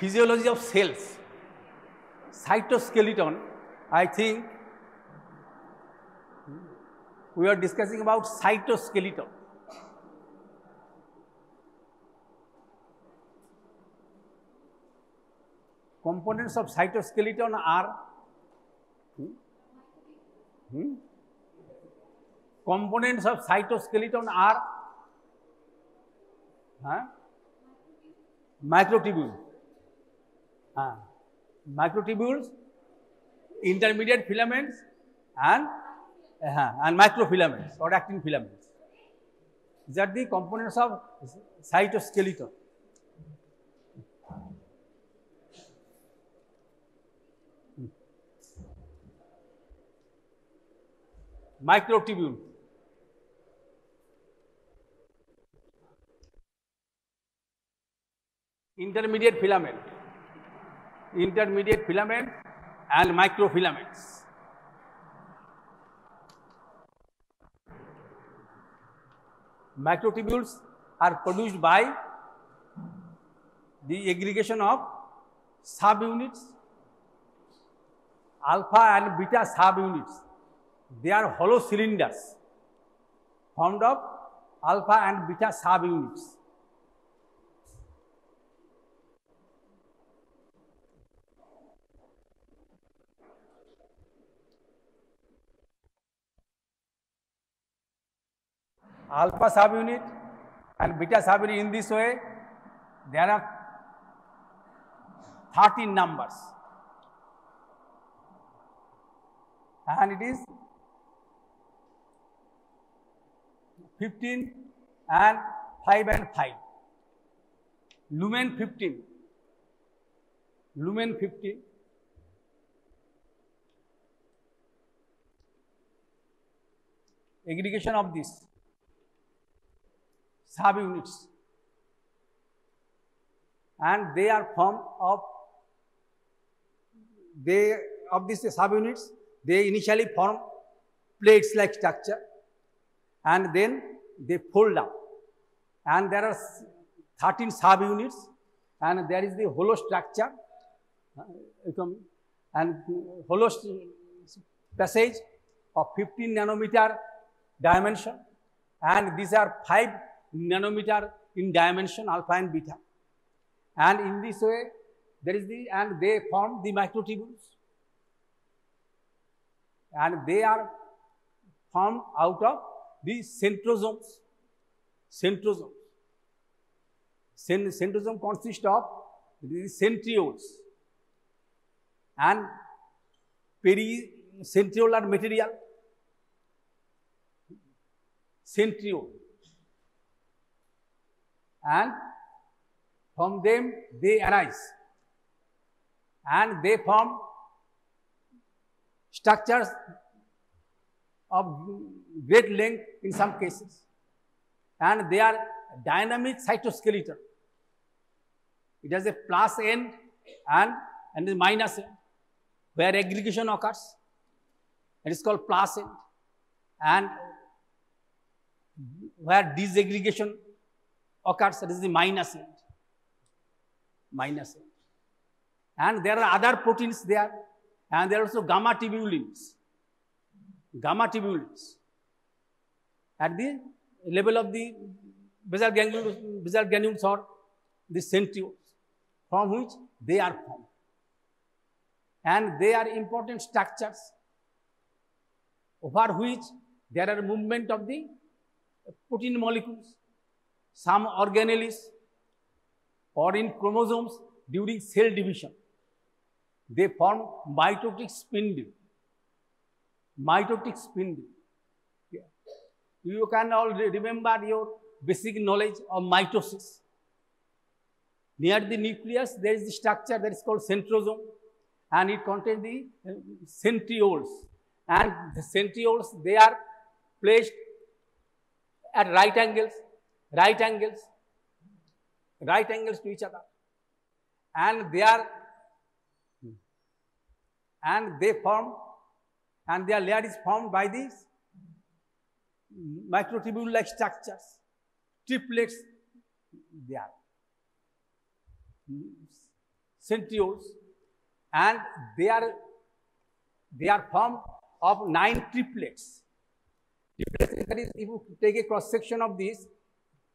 physiology of cells. Cytoskeleton, I think we are discussing about cytoskeleton. Components of cytoskeleton are components of cytoskeleton are microtubules, intermediate filaments, and microfilaments or actin filaments. These are the components of cytoskeleton. Microtubule, intermediate filament and microfilaments. Microtubules are produced by the aggregation of subunits, alpha and beta subunits. They are hollow cylinders formed of alpha and beta subunits. Alpha subunit and beta subunit, in this way there are 13 numbers, and it is 15 and 5 and 5. Lumen 15. Aggregation of this subunits, and they are formed of these subunits. They initially form plates like structure, and then they fold down, and there are 13 subunits, and there is the hollow structure and hollow passage of 15 nanometer dimension, and these are 5 nanometer in dimension, alpha and beta, and in this way there is and they form the microtubules, and they are formed out of the centrosomes. Centrosome consists of the centrioles and pericentriolar material. Centriole, and from them they arise, and they form structures of great length in some cases, and they are dynamic cytoskeleton. It has a plus end and a minus end, where aggregation occurs. It is called plus end, and where disaggregation occurs, that is the minus end. And there are other proteins there, and there are also gamma tubulins at the level of the basal granules or the centrioles, from which they are formed. And they are important structures over which there are movement of the protein molecules, some organelles, or in chromosomes during cell division. They form mitotic spindle. Yeah. You can all remember your basic knowledge of mitosis. Near the nucleus, there is the structure that is called centrosome, and it contains the centrioles. And the centrioles, they are placed at right angles to each other, and their layer is formed by these microtubule like structures, triplets there. centrioles, and they are formed of 9 triplets. That is, if you take a cross section of this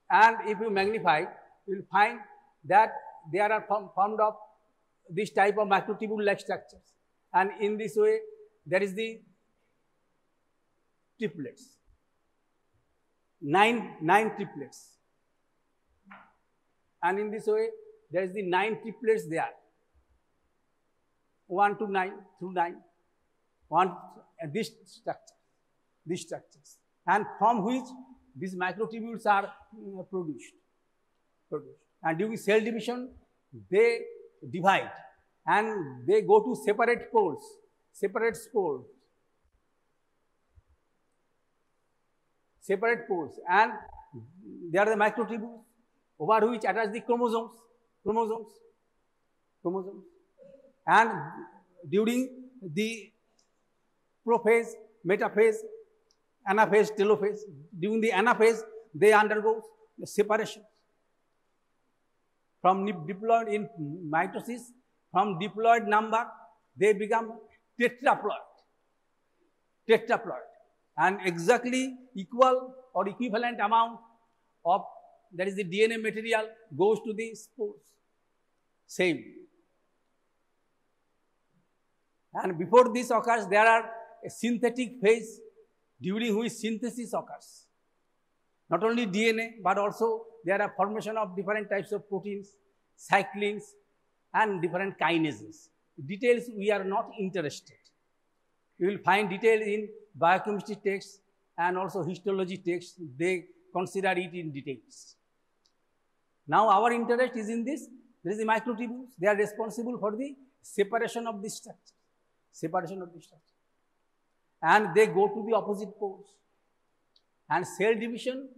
and if you magnify, you will find that they are formed of this type of microtubule-like structures. And in this way, there is the triplets, 9 triplets. And in this way, there is the 9 triplets there. 1 to 9 through 9. This structures, and from which these microtubules are produced. And during cell division, they divide and they go to separate spores, and they are the microtubules over which attach the chromosomes. And during the prophase, metaphase, anaphase, telophase, during the anaphase, they undergo separation. From diploid in mitosis, from diploid number, they become tetraploid. And exactly equal or equivalent amount of, that is the DNA material, goes to the spores. Same. And before this occurs, there are a synthetic phase during which synthesis occurs. Not only DNA, but also there are formation of different types of proteins, cyclins, and different kinases. Details we are not interested. You will find detail in biochemistry texts and also histology texts. They consider it in details. Now our interest is in this. There is the microtubules. They are responsible for the separation of this structure. And they go to the opposite poles. And cell division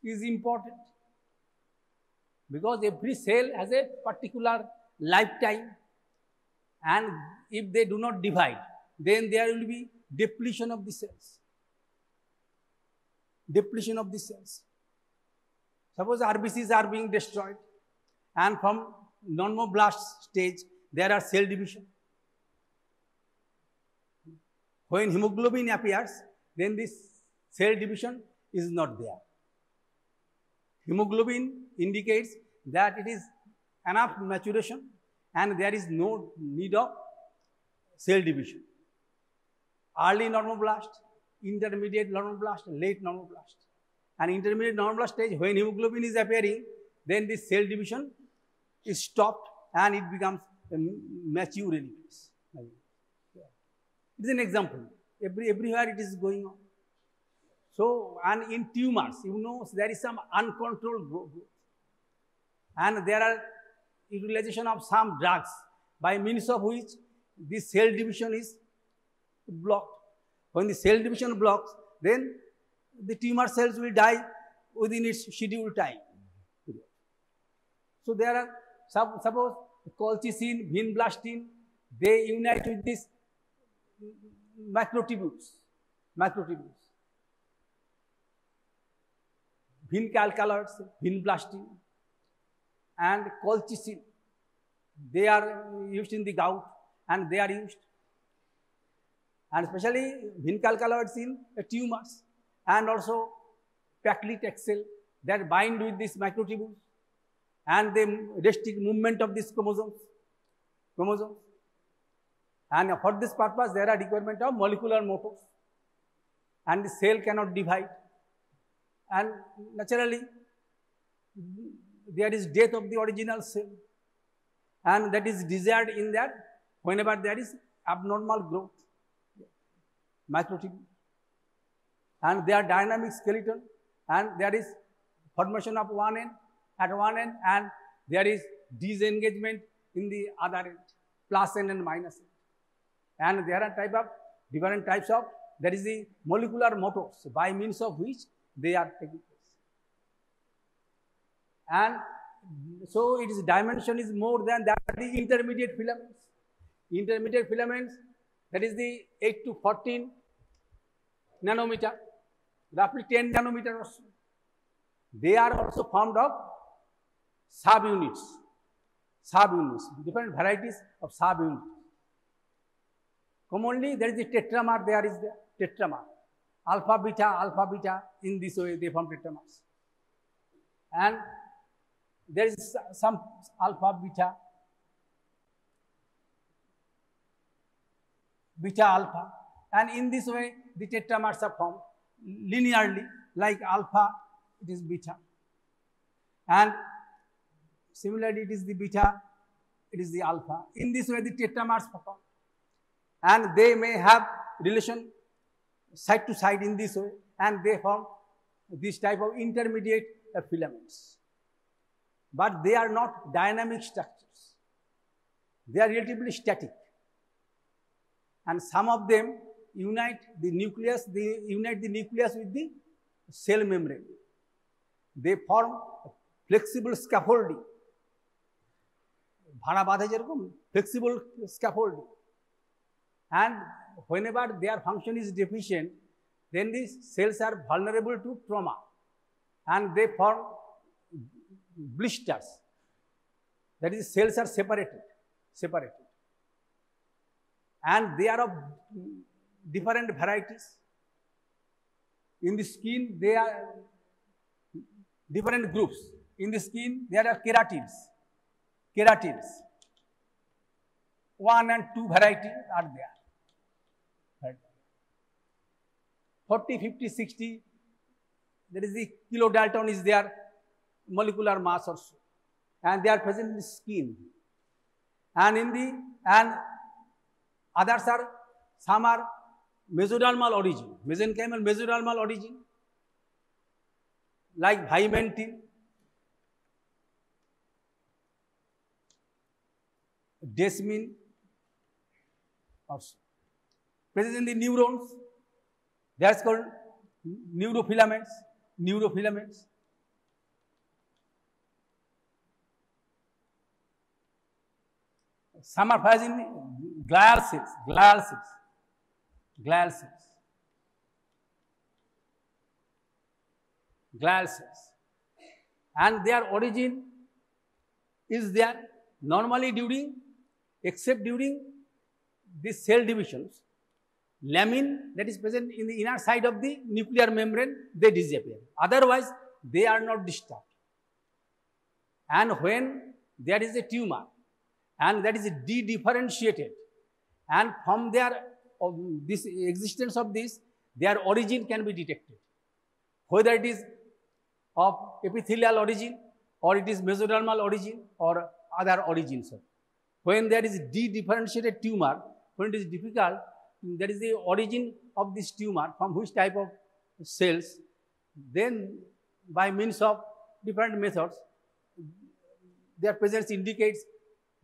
is important because every cell has a particular lifetime, and if they do not divide, then there will be depletion of the cells. Suppose RBCs are being destroyed, and from normoblast stage, there are cell division. When hemoglobin appears, then this cell division is not there. Hemoglobin indicates that it is enough maturation and there is no need of cell division. Early normoblast, intermediate normoblast, late normoblast. And intermediate normoblast stage, when hemoglobin is appearing, then this cell division is stopped and it becomes a mature elimination. It is an example. Everywhere it is going on. So, and in tumors, you know, there is some uncontrolled growth. And there are utilization of some drugs by means of which this cell division is blocked. When the cell division blocks, then the tumor cells will die within its scheduled time. So there are, suppose colchicine, vinblastine, they unite with this microtubules. Vinalkaloids, vinblastine, and colchicine, they are used in the gout, and they are used. And especially vinalkaloids in tumors, and also paclitaxel that bind with this microtubules, and they restrict movement of these chromosomes. And for this purpose, there are requirement of molecular motors, and the cell cannot divide. And naturally, there is death of the original cell, and that is desired in that whenever there is abnormal growth, microtubule. And they are dynamic skeleton, and there is formation of one end at one end, and there is disengagement in the other end, plus end and minus end. And there are different types of, there is the molecular motors by means of which they are taking place. And so its dimension is more than that of the intermediate filaments. Intermediate filaments, that is the 8 to 14 nanometer, roughly 10 nanometer or so. They are also formed of subunits. subunits, different varieties of subunits. Commonly, there is a tetramer, there is the tetramer. Alpha, beta, in this way they form tetramers. And there is some alpha, beta, alpha. And in this way, the tetramers are formed linearly, like alpha, it is beta. And similarly, it is the beta, it is the alpha. In this way, the tetramers form. And they may have relation side to side in this way, and they form this type of intermediate filaments. But they are not dynamic structures. They are relatively static. And some of them unite the nucleus, with the cell membrane. They form flexible scaffolding. Flexible scaffolding. And whenever their function is deficient, then these cells are vulnerable to trauma. And they form blisters. That is, cells are separated. And they are of different varieties. In the skin, they are different groups. In the skin, there are keratins. 1 and 2 varieties are there. 40, 50, 60, there is the kilodalton is their molecular mass or so. And they are present in the skin. And others are, some are mesodermal origin, mesodermal origin, like vimentin, desmin, also. Present in the neurons, that's called neurofilaments. Some are present in glial cells. And their origin is there normally except during the cell divisions. Lamin that is present in the inner side of the nuclear membrane, they disappear. Otherwise, they are not disturbed. And when there is a tumor and that is de-differentiated, and from this existence of this, their origin can be detected. Whether it is of epithelial origin or it is mesodermal origin or other origins. When there is de-differentiated tumor, when it is difficult, that is the origin of this tumor, from which type of cells, then by means of different methods, their presence indicates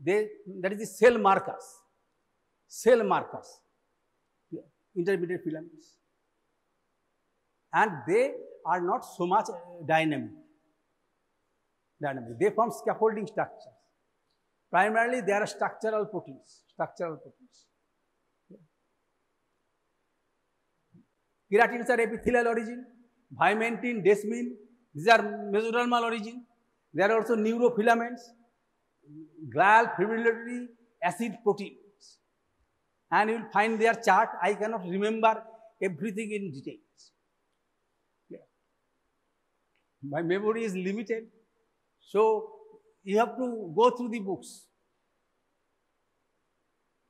that is the cell markers, intermediate filaments. And they are not so much dynamic. They form scaffolding structures. Primarily, they are structural proteins. Keratins are epithelial origin, vimentin, desmin, these are mesodermal origin. There are also neurofilaments, glial fibrillary acid proteins. And you will find their chart. I cannot remember everything in details. My memory is limited, so you have to go through the books.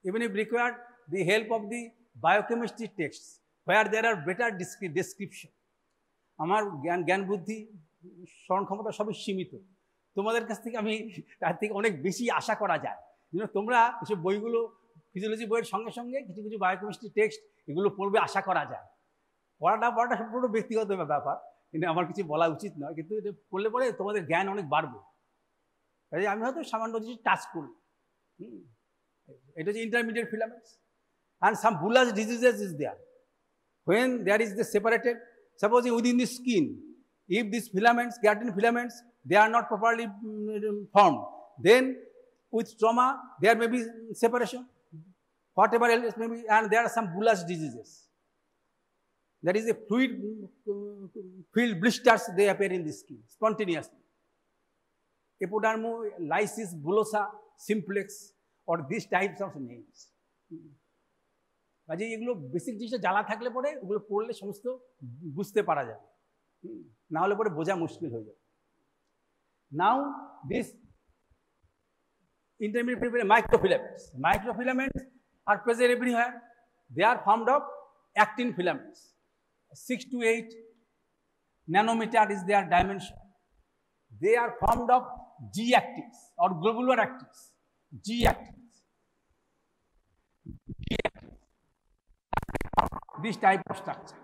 Even if required, the help of the biochemistry texts, where there are better description. আমার জ্ঞান বুদ্ধি স্মরণ ক্ষমতা সবই সীমিত। তোমাদের কাছ থেকে আমি তার থেকে অনেক বেশি আশা করা যায়। তোমরা এসব বইগুলো, ফিজিওলজি বইয়ের সঙ্গে সঙ্গে কিছু কিছু বায়োকেমিস্ট্রি টেক্সট এগুলো পড়বে, আশা করা যায়। পড়াটা সম্পূর্ণ ব্যক্তিগত ব্যাপার, কিন্তু আমার কিছু বলা উচিত নয়, কিন্তু এটা করলে পরে তোমাদের জ্ঞান অনেক বাড়বে। তাই আমি হয়তো সামান্য কিছু টাচ করি। এটা হচ্ছে intermediate filaments. And some bullous diseases is there. When there is the separated, supposing within the skin, if these filaments, keratin filaments, they are not properly formed, then with trauma, there may be separation, whatever else may be, and there are some bullous diseases. That is a fluid-filled blisters, they appear in the skin spontaneously. epidermolysis bullosa simplex, or these types of names. কাজে এগুলো basic জিনিসটা জানা থাকলে পরে ওগুলো পড়লে সমস্ত বুঝতে পারা যাবে, না হলে পরে বোঝা মুশকিল হয়ে যাবে। নাও this intermediate microfilaments. Microfilaments are present everywhere. They are formed of actin filaments. 6 to 8 nanometer is their dimension. They are formed of G actins or globular actins. G actins. This type of structure.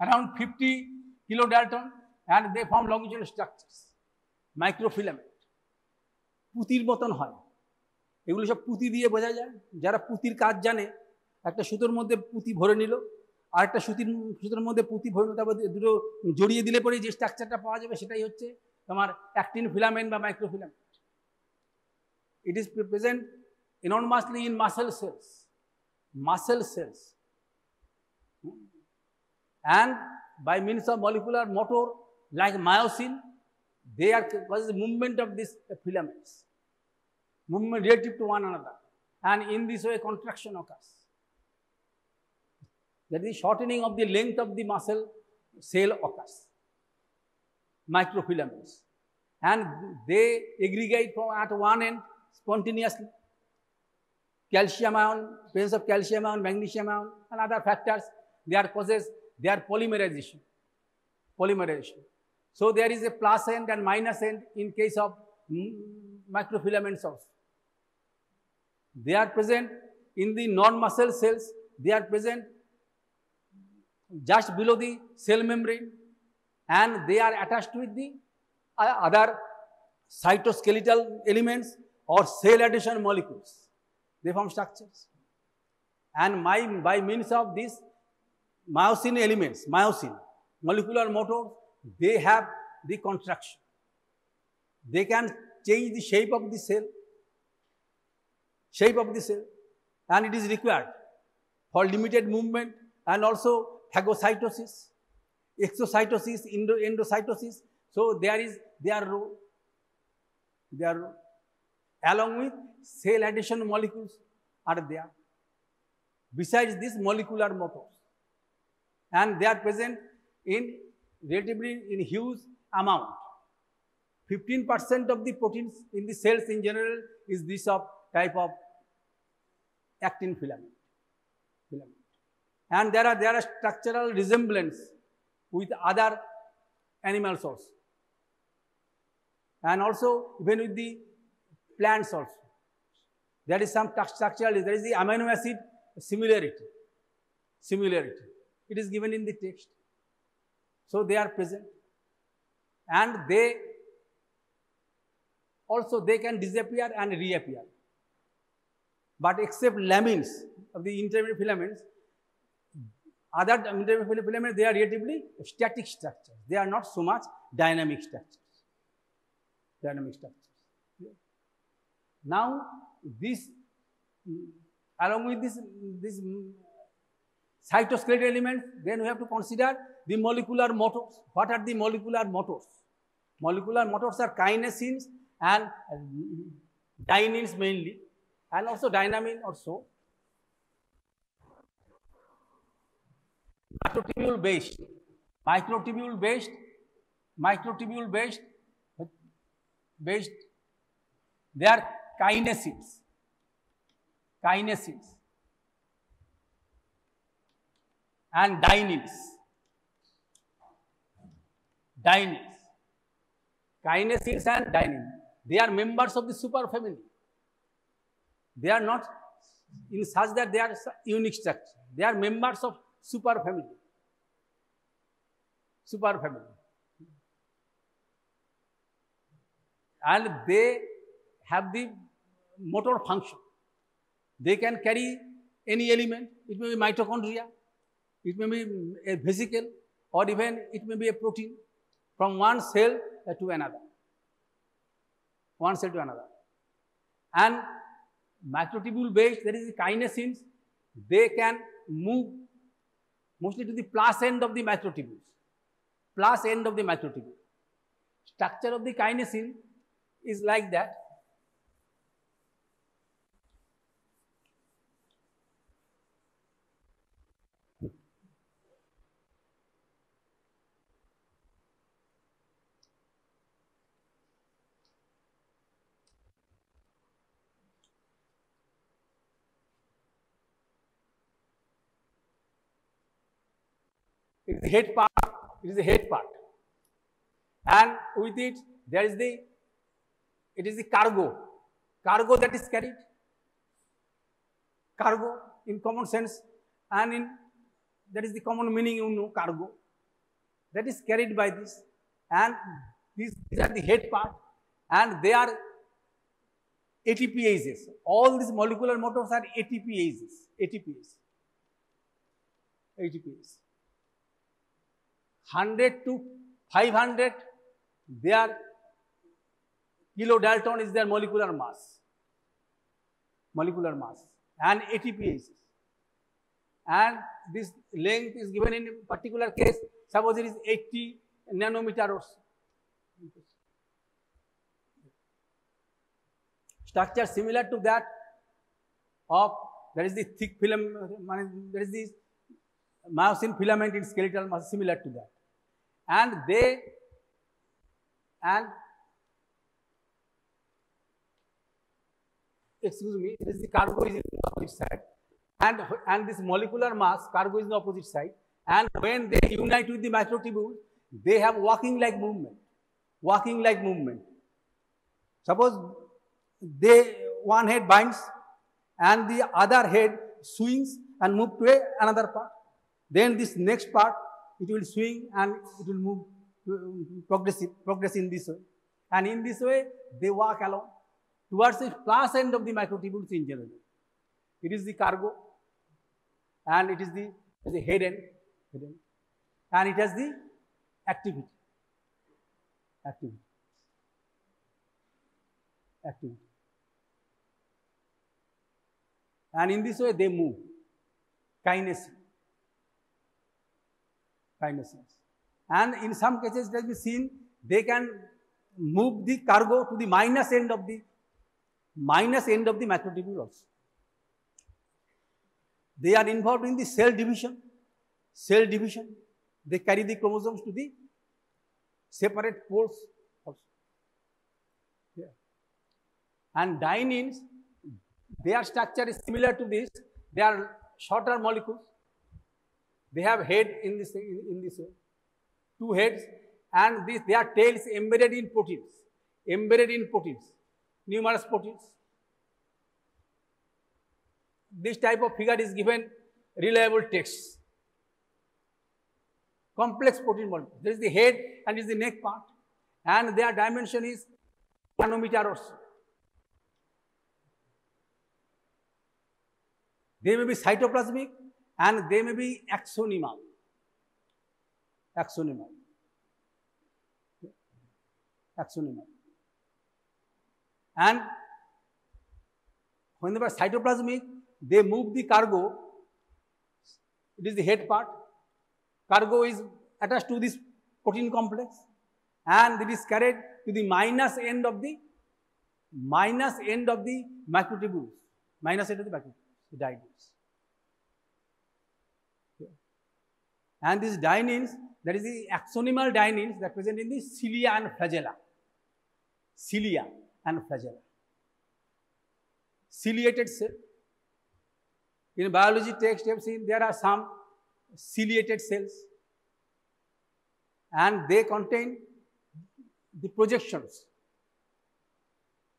Around 50 kilodalton, and they form longitudinal structures. Microfilament. পুতির মতন হয়, এগুলো সব পুঁতি দিয়ে বোঝা যায়। যারা পুঁতির কাজ জানে, একটা সুতোর মধ্যে পুঁতি ভরে নিল, আর একটা সুতোর মধ্যে পুঁতি ভরে নিল, তারপর দুটো জড়িয়ে দিলে পরে যে স্ট্রাকচারটা পাওয়া যাবে সেটাই হচ্ছে তোমার অ্যাক্টিন ফিলামেন্ট বা microfilament. It is present enormously in muscle cells, and by means of molecular motor like myosin, they are causes the movement of these filaments, movement relative to one another, and in this way contraction occurs. That is shortening of the length of the muscle cell occurs. Microfilaments, and they aggregate from at one end spontaneously. Calcium ion, presence of calcium ion, magnesium ion, and other factors, they are causes their polymerization. So there is a plus end and minus end in case of microfilaments also. They are present in the non-muscle cells. They are present just below the cell membrane, and they are attached with the other cytoskeletal elements or cell adhesion molecules. They form structures, and by means of these myosin elements, molecular motors, they have the contraction. They can change the shape of the cell, and it is required for limited movement, and also phagocytosis, exocytosis, endocytosis. So there is their role, along with cell adhesion molecules are there. Besides this, molecular motors, and they are present in relatively in huge amount. 15% of the proteins in the cells in general is this of type of actin filament. And there are structural resemblance with other animals also, and also even with the plants also. There is some structural, there is the amino acid similarity. It is given in the text. So they are present, and they can disappear and reappear. But except lamins of the intermediate filaments, other intermediate filaments, they are relatively static structures. They are not so much dynamic structures. Now, this along with this cytoskeletal elements, then we have to consider the molecular motors. What are the molecular motors? Molecular motors are kinesins and dyneins mainly, and also dynamine also. Microtubule based, they are kinesins, and dyneins. Kinesins and dyneins, they are members of the superfamily. They are not in such that they are unique structure. They are members of superfamily. And they have the motor function. They can carry any element. It may be mitochondria, it may be a vesicle, or even it may be a protein from one cell to another. And microtubule based, there is kinesins, they can move mostly to the plus end of the microtubules. Plus end of the microtubule. Structure of the kinesin is like that. It is the head part. It is the head part, and with it there is the. It is the cargo. Cargo that is carried. Cargo in common sense, and in that is the common meaning, you know, cargo. That is carried by this, and these are the head part, and they are ATPases. All these molecular motors are ATPases. ATPase. 100 to 500, their kilodalton is their molecular mass. Molecular mass. And ATPases. And this length is given in a particular case, suppose it is 80 nanometer or so. Structure similar to that of, there is the thick film, there is this myosin filament in skeletal muscle similar to that. And they, excuse me, this is the cargo is in the opposite side, and this molecular mass, cargo is in the opposite side, and when they unite with the microtubule, they have walking like movement. Walking like movement. Suppose one head binds and the other head swings and move to another part. Then this next part, it will swing and it will move progress in this way. And in this way, they walk along towards the plus end of the microtubules in general. It is the cargo, and it is the head end, and it has the activity. And in this way, they move. Kinesis. And in some cases, it has been seen, they can move the cargo to the minus end of the microtubule also. They are involved in the cell division. They carry the chromosomes to the separate poles also. Yeah. And dyneins, their structure is similar to this. They are shorter molecules. They have head in this way, two heads, and their tail is embedded in proteins. Numerous proteins. This type of figure is given reliable text. Complex protein molecule. There is the head and is the neck part, and their dimension is nanometer or so. They may be cytoplasmic and they may be axonimal. And when they are cytoplasmic, they move the cargo. It is the head part. Cargo is attached to this protein complex, and it is carried to the minus end of the microtubules. The dyneins. And these dyneins, that is the axonimal dyneins that present in the cilia and flagella. Ciliated cell. In biology text, you have seen there are some ciliated cells, and they contain the projections.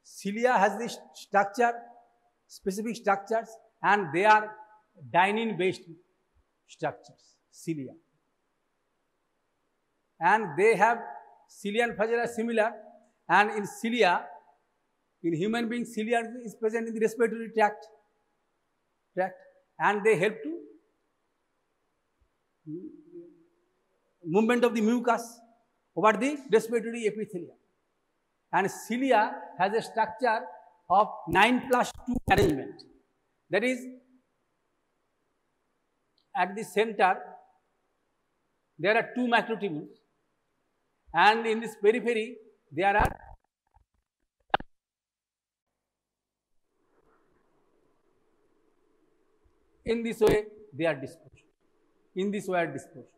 Cilia has the specific structures, and they are dynein-based structures, cilia. And they have cilia and flagella similar, and in cilia, in human beings, cilia is present in the respiratory tract, and they help to movement of the mucus over the respiratory epithelium. And cilia has a structure of 9+2 arrangement. That is, at the center, there are two macrotubules, and in this periphery, there are in this way they are disposed. In this way are disposed.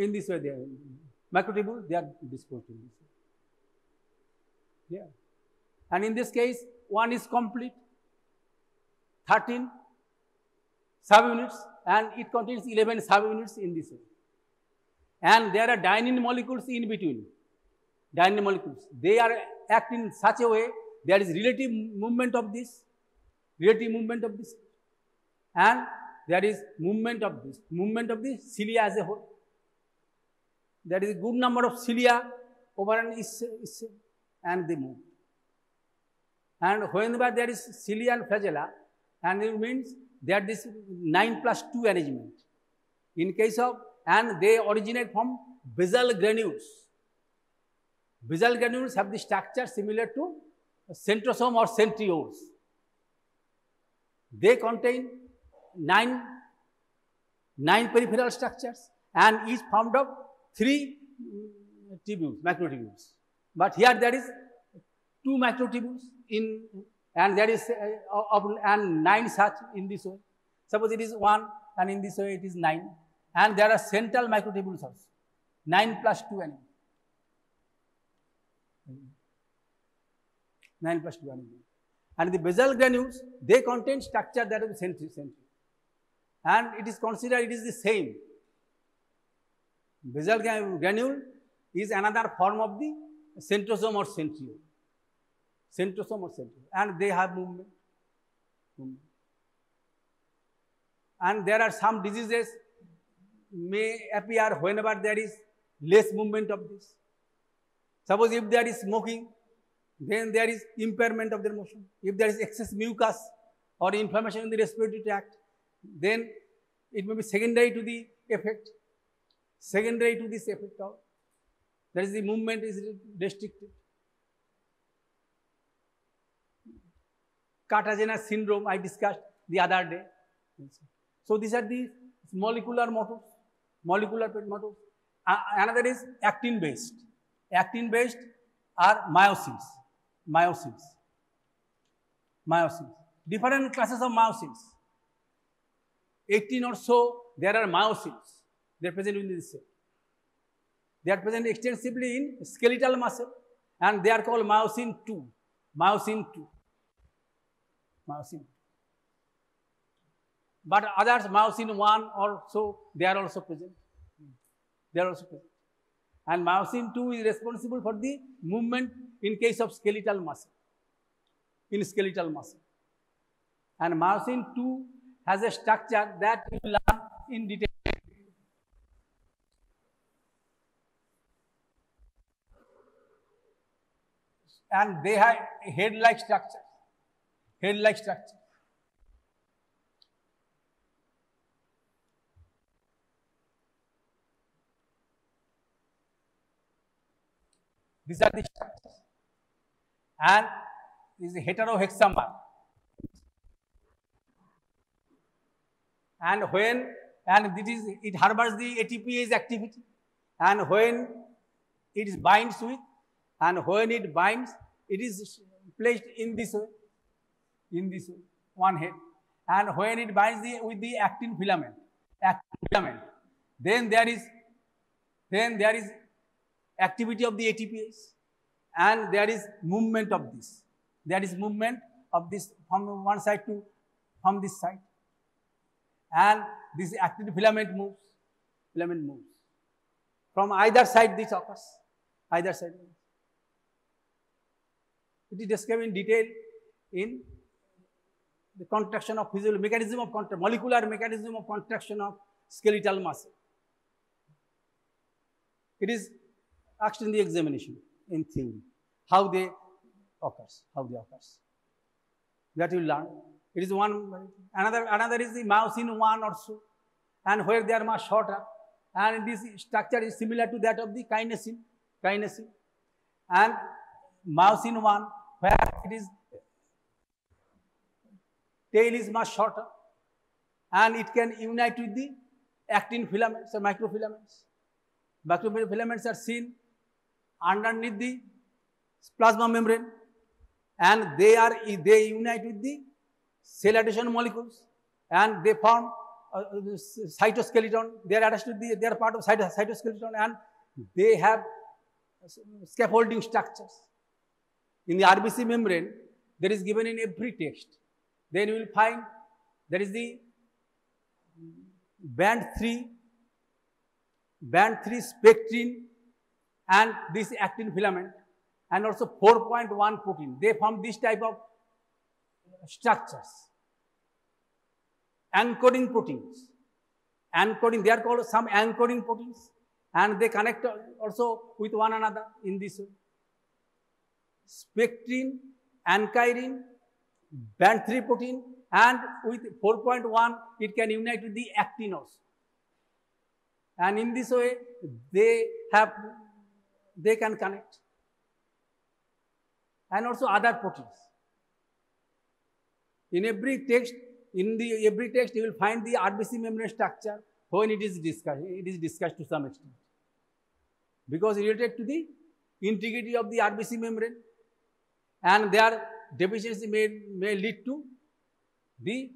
In this way, they are macrotubule, they are disposed in this way. Yeah. And in this case, one is complete, 13 subunits, and it contains 11 subunits in this way. And there are dynein molecules in between. Dynein molecules, they are acting in such a way, there is relative movement of this, and there is movement of the cilia as a whole. There is a good number of cilia over an and they move. And whenever there is cilia and flagella, and it means there is 9+2 arrangement. In case of, and they originate from basal granules. Basal granules have the structure similar to centrosome or centrioles. They contain 9 peripheral structures, and each formed of 3 tubules, macrotubules. But here there is 2 macrotubules in, and there is and 9 such in this way. Suppose it is 1, and in this way it is 9, and there are central macrotubules also, 9+2 and 9+2 and the basal granules, they contain structure that is centri, and it is considered it is the same. Basal granule is another form of the centrosome or centriole. And they have movement. And there are some diseases may appear whenever there is less movement of this. Suppose if there is smoking, then there is impairment of their motion. If there is excess mucus or inflammation in the respiratory tract, then it may be secondary to the effect. Secondary to this effect of, that is the movement is restricted. Cartagener's syndrome I discussed the other day. So these are the molecular motifs. Another is actin-based. Actin-based are myosins. Different classes of myosins. 18 or so, there are myosins. They are present in this cell. They are present extensively in skeletal muscle, and they are called myosin 2. But others, myosin 1 or so, they are also present. And myosin 2 is responsible for the movement in case of skeletal muscle. And myosin 2 has a structure that you learn in detail. And they have head-like structure. These are the structures. And this is a heterohexamer. And when, it harbors the ATPase activity. And when it binds with, and when it binds, it is placed in this way, one head. And when it binds with the actin filament, then there is activity of the ATPase, and there is movement of this. From one side to from this side, and this actin filament moves. From either side this occurs. It is described in detail in the contraction of physical mechanism of contraction, molecular mechanism of contraction of skeletal muscle. It is asked in the examination in theory how they occurs. That you learn. It is one. Another is the myosin 1 or so, and where they are much shorter, and this structure is similar to that of the kinesin. and myosin 1, where it is tail is much shorter, and it can unite with the actin filaments or microfilaments. Microfilaments are seen underneath the plasma membrane, and they unite with the cell adhesion molecules, and they form cytoskeleton. They are attached to they are part of cytoskeleton, and they have scaffolding structures. In the RBC membrane, there is given in every text. Then you will find there is the band 3 spectrin and this actin filament, and also 4.1 protein. They form this type of structures. Anchoring proteins. Anchoring, they are called some anchoring proteins, and they connect also with one another in this way. Spectrin, ankyrin, band 3 protein, and with 4.1 it can unite with the actin also. And in this way they can connect. And also other proteins. In every text you will find the RBC membrane structure when it is discussed to some extent, because related to the integrity of the RBC membrane, and their deficiency may lead to the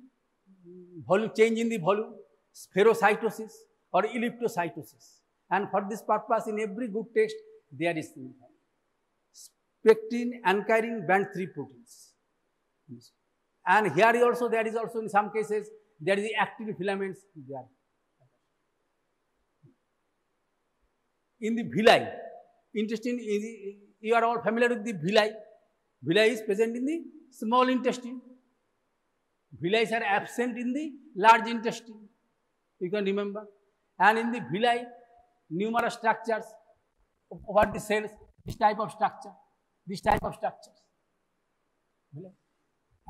volume change in the volume, spherocytosis or elliptocytosis. And for this purpose, in every good text there is spectrin, ankyrin, band 3 proteins. And here also there is also in some cases there is the actin filaments there. In the villi, intestine, you are all familiar with the villi. Villi is present in the small intestine. Villi are absent in the large intestine. You can remember. And in the villi, numerous structures over the cells, this type of structures.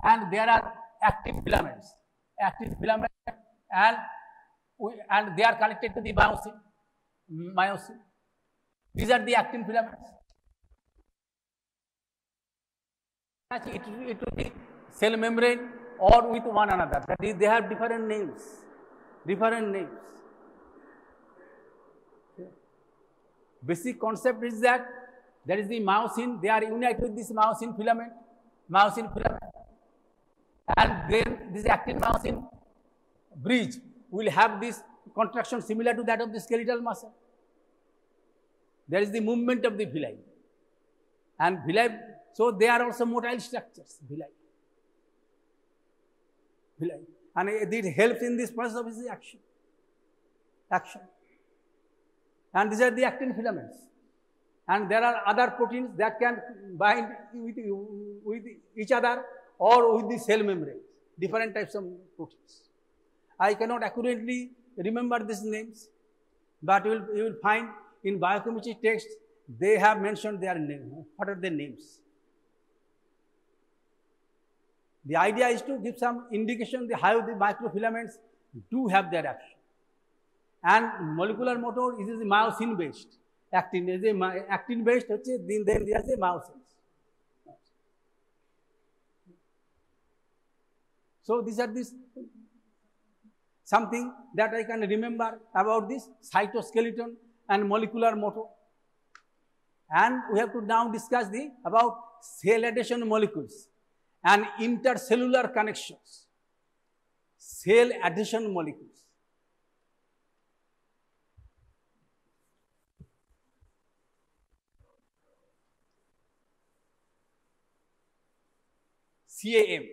And there are actin filaments, and they are connected to the myosin. These are the actin filaments. It will be cell membrane or with one another. That is, they have different names. Basic concept is that there is the myosin. They are united with this myosin filament, and then this actin myosin bridge will have this contraction similar to that of the skeletal muscle. There is the movement of the villi, and villi. So they are also motile structures, villi. And it helps in this process of its action. And these are the actin filaments. And there are other proteins that can bind with each other or with the cell membrane. Different types of proteins. I cannot accurately remember these names, but you will find in biochemistry text they have mentioned their names. What are their names? The idea is to give some indication how the microfilaments do have their action. And molecular motor is a myosin based. Actin is a actin based, then there is a myosin. So these are something that I can remember about this cytoskeleton and molecular motor. And we have to now discuss about cell adhesion molecules and intercellular connections. Cell adhesion molecules. CAM.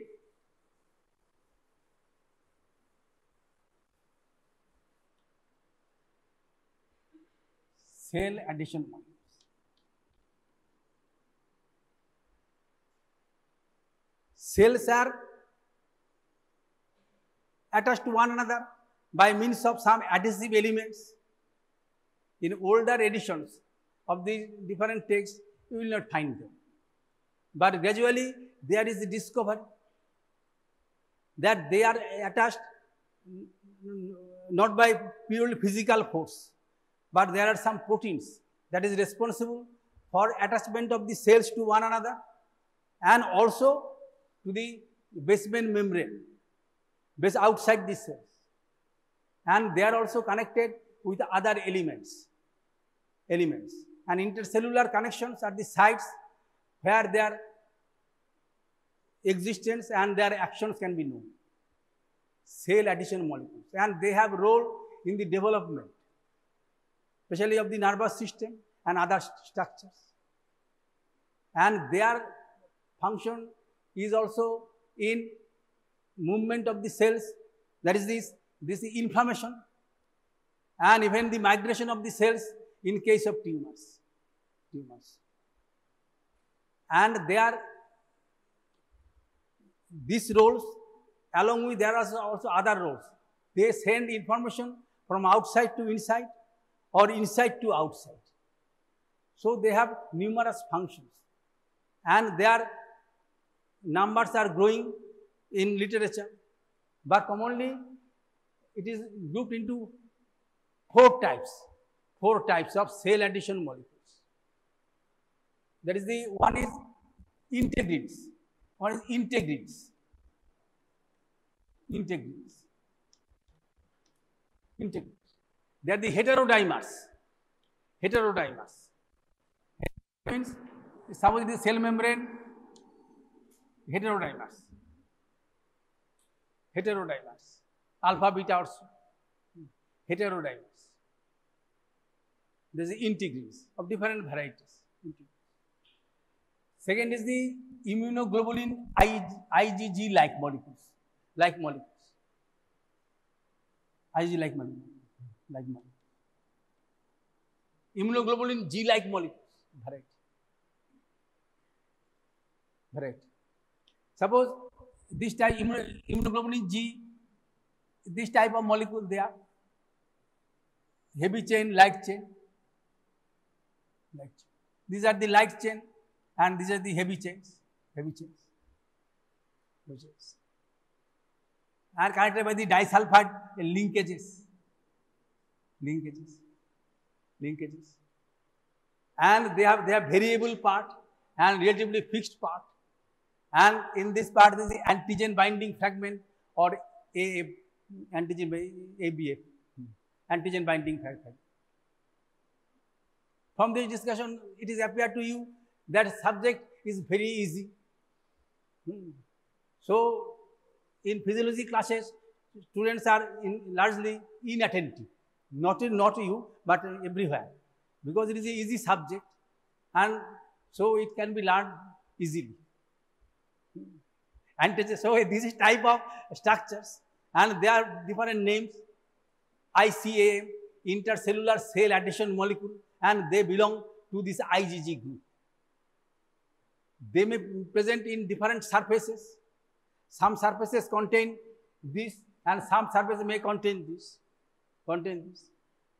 Cell adhesion molecules. Cells are attached to one another by means of some adhesive elements. In older editions of the different texts, you will not find them. But gradually, there is a discovery that they are attached not by purely physical force, but there are some proteins that is responsible for attachment of the cells to one another and also to the basement membrane, outside the cells. And they are also connected with other elements. And intercellular connections are the sites where their existence and their actions can be known. Cell adhesion molecules, and they have role in the development, especially of the nervous system and other structures. And their function is also in movement of the cells, that is this inflammation, and even the migration of the cells in case of tumors. And these roles, along with there are also other roles. They send information from outside to inside or inside to outside. So they have numerous functions, and their numbers are growing in literature, but commonly it is grouped into four types of cell adhesion molecules. That is one is integrins. They are the heterodimers. Means suppose the cell membrane, heterodimers, alpha, beta also, heterodimers. There is the integrins of different varieties. Second is the immunoglobulin IgG like molecules. IgG-like molecules. Immunoglobulin G-like molecules. Variety. Suppose this type immunoglobulin G, this type of molecule they are heavy chain, light chain. These are the light chain, and these are the heavy chains. Are connected by the disulfide linkages. And they have variable part and relatively fixed part. And in this part, there is the antigen binding fragment or ABF, antigen binding fragment. From this discussion, it is appear to you that subject is very easy. So, in physiology classes, students are largely inattentive. Not you, but everywhere, because it is an easy subject, and so it can be learned easily. And so this is type of structures, and there are different names. ICA, intercellular cell adhesion molecule, and they belong to this IgG group. They may be present in different surfaces. Some surfaces contain this, and some surfaces may contain this.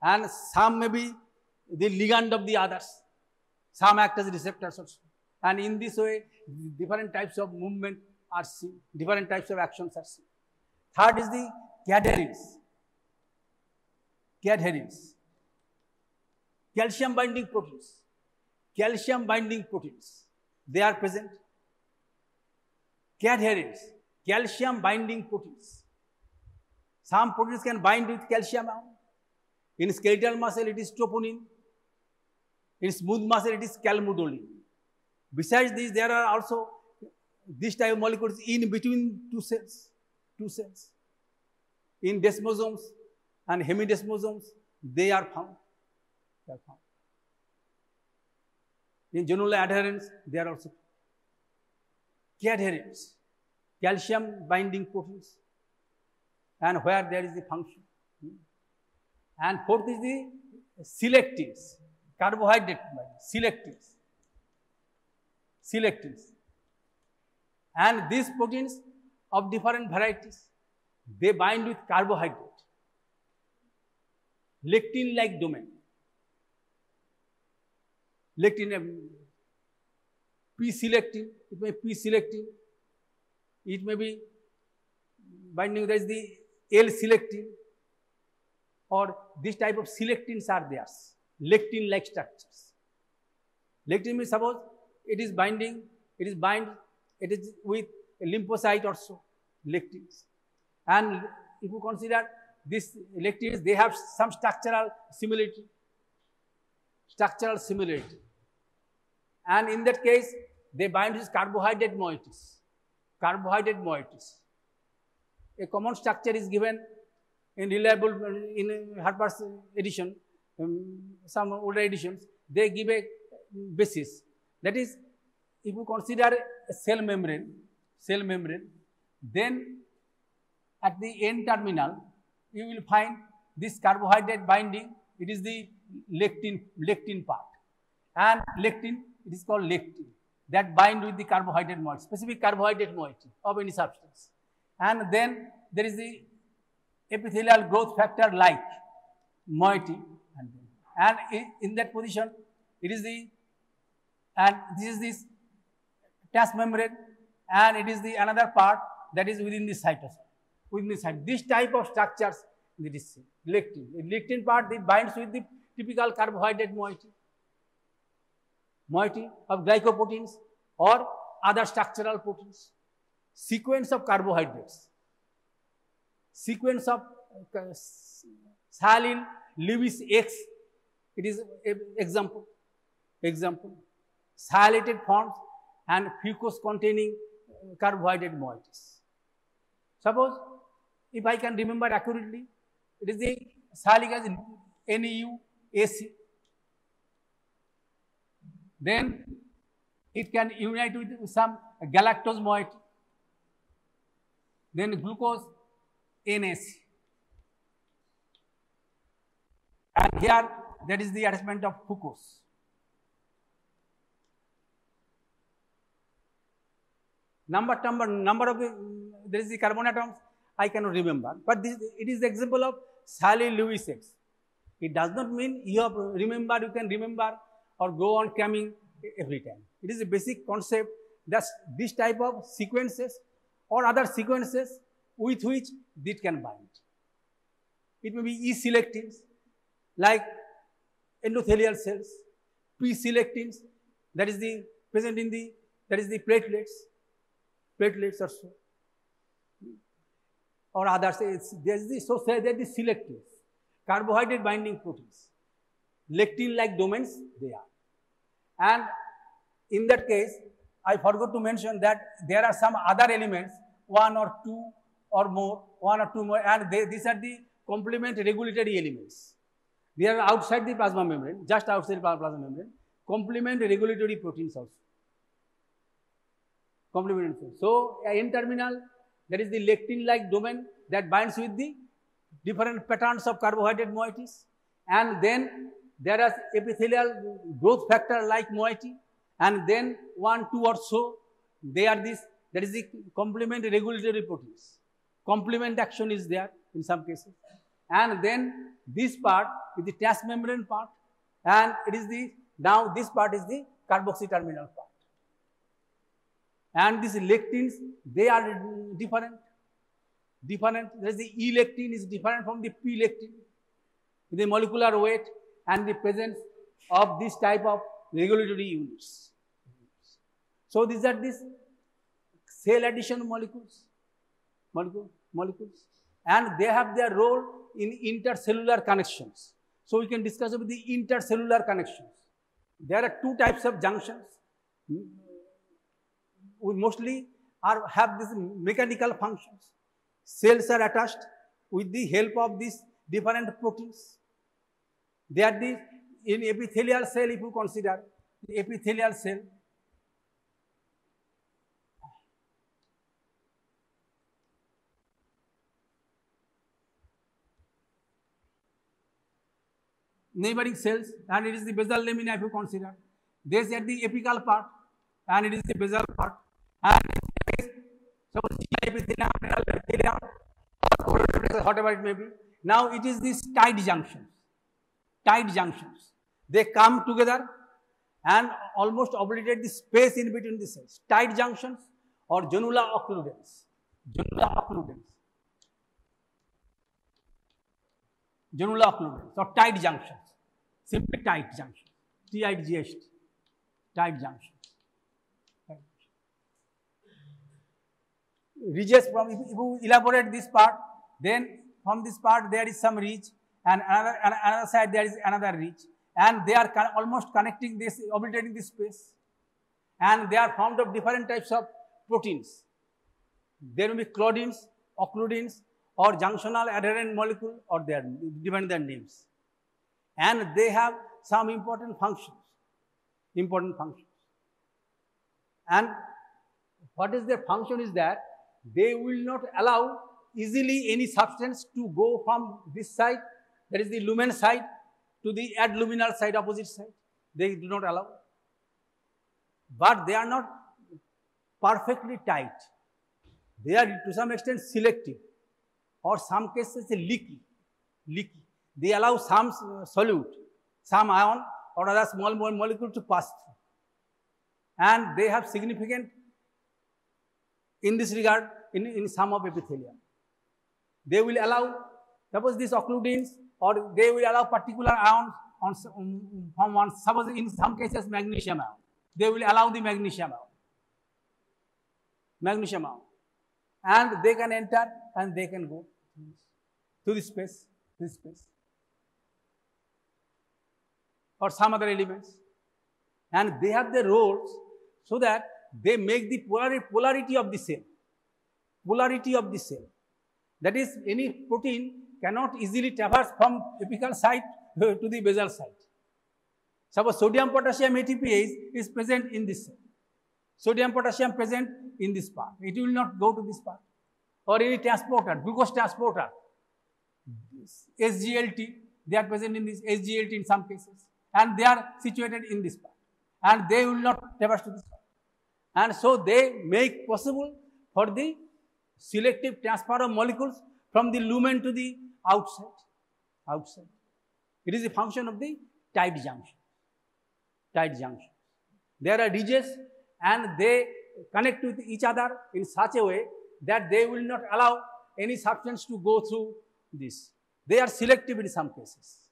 And some may be the ligand of the others. Some act as receptors also. And in this way, different types of movement are seen, different types of actions are seen. Third is the cadherins. Calcium binding proteins. They are present. Cadherins, calcium binding proteins. Some proteins can bind with calcium. In skeletal muscle, it is troponin. In smooth muscle, it is calmodulin. Besides this, there are also this type of molecules in between two cells. In desmosomes and hemidesmosomes, they are found. In genoidal adherents, they are also cadherins, calcium binding proteins, and where there is the function. And fourth is the selectives, carbohydrate selectives. And these proteins of different varieties, they bind with carbohydrate, lectin-like domain. P-selectin, it may be P-selectin, it may be binding, there is the L-selectin, or this type of selectins are theirs, lectin-like structures. Lectin means suppose it is binding, it is with a lymphocyte also, lectins. And if you consider this lectins, they have some structural similarity. And in that case, they bind with carbohydrate moieties. A common structure is given in Harper's edition, some older editions, they give a basis. That is, if you consider a cell membrane, then at the end terminal, you will find this carbohydrate binding. It is the lectin part. And lectin, it is called lectin, that bind with the carbohydrate moiety, specific carbohydrate moiety of any substance. And then there is the epithelial growth factor like moiety. And in that position, it is this task membrane, and it is the another part that is within the cytosol. This type of structures, this lectin. The lectin part, it binds with the typical carbohydrate moiety of glycoproteins or other structural proteins. Sequence of carbohydrates. Sequence of sialyl, Lewis X. It is example. Sialylated forms and fucose containing carbohydrate moieties. Suppose, if I can remember accurately, it is the sialic acid NEUAC. Then it can unite with some galactose moiety. Then glucose NAC. And here, that is the attachment of fucose. Number of there is the carbon atoms, I cannot remember. But it is the example of sialyl Lewis X. It does not mean you can remember or go on cramming every time. It is a basic concept that this type of sequences or other sequences with which it can bind. It may be E-selectins like endothelial cells, P-selectins that is the present in the platelets or so, or others. There is the selectives, carbohydrate binding proteins, lectin-like domains they are. And in that case, I forgot to mention that there are some other elements, one or two more, and these are the complement regulatory elements. They are outside the plasma membrane, just outside the plasma membrane, complement regulatory proteins also. So, N-terminal, that is the lectin-like domain that binds with the different patterns of carbohydrate moieties, and then there are epithelial growth factor-like moiety, and then 1, 2 or so, they are this, that is the complement regulatory proteins. Complement action is there in some cases. And then this part is the task membrane part, and it is now this part is the carboxy terminal part. And these lectins, they are different. There is the E-lectin is different from the P-lectin. The molecular weight and the presence of this type of regulatory units. So these are these cell addition molecules, and they have their role in intercellular connections. So we can discuss about the intercellular connections. There are two types of junctions. We mostly have these mechanical functions. Cells are attached with the help of these different proteins. They are in epithelial cell, if you consider the epithelial cell. Neighboring cells, and it is the basal lamina if you consider. This is the apical part, and it is the basal part. And so epithelium, or whatever it may be. Now it is these tight junctions. They come together and almost obliterate the space in between the cells. Tight junctions or genula occludens. Or tight junctions. Simply tight junctions. TIGHT. tight junction. Ridges from, if you elaborate this part, then from this part there is some ridge, and another side there is another ridge, and they are almost connecting this, obliterating this space, and they are formed of different types of proteins. There may be claudins, occludins, or junctional adherent molecule, or they are given their names, and they have some important functions. And what is their function is that they will not allow easily any substance to go from this side, that is the lumen side, to the adluminal side, opposite side. They do not allow. But they are not perfectly tight. They are to some extent selective, or some cases leaky. They allow some solute, some ion or other small molecule to pass through. And they have significant in this regard in some of epithelium. They will allow, suppose these occludins, or they will allow particular ions from one, suppose in some cases magnesium ion. They will allow the magnesium ion. And they can enter and they can go to this space, or some other elements. And they have their roles so that they make the polarity of the cell. That is, any protein cannot easily traverse from apical site to the basal site. Suppose sodium potassium ATPase is present in this cell. Sodium potassium present in this part. It will not go to this part. Or any transporter, glucose transporter, SGLT, they are present in this SGLT in some cases. And they are situated in this part. And they will not traverse to this part. And so they make possible for the selective transfer of molecules from the lumen to the outside. It is a function of the tight junction. There are ridges, and they connect with each other in such a way that they will not allow any substance to go through this. They are selective in some cases.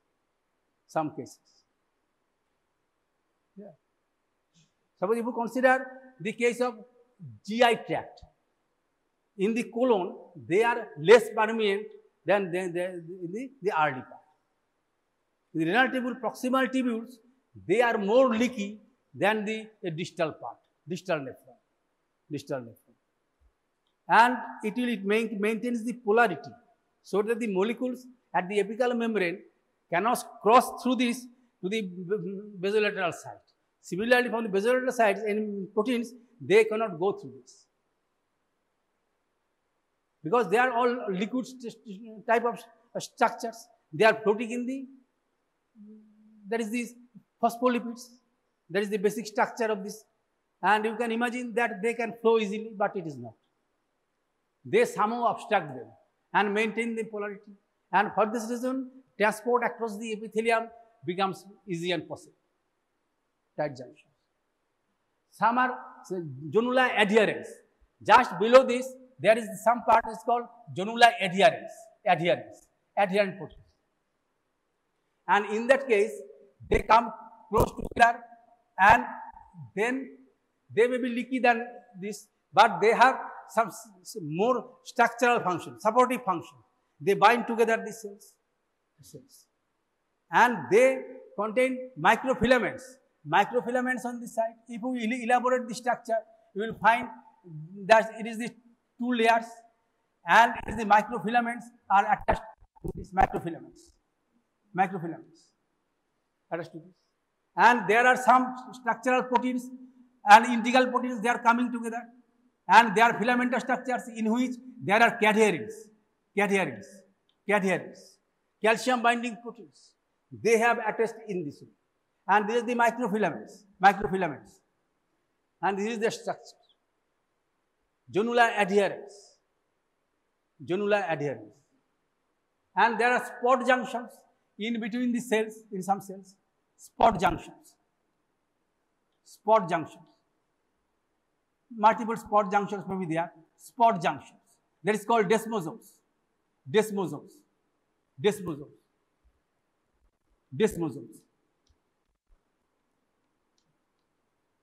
Yeah. Suppose if you consider the case of GI tract, in the colon, they are less permeant than the early part. In the renal tubule, proximal tubules, they are more leaky than the distal part, distal nephron. And it maintains the polarity, so that the molecules at the apical membrane cannot cross through this to the basolateral side. Similarly, from the basolateral sides, in proteins, they cannot go through this, because they are all liquid type of structures. They are floating in the, that is these phospholipids. That is the basic structure of this. And you can imagine that they can flow easily, but it is not. They somehow obstruct them and maintain the polarity. And for this reason, transport across the epithelium becomes easy and possible. Tight junctions. Some are zonular adherence. Just below this, there is some part is called zonular adherent proteins. And in that case, they come close together, and then they may be leaky than this, but they have some more structural function, supportive function. They bind together the cells. And they contain microfilaments. Microfilaments on this side. If we elaborate the structure, you will find that it is the two layers, and the microfilaments are attached to these microfilaments attached to this. And there are some structural proteins and integral proteins, they are coming together, and there are filamental structures in which there are catenaries, calcium binding proteins. They have attached in this way. And this is the microfilaments. And this is the structure. Zonular adherence. And there are spot junctions in between the cells, in some cells. Spot junctions. Multiple spot junctions may be there. Spot junctions. That is called desmosomes.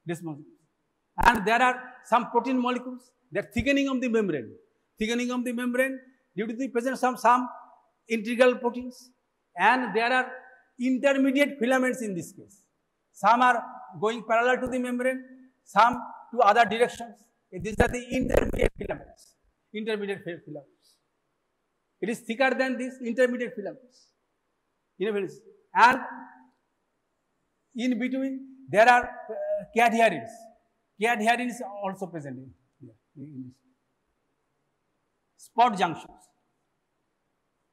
desmosomes. And there are some protein molecules that thickening of the membrane. Thickening of the membrane due to the presence of some integral proteins. And there are intermediate filaments in this case. Some are going parallel to the membrane, some to other directions. These are the intermediate filaments. Intermediate filaments. It is thicker than these intermediate filaments. And in between, there are cadherins. Cadherins are also present in this. Spot junctions.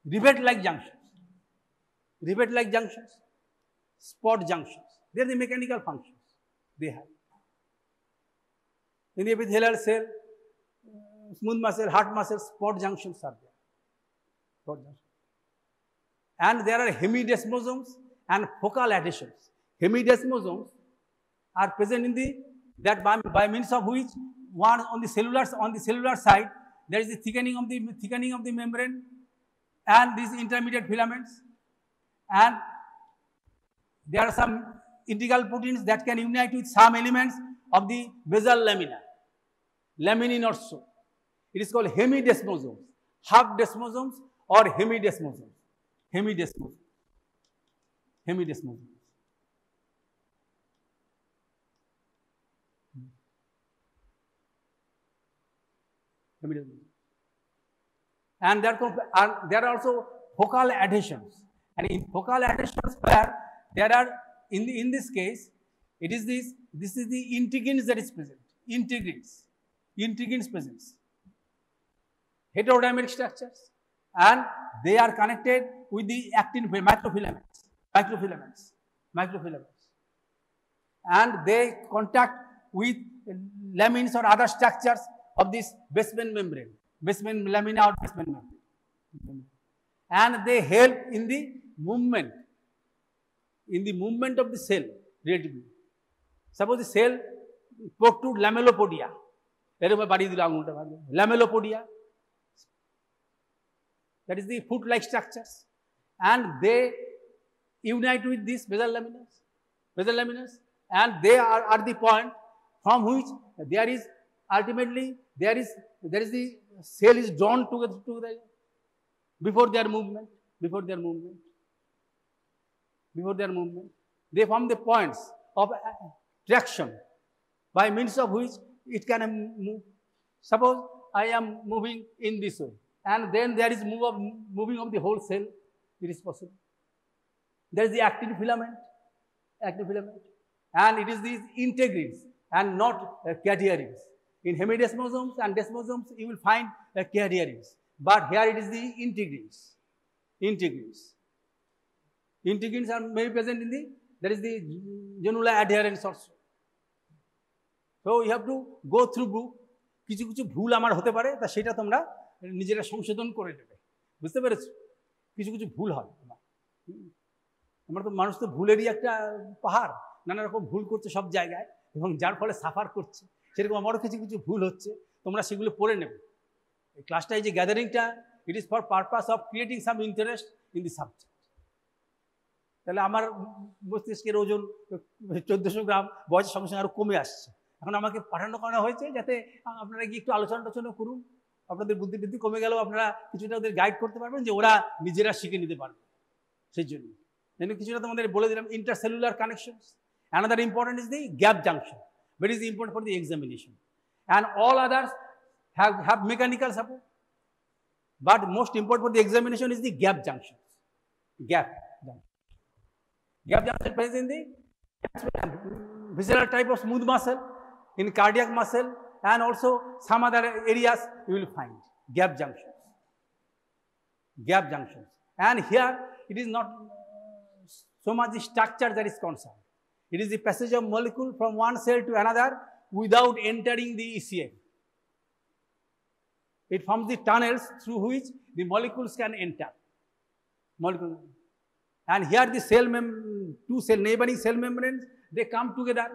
Rivet-like junctions. Rivet-like junctions. Spot junctions. They are the mechanical functions they have. In the epithelial cell, smooth muscle, hard muscle, spot junctions are there. Spot junctions. And there are hemidesmosomes and focal adhesions. Hemidesmosomes are present in the, that by means of which one on the cellular side, there is the thickening of the membrane and these intermediate filaments. And there are some integral proteins that can unite with some elements of the basal lamina, laminin or so. It is called hemidesmosomes, half desmosomes or hemidesmosomes. Hemidesmosomes. Hemidesmosomes. And there are also focal adhesions. And in focal adhesions where there are, in this case, it is this is the integrins that is present. Integrins presence. Heterodimeric structures. And they are connected with the actin microfilaments. And they contact with lamins or other structures of this basement membrane. Basement lamina or basement membrane. And they help in the movement of the cell relatively. Suppose the cell protrude lamellopodia. Lamellopodia. That is the foot-like structures. And they unite with these basal laminas. And they are at the point from which there is ultimately, there is the cell is drawn together before their movement. They form the points of traction by means of which it can move. Suppose I am moving in this way and then there is moving of the whole cell. It is possible. There is the actin filament, and it is these integrins and not cadherins. In hemidesmosomes and desmosomes, you will find cadherins, but here it is the integrins. Integrins are maybe present in there is the genula adherens also. So you have to go through book. কিছু ভুল আমার হতে পারে তা সেটা তোমরা নিজেরা সংশোধন করে নেবে, বুঝতে পেরেছো? কিছু ভুল হয়। আমরা তো মানুষ তো ভুলেরই একটা পাহাড়, নানা রকম ভুল করছে সব জায়গায় এবং যার ফলে সাফার করছে, সেরকম আমারও কিছু ভুল হচ্ছে, তোমরা সেগুলো পড়ে নেবে। এই ক্লাসটা, এই যে গ্যাদারিংটা, it is for purpose of creating some interest in the subject. তাহলে আমার মস্তিষ্কের ওজন 1400 গ্রাম বয়সের সঙ্গে সঙ্গে আরও কমে আসছে। এখন আমাকে পাঠানো করা হয়েছে যাতে আপনারা গিয়ে একটু আলোচনা করুন, আপনাদের বুদ্ধি কমে গেলেও আপনারা কিছুটা ওদের গাইড করতে পারবেন যে ওরা নিজেরা শিখে নিতে পারবে। সেই জন্য কিছুটা তোমাদের বলে দিলাম intercellular connections. Another important is the gap junction, very is important for the examination, and all others have mechanical support, but most important for the examination is the gap junction. Gap junction present in the visceral type of smooth muscle, in cardiac muscle, and also some other areas you will find gap junctions. And here it is not so much the structure that is concerned. It is the passage of molecule from one cell to another without entering the ECM. It forms the tunnels through which the molecules can enter. And here the two neighboring cell membranes, they come together.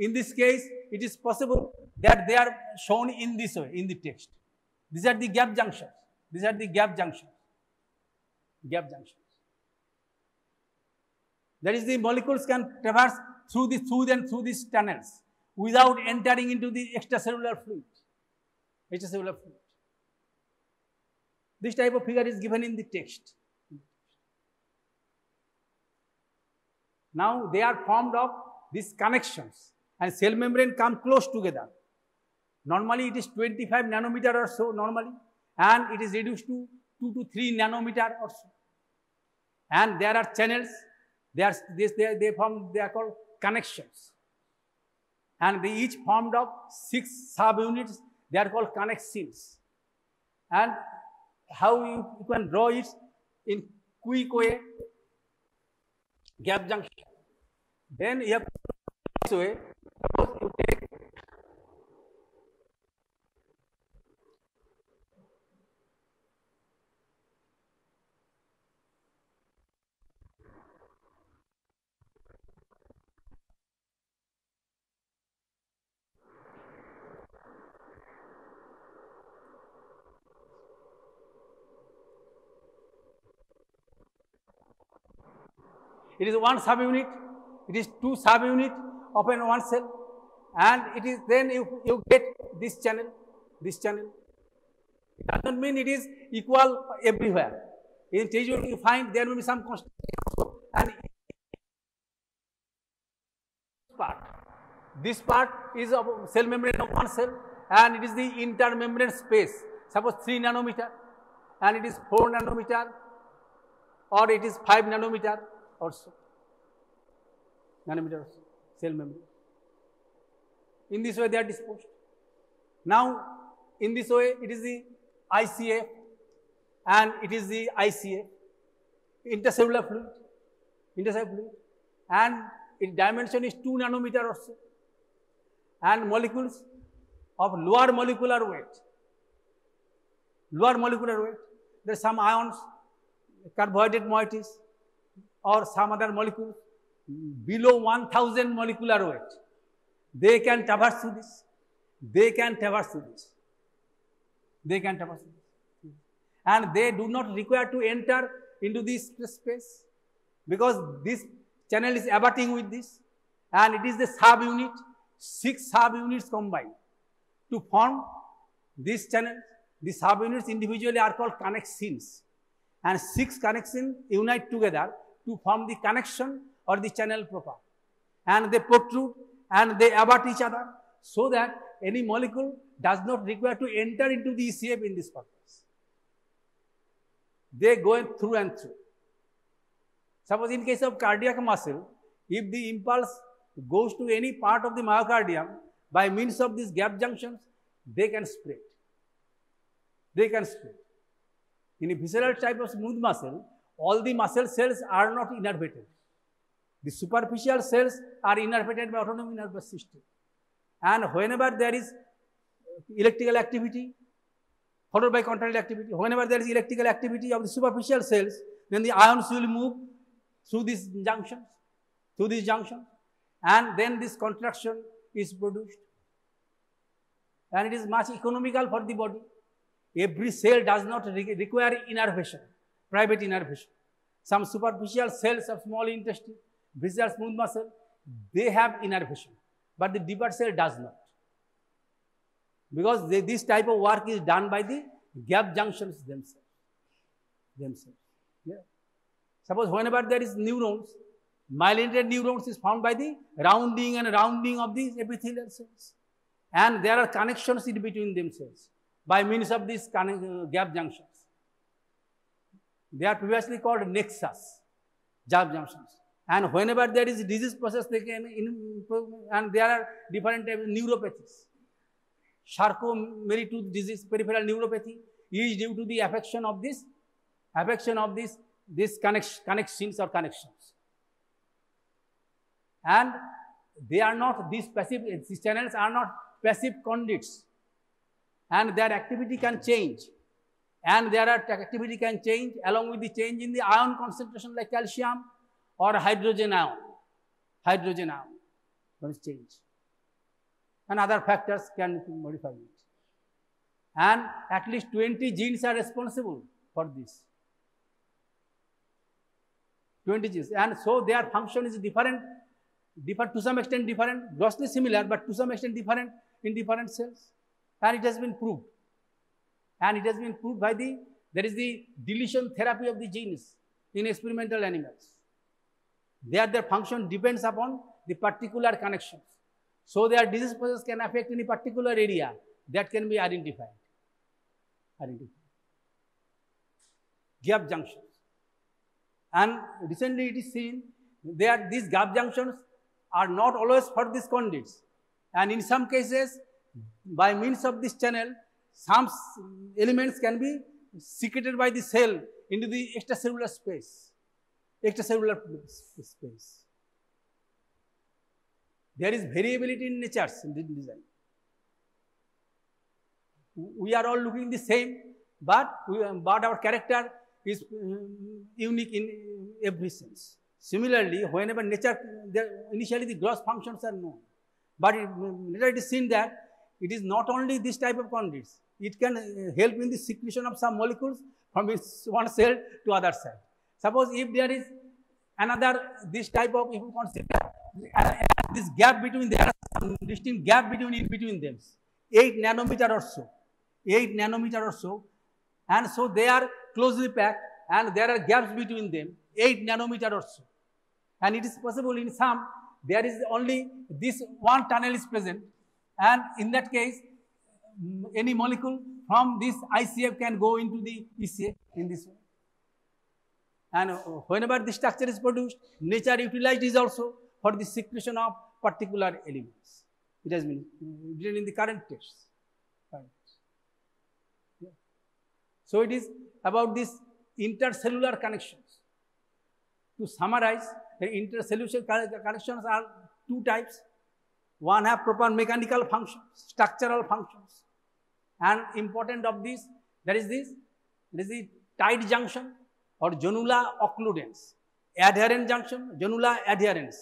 In this case, it is possible that they are shown in this way, in the text. These are the gap junctions. That is, the molecules can traverse through these tunnels without entering into the extracellular fluid. Extracellular fluid. This type of figure is given in the text. Now they are formed of these connections and cell membrane come close together. Normally it is 25 nanometer or so normally, and it is reduced to 2 to 3 nanometer or so. And there are channels, they are called connections. And they each formed of 6 subunits, they are called connexins. And how you can draw it in quick way, gap junction. Then you have this way, suppose you take it is one subunit, it is 2 subunit of one cell, and it is then you get this channel, this channel. It does not mean it is equal everywhere. In tissue you find there will be some constant, and this part is of cell membrane of one cell, and it is the intermembrane space, suppose 3 nanometer, and it is 4 nanometer, or it is 5 nanometer or so, nanometer or so, cell membrane. In this way they are disposed. Now, in this way it is the ICF and it is the ICA, intercellular fluid, and its dimension is 2 nanometer or so, and molecules of lower molecular weight. There are some ions, carbohydrate moieties, or some other molecules below 1000 molecular weight. They can traverse through this. And they do not require to enter into this space, because this channel is abutting with this, and it is the subunit, 6 subunits combined to form this channel. The subunits individually are called connexins, and 6 connexins unite together to form the connection or the channel proper, and they protrude and they abut each other, so that any molecule does not require to enter into the ECF in this purpose. They go through and through. Suppose in case of cardiac muscle, if the impulse goes to any part of the myocardium by means of these gap junctions, they can spread. In a visceral type of smooth muscle, all the muscle cells are not innervated. The superficial cells are innervated by autonomic nervous system. And whenever there is electrical activity, followed by contractile activity, whenever there is electrical activity of the superficial cells, then the ions will move through these junctions, and then this contraction is produced. And it is much economical for the body. Every cell does not require innervation, private innervation. Some superficial cells of small intestine, visceral smooth muscle, they have innervation, but the deeper cell does not. Because this type of work is done by the gap junctions themselves. Yeah. Suppose whenever there is neurons, myelinated neurons is found by the rounding of these epithelial cells. And there are connections in between themselves by means of these gap junctions. They are previously called nexus, gap junctions. And whenever there is disease process, they can and there are different types of neuropathies. Charcot-Marie-Tooth disease, peripheral neuropathy, is due to the affection of these connections. And they are not these channels are not passive conduits, and their activity can change. And their activity can change along with the change in the ion concentration, like calcium or hydrogen ion. Will change. And other factors can modify it. And at least 20 genes are responsible for this. 20 genes. And so their function is different different to some extent different, grossly similar, but to some extent different in different cells. And it has been proved. And it has been proved by there is the deletion therapy of the genes in experimental animals. There their function depends upon the particular connections. So their disease process can affect any particular area that can be identified. Gap junctions. And recently it is seen that these gap junctions are not always for these conduits. And in some cases, by means of this channel, some elements can be secreted by the cell into the extracellular space. There is variability in natures in this design. We are all looking the same, but our character is unique in every sense. Similarly, whenever nature, initially the gross functions are known, but later it is seen that it is not only this type of conduits. It can help in the secretion of some molecules from one cell to other cell. Suppose if there is another, this type of, if you consider this gap between, there are some distinct gap between them, 8 nanometer or so, and so they are closely packed and there are gaps between them, 8 nanometer or so. And it is possible in some, there is only this one tunnel is present, and in that case, any molecule from this ICF can go into the ECF in this way. And whenever the structure is produced, nature utilized is also for the secretion of particular elements. It has been written in the current tests. Yeah. So it is about these intercellular connections. To summarize, the intercellular connections are two types. One have proper mechanical functions, structural functions. And important of this, there is the tight junction or jonula occludens, adherent junction, jonula adherens,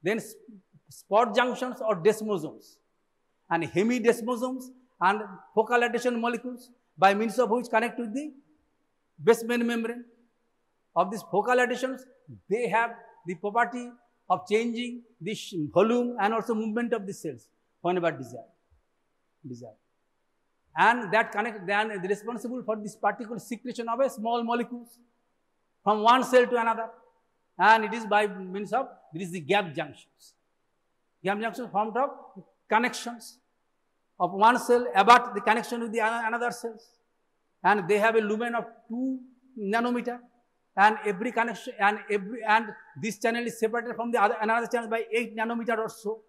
then spot junctions or desmosomes, and hemidesmosomes and focal adhesion molecules by means of which connect with the basement membrane. Of these focal adhesions, they have the property of changing the volume and also movement of the cells whenever desired. And that then is responsible for this particular secretion of a small molecules from one cell to another. And it is by means of, there is the gap junctions. Gap junctions formed of connections of one cell about the connection with the another cells. And they have a lumen of 2 nanometer. And every connection and this channel is separated from the another channel by 8 nanometer or so.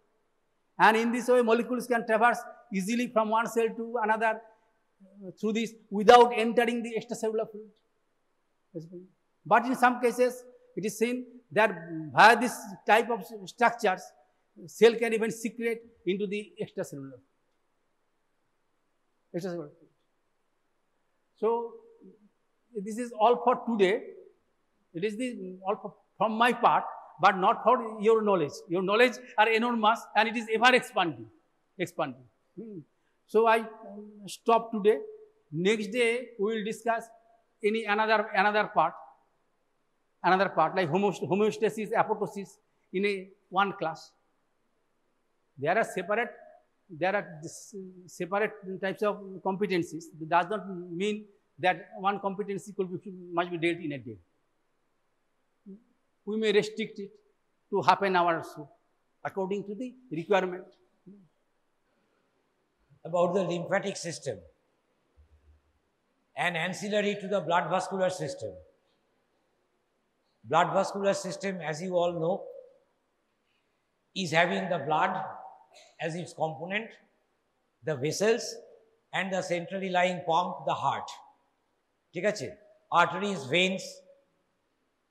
And in this way, molecules can traverse easily from one cell to another through this without entering the extracellular fluid. But in some cases, it is seen that via this type of structures, cell can even secrete into the extracellular fluid. So this is all for today. It is all from my part, but not for your knowledge. Your knowledge are enormous and it is ever expanding. So I stop today. Next day we will discuss another part like homeostasis, apoptosis in one class. There are separate types of competencies. It does not mean that one competency must be dealt in a day. We may restrict it to half an hour or so, according to the requirement. About the lymphatic system and ancillary to the blood vascular system. Blood vascular system, as you all know, is having the blood as its component, the vessels, and the centrally lying pump, the heart. ঠিক আছে? Arteries, veins,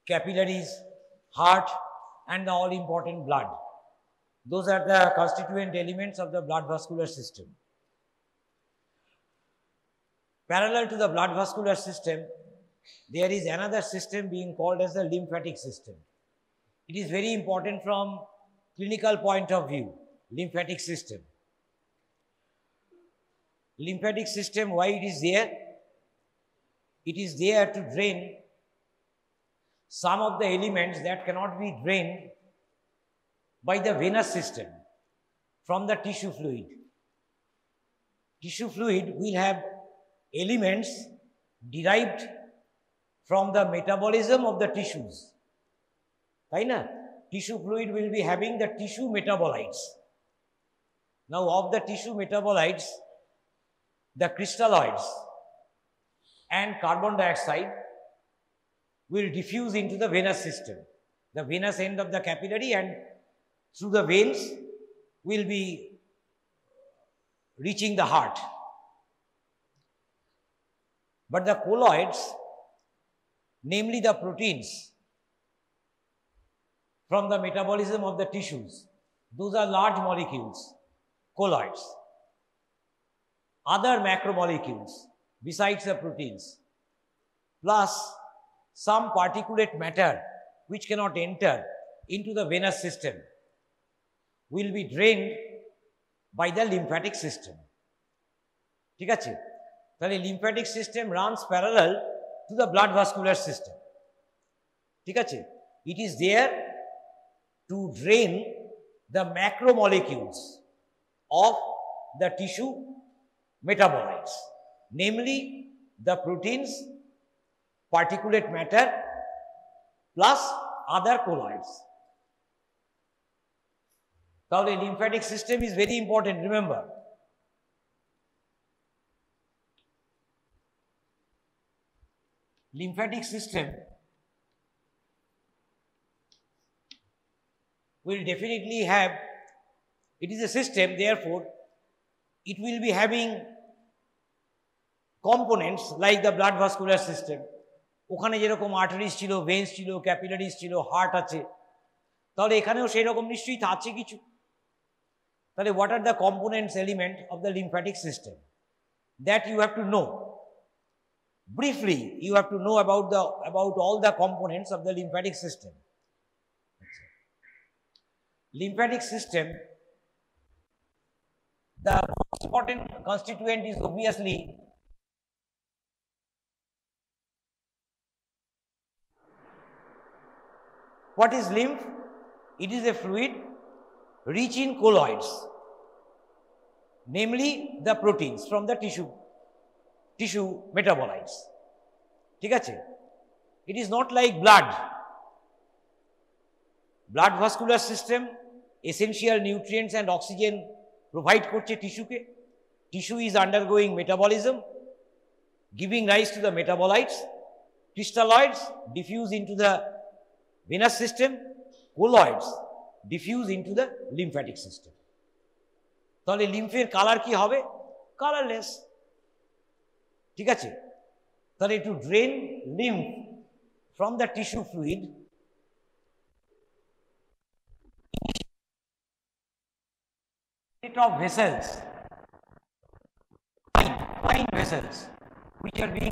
capillaries, heart, and the all important blood. Those are the constituent elements of the blood vascular system. Parallel to the blood vascular system, there is another system being called as the lymphatic system. It is very important from clinical point of view, lymphatic system. Lymphatic system, why it is there? It is there to drain some of the elements that cannot be drained by the venous system from the tissue fluid. Tissue fluid will have elements derived from the metabolism of the tissues. Right? Tissue fluid will be having the tissue metabolites. Now, of the tissue metabolites, the crystalloids and carbon dioxide will diffuse into the venous system. The venous end of the capillary and through the veins will be reaching the heart. But the colloids, namely the proteins from the metabolism of the tissues, those are large molecules, colloids. Other macromolecules besides the proteins, plus some particulate matter which cannot enter into the venous system, will be drained by the lymphatic system. ঠিক আছে? তাহলে lymphatic system runs parallel to the blood vascular system. ঠিক আছে? It is there to drain the macromolecules of the tissue metabolites, namely the proteins, particulate matter, plus other colloids. Now, the lymphatic system is very important, remember. Lymphatic system will definitely have, it is a system, therefore, it will be having components like the blood vascular system. ওখানে যেরকম arteries ছিল, veins ছিল, capillaries ছিল, heart আছে, তাহলে এখানেও সেই রকম নিশ্চয়ই আছে কিছু। তাহলে what are the components element of the lymphatic system? That you have to know. Briefly, you have to know about all the components of the lymphatic system. Lymphatic system, the most important constituent is obviously what is lymph? It is a fluid rich in colloids, namely the proteins from the tissue metabolites. ঠিক আছে? It is not like blood. Blood vascular system essential nutrients and oxygen provide করছে টিস্যুকে। Tissue is undergoing metabolism, giving rise to the metabolites. Crystalloids diffuse into the venous system, colloids diffuse into the lymphatic system. তাহলে লিম্ফের colour কি হবে? Colourless. ঠিক আছে? তাহলে to drain lymph from the tissue fluid, of vessels, fine vessels, which are being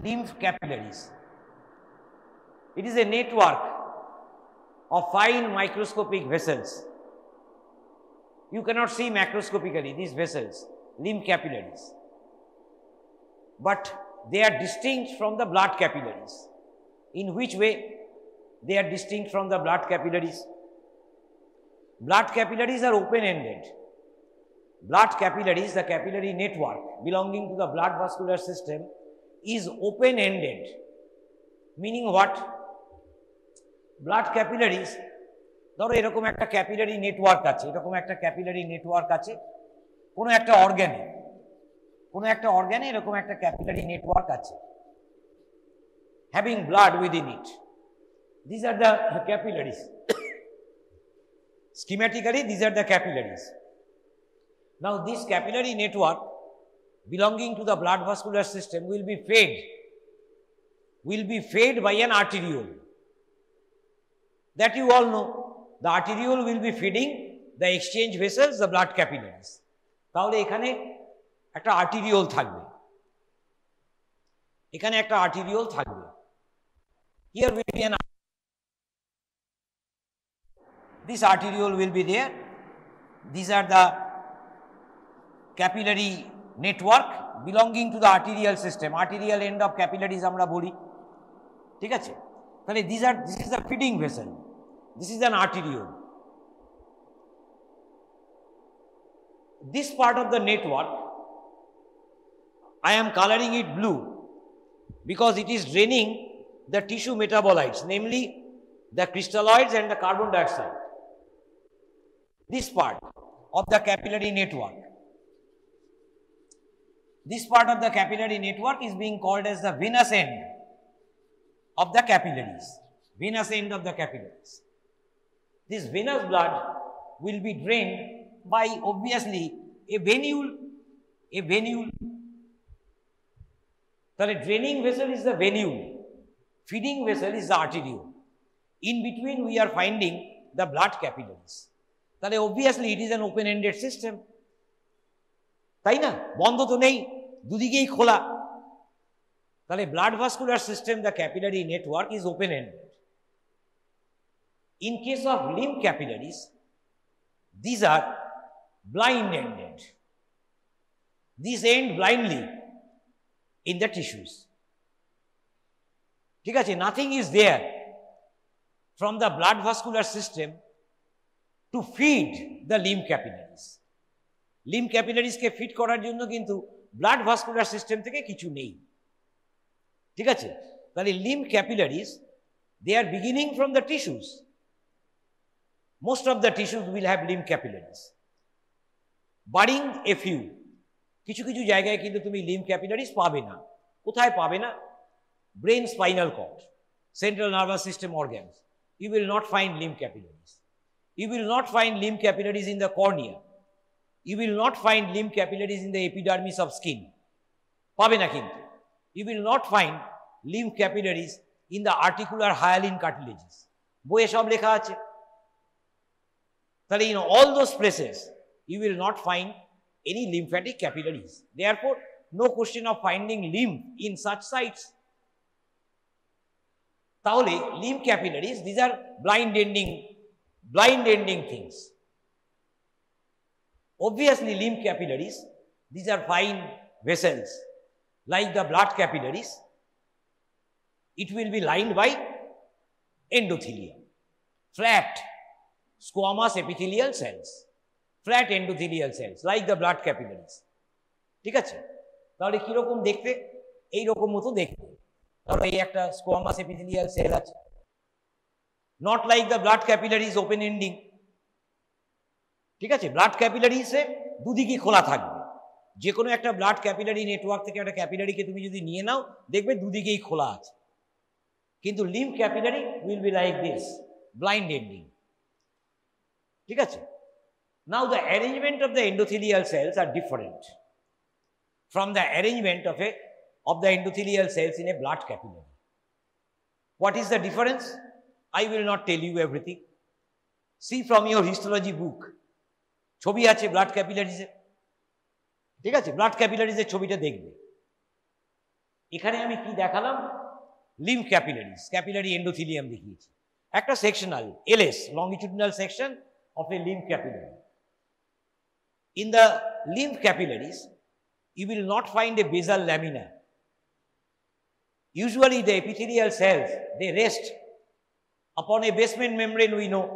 lymph capillaries. It is a network of fine microscopic vessels. You cannot see macroscopically these vessels, lymph capillaries, but they are distinct from the blood capillaries. In which way they are distinct from the blood capillaries? Blood capillaries are open-ended. Blood capillaries, the capillary network belonging to the blood vascular system, is open-ended. Meaning what? Blood capillaries, ধরো এরকম একটা capillary network আছে, এরকম একটা capillary network আছে কোনো একটা অর্গানে, এরকম একটা ক্যাপিলারি নেটওয়ার্ক আছে, having blood within it. These are the capillaries. Schematically, these are the capillaries. Now, this capillary network belonging to the blood vascular system will be fed by an arteriole. That you all know. The arteriole will be feeding the exchange vessels, the blood capillaries. তাহলে এখানে একটা arteriole থাকবে, এখানে একটা arteriole থাকবে। Here will be an this arteriole will be there. These are the capillary network belonging to the arterial system. Arterial end of capillaries আমরা বলি, ঠিক আছে? তাহলে this is the feeding vessel, this is an arteriole. This part of the network, I am coloring it blue because it is draining the tissue metabolites, namely the crystalloids and the carbon dioxide. This part of the capillary network. This part of the capillary network is being called as the venous end of the capillaries. Venous end of the capillaries. This venous blood will be drained by obviously a venule. The draining vessel is the venule. Feeding vessel is the arteriole. In between we are finding the blood capillaries. Then obviously it is an open-ended system. তাই না, বন্ধ তো নেই, দুদিকেই খোলা। তাহলে blood vascular system, the capillary network is open-ended. In case of lymph capillaries, these are blind-ended. These end blindly in the tissues. ঠিক আছে, nothing is there from the blood vascular system to feed the lymph capillaries. Lymph capillaries K feed করার জন্য কিন্তু blood vascular system থেকে কিছু নেই। ঠিক আছে, তাহলে lymph capillaries, they are beginning from the tissues. Most of the tissues will have lymph capillaries, barring a few. কিছু কিছু জায়গায় কিন্তু তুমি lymph capillaries পাবে না। কোথায় পাবে না? Brain, spinal cord, central nervous system organs. You will not find lymph capillaries. You will not find lymph capillaries in the cornea. You will not find lymph capillaries in the epidermis of skin. পাবে না কিন্তু। You will not find lymph capillaries in the articular hyaline cartilages. বইয়ে সব লেখা আছে। তাহলে in all those places you will not find any lymphatic capillaries. Therefore, no question of finding lymph in such sites. তাহলে lymph capillaries, these are blind ending things. Obviously, lymph capillaries, these are fine vessels like the blood capillaries. It will be lined by endothelium, flat squamous epithelial cells, flat endothelial cells like the blood capillaries. ঠিক আছে, তাহলে কিরকম দেখতে? এইরকম মতো দেখতে। তাহলে এই একটা squamous epithelial cell আছে, not like the blood capillaries open ending. ঠিক আছে, ব্লাড ক্যাপিলারিসে দুদিকই খোলা থাকবে। যে কোনো একটা ব্লাড ক্যাপিলারি নেটওয়ার্ক থেকে একটা ক্যাপিলারিকে তুমি যদি নিয়ে নাও, দেখবে দুদিকেই খোলা আছে। কিন্তু lymph capillary will be like this, blind ending. ঠিক আছে, now the arrangement of the endothelial cells are different from the arrangement of the endothelial cells in a blood capillary. What is the difference? I will not tell you everything. See from your histology book. ছবি আছে blood ক্যাপিলারিজে। ঠিক আছে, blood ক্যাপিলারিজের ছবিটা দেখবে। এখানে আমি কি দেখালাম? লিম্ফ ক্যাপিলারিজ, ক্যাপিলারি এন্ডোথেলিয়াম দেখিয়েছি। একটা sectional LS, longitudinal section of A lymph capillary. In the lymph capillaries you will not find a basal lamina. Usually the epithelial cells, they rest upon a basement membrane, we know,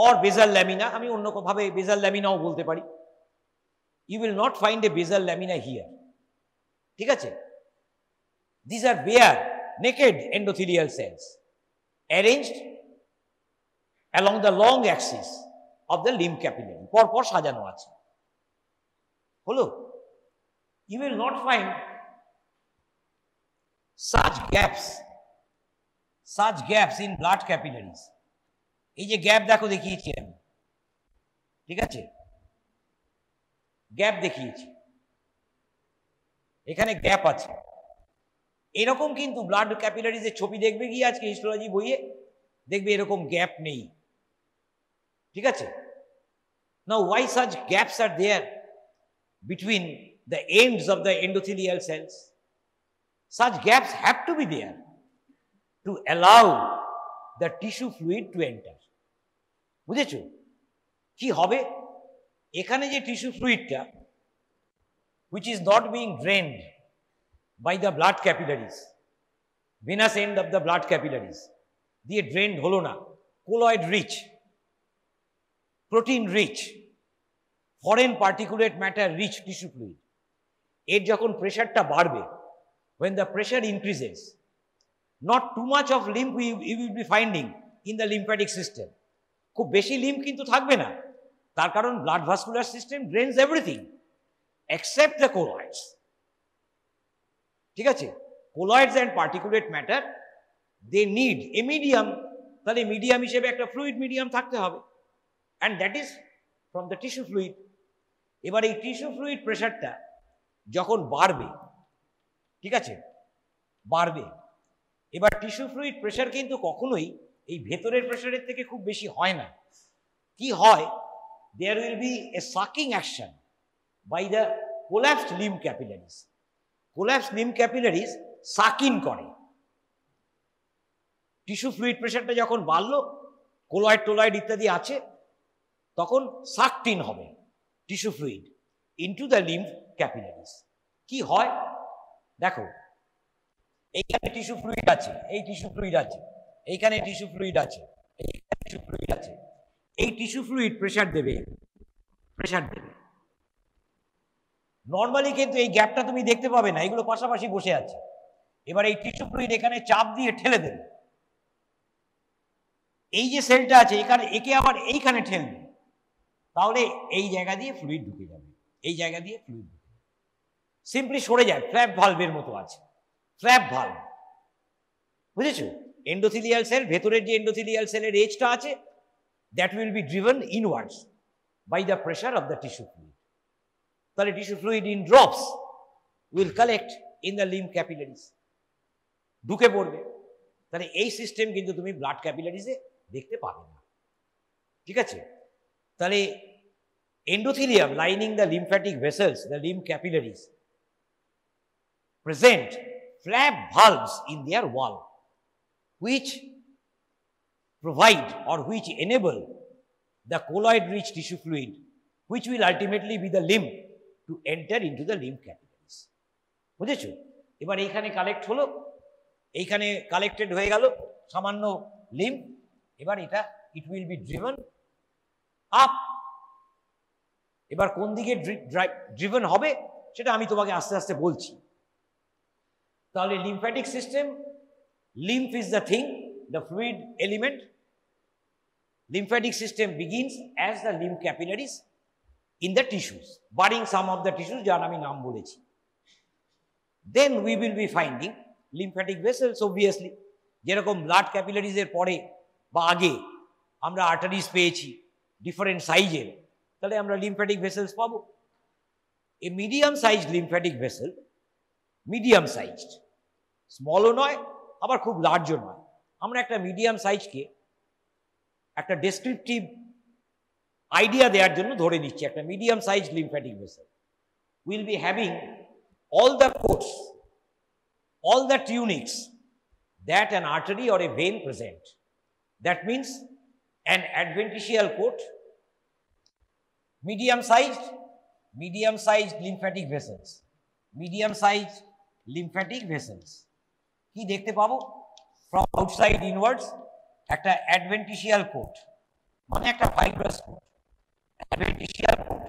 or basal lamina. আমি অন্য ভাবে basal lamina ও বলতে পারি। You will not find a basal lamina here. ঠিক আছে, these are bare, naked endothelial cells arranged along the long axis of the lymph capillary. পরপর সাজানো আছে। হলো, you will not find such gaps in blood capillaries. এই যে gap দেখো দেখিয়েছি আমি, ঠিক আছে, গ্যাপ দেখিয়েছি, এখানে গ্যাপ আছে। এরকম কিন্তু ব্লাড ক্যাপিলারিজের ছবি দেখবে গিয়ে আজকে হিস্টোলজি বইয়ে, দেখবে এরকম গ্যাপ নেই। ঠিক আছে, now why such gaps are there between the ends of the endothelial cells? Such gaps have to be there to allow the tissue fluid to enter. বুঝেছো কি হবে? এখানে যে tissue ফ্লুইডটা which is not being drained by the blood capillaries, venous end of the blood capillaries দিয়ে drained হলো না, colloid rich, protein rich, foreign particulate matter rich tissue fluid, এর যখন প্রেশারটা বাড়বে, when the pressure increases, not too much of lymph you will be finding in the lymphatic system. খুব বেশি lymph কিন্তু থাকবে না, তার কারণ blood vascular system drains everything except the colloids. ঠিক আছে, colloids and particulate matter they need a medium, তাহলে মিডিয়াম হিসেবে একটা ফ্লুইড মিডিয়াম থাকতে হবে, and that is from the tissue fluid. এবার এই টিস্যু ফ্লুইড প্রেশারটা যখন বাড়বে, ঠিক আছে, বাড়বে, এবার টিস্যু ফ্লুইড প্রেশার কিন্তু কখনোই এই ভেতরের প্রেশারের থেকে খুব বেশি হয় না। কি হয়, there will be a sucking action by the collapsed lymph capillaries. collapsed lymph capillaries suck in করে, টিস্যু ফ্লুইড প্রেশারটা যখন বাড়লো, কোলয়েড টোলয়েড ইত্যাদি আছে, তখন সাকড ইন হবে tissue fluid into the lymph capillaries. কি হয় দেখো, এইখানে টিস্যু ফ্লুইড আছে, এই টিস্যু ফ্লুইড আছে, এইখানে টিস্যু ফ্লুইড আছে, এইখানে টিস্যু ফ্লুইড আছে, এই টিস্যু ফ্লুইড প্রেশার দেবে, প্রেশার দেবে। নর্মালি কিন্তু এই গ্যাপটা তুমি দেখতে পাবে না, এগুলো পাশাপাশি বসে আছে। এবার এই টিস্যু ফ্লুইড এখানে চাপ দিয়ে ঠেলে দেবে, এই যে সেলটা আছে এখানে, একে আবার এইখানে ঠেলবে, তাহলে এই জায়গা দিয়ে ফ্লুইড ঢুকে যাবে, এই জায়গা দিয়ে ফ্লুইড ঢুকে যাবে, সিম্পলি সরে যায়, ফ্ল্যাপ ভালভের মতো আছে, ফ্ল্যাপ ভালভ, বুঝেছো? এন্ডোথিলিয়াল সেল, ভেতরের যে এন্ডোথিলিয়াল সেলের এজটা আছে, that will be driven inwards by the pressure of the tissue fluid. তাহলে tissue fluid in drops will collect in the lymph capillaries, ঢুকে পড়বে। তাহলে এই সিস্টেম কিন্তু তুমি ব্লাড ক্যাপিলারিজে দেখতে পাবে না, ঠিক আছে? তাহলে endothelium lining the lymphatic vessels, the lymph capillaries, present flap valves in their wall, which provide or which enable the colloid-rich tissue fluid, which will ultimately be the lymph, to enter into the lymph capillaries. বুঝেছো? এবার এইখানে collect হলো, এইখানে collected হয়ে গেল সামান্য lymph, এবার এটা it will be driven up. এবার কোন দিকে ড্রিভেন হবে সেটা আমি তোমাকে আস্তে আস্তে বলছি। তাহলে lymphatic system, lymph is the thing, the fluid element. Lymphatic system begins as the lymph capillaries in the tissues, barring some of the tissues যার আমি নাম বলেছি। Then we will be finding lymphatic vessels, obviously. যেরকম blood ক্যাপিলারিজের পরে বা আগে আমরা আর্টারিজ পেয়েছি ডিফারেন্ট সাইজের, তাহলে আমরা লিম্ফ্যাটিক ভেসেলস পাবো। A medium sized lymphatic vessel, medium sized, স্মলও নয় আবার খুব লার্জও নয়। আমরা একটা মিডিয়াম সাইজকে একটা ডেসক্রিপটিভ আইডিয়া দেওয়ার জন্য ধরে নিচ্ছি, একটা medium sized lymphatic vessel will be having all the coats, all the tunics that an artery or a vein present. That means an adventitial coat, medium-sized lymphatic vessels, medium-sized lymphatic vessels. কি দেখতে পাবো? From outside inwards একটা adventitial coat, মানে একটা fibrous coat, adventitial coat.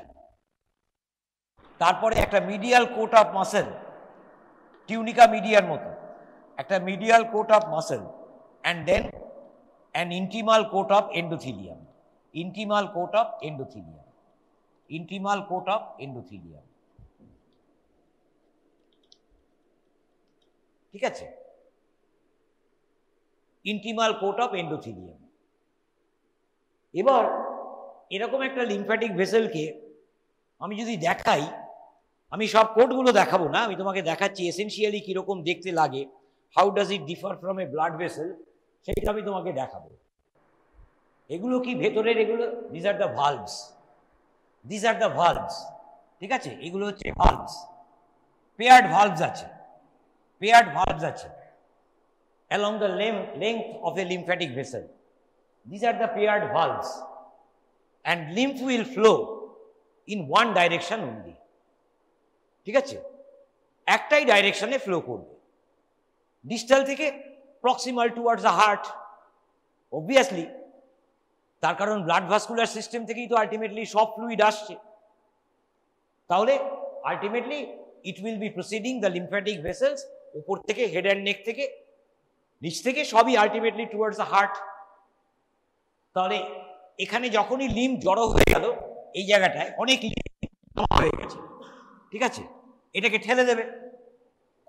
তারপরে একটা medial coat of muscle, tunica মিডিয়ার মতো একটা medial coat of muscle, and then an intimal coat of endothelium, intimal coat of endothelium, intimal coat of endothelium, ঠিক আছে? Intimal coat of endothelium. এবার এরকম একটা লিম্ফ্যাটিক ভেসেলকে আমি যদি দেখাই, আমি সব কোডগুলো দেখাবো না, আমি তোমাকে দেখাচ্ছি এসেনশিয়ালি কীরকম দেখতে লাগে, how does it differ from a blood vessel, সেইটা আমি তোমাকে দেখাবো। এগুলো কি ভেতরের, এগুলো this are the ভালভস, this are the ভালভস, ঠিক আছে? এগুলো হচ্ছে ভালভস, পেয়ার্ড ভালভস আছে, পেয়ার্ড ভালভস আছে along the length of A lymphatic vessel. This are the paired ভালভস, and lymph will flow in one direction only, ঠিক আছে? একটাই ডাইরেকশনে ফ্লো করবে। ডিস্টাল থেকে proximal towards the heart. Obviously, তার কারণ ব্লাড ভাস্কুলার সিস্টেম থেকেই তো আলটিমেটলি সব ফ্লুইড আসছে। তাহলে ultimately it will be proceeding the lymphatic vessels, উপর থেকে, হেড অ্যান্ড নেক থেকে, নিচ থেকে, সবই আলটিমেটলি টুয়ার্ডস দ্য হার্ট। তাহলে এখানে যখনই লিম্ফ জড়ো হয়ে গেল, এই জায়গাটায় অনেক লিম্ফ হয়ে গেছে, ঠিক আছে, এটাকে ঠেলে দেবে,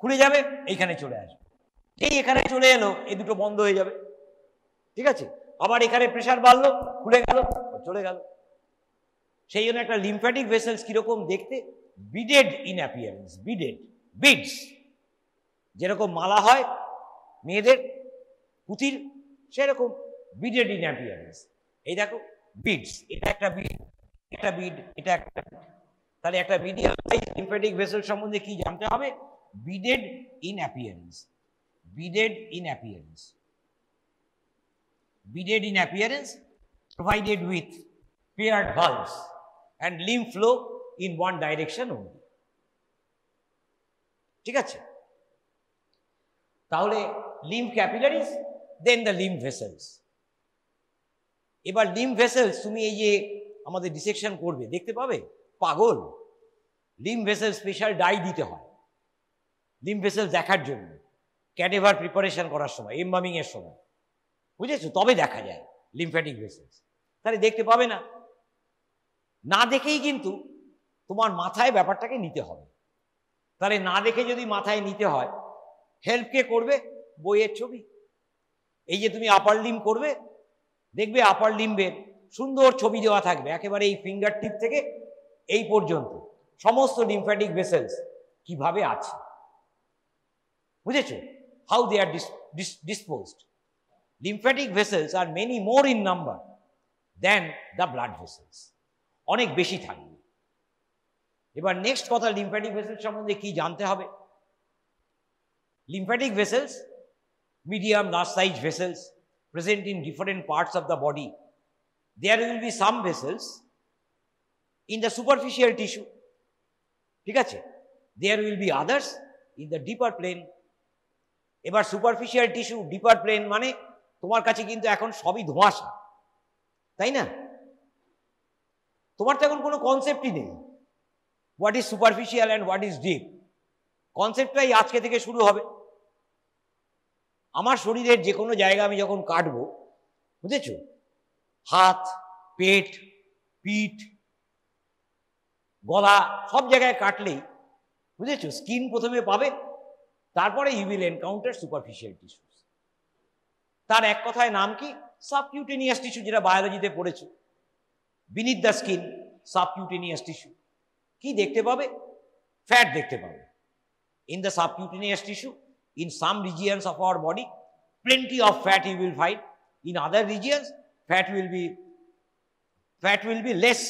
খুলে যাবে, এইখানে চলে আসবে। এই এখানে চলে এলো, এই দুটো বন্ধ হয়ে যাবে, ঠিক আছে। আবার এখানে প্রেশার বাড়লো, খুলে গেল, চলে গেল। সেই জন্য একটা লিম্ফ্যাটিক ভেসেলস কিরকম দেখতে? বিডেড ইন অ্যাপিয়ারেন্স। বিডেড, বিডস, যেরকম মালা হয় মেয়েদের পুঁতির, সেরকম বিডেড ইন অ্যাপিয়ারেন্স। এই দেখো বিডস, এটা একটা বিড, একটা বিড, এটা একটা। তাহলে একটা মিডিয়াম সাইজ লিম্ফ্যাটিক ভেসেল সম্বন্ধে কি জানতে হবে? Beaded in appearance. Beaded in appearance. Beaded in appearance, provided with paired valves and lymph flow in one direction only. ঠিক আছে? তাহলে lymph capillaries, then the lymph vessels. এবার lymph vessels তুমি এই যে আমাদের ডিসেকশন করবে দেখতে পাবে, পাগল। lymph vessels স্পেশাল ডাই দিতে হয় lymph vessels দেখার জন্য, ক্যাডেভার প্রিপারেশন করার সময়, এমবামিং এর সময়, বুঝেছো? তবে দেখা যায় লিম্ফ্যাটিক ভেসেলস। তাহলে দেখতে পাবে না, না দেখেই কিন্তু তোমার মাথায় ব্যাপারটাকে নিতে হবে। তাহলে না দেখে যদি মাথায় নিতে হয়, হেল্প কে করবে? বইয়ের ছবি। এই যে তুমি আপার লিম্ব করবে, দেখবে আপার লিম্বের সুন্দর ছবি দেওয়া থাকবে, একেবারে এই ফিঙ্গার টিপ থেকে এই পর্যন্ত সমস্ত লিম্ফ্যাটিক ভেসেলস কিভাবে আছে, বুঝেছো? How they are disposed. Lymphatic vessels are many more in number than the blood vessels. অনেক বেশি থাকবে। এবার নেক্সট কথা, লিম্ফ্যাটিক ভেসেলস সম্বন্ধে কি জানতে হবে? Lymphatic vessels, medium large size vessels present in different parts of the body. There will be some vessels in the superficial tissue, ঠিক আছে? There will be others in the deeper plane. এবার superficial tissue, ডিপার plane মানে তোমার কাছে কিন্তু এখন সবই ধোঁয়াশা, তাই না? তোমার তো এখন কোনো কনসেপ্টই নেই what is superficial and what is deep. কনসেপ্টটাই আজকে থেকে শুরু হবে। আমার শরীরের যে কোনো জায়গা আমি যখন কাটবো, বুঝেছো, হাত, পেট, পিঠ, গলা, সব জায়গায় কাটলেই, বুঝেছো, স্কিন প্রথমে পাবে, তারপরে you will encounter superficial tissue. তার এক কথায় নাম কি? সাবকিউটেনিয়াস টিস্যু, যেটা বায়োলজিতে পড়েছো। Beneath the skin, subcutaneous tissue. কি দেখতে পাবে? ফ্যাট দেখতে পাবে। In the subcutaneous tissue, in some regions of our body, plenty of fat you will find. In other regions, fat will be less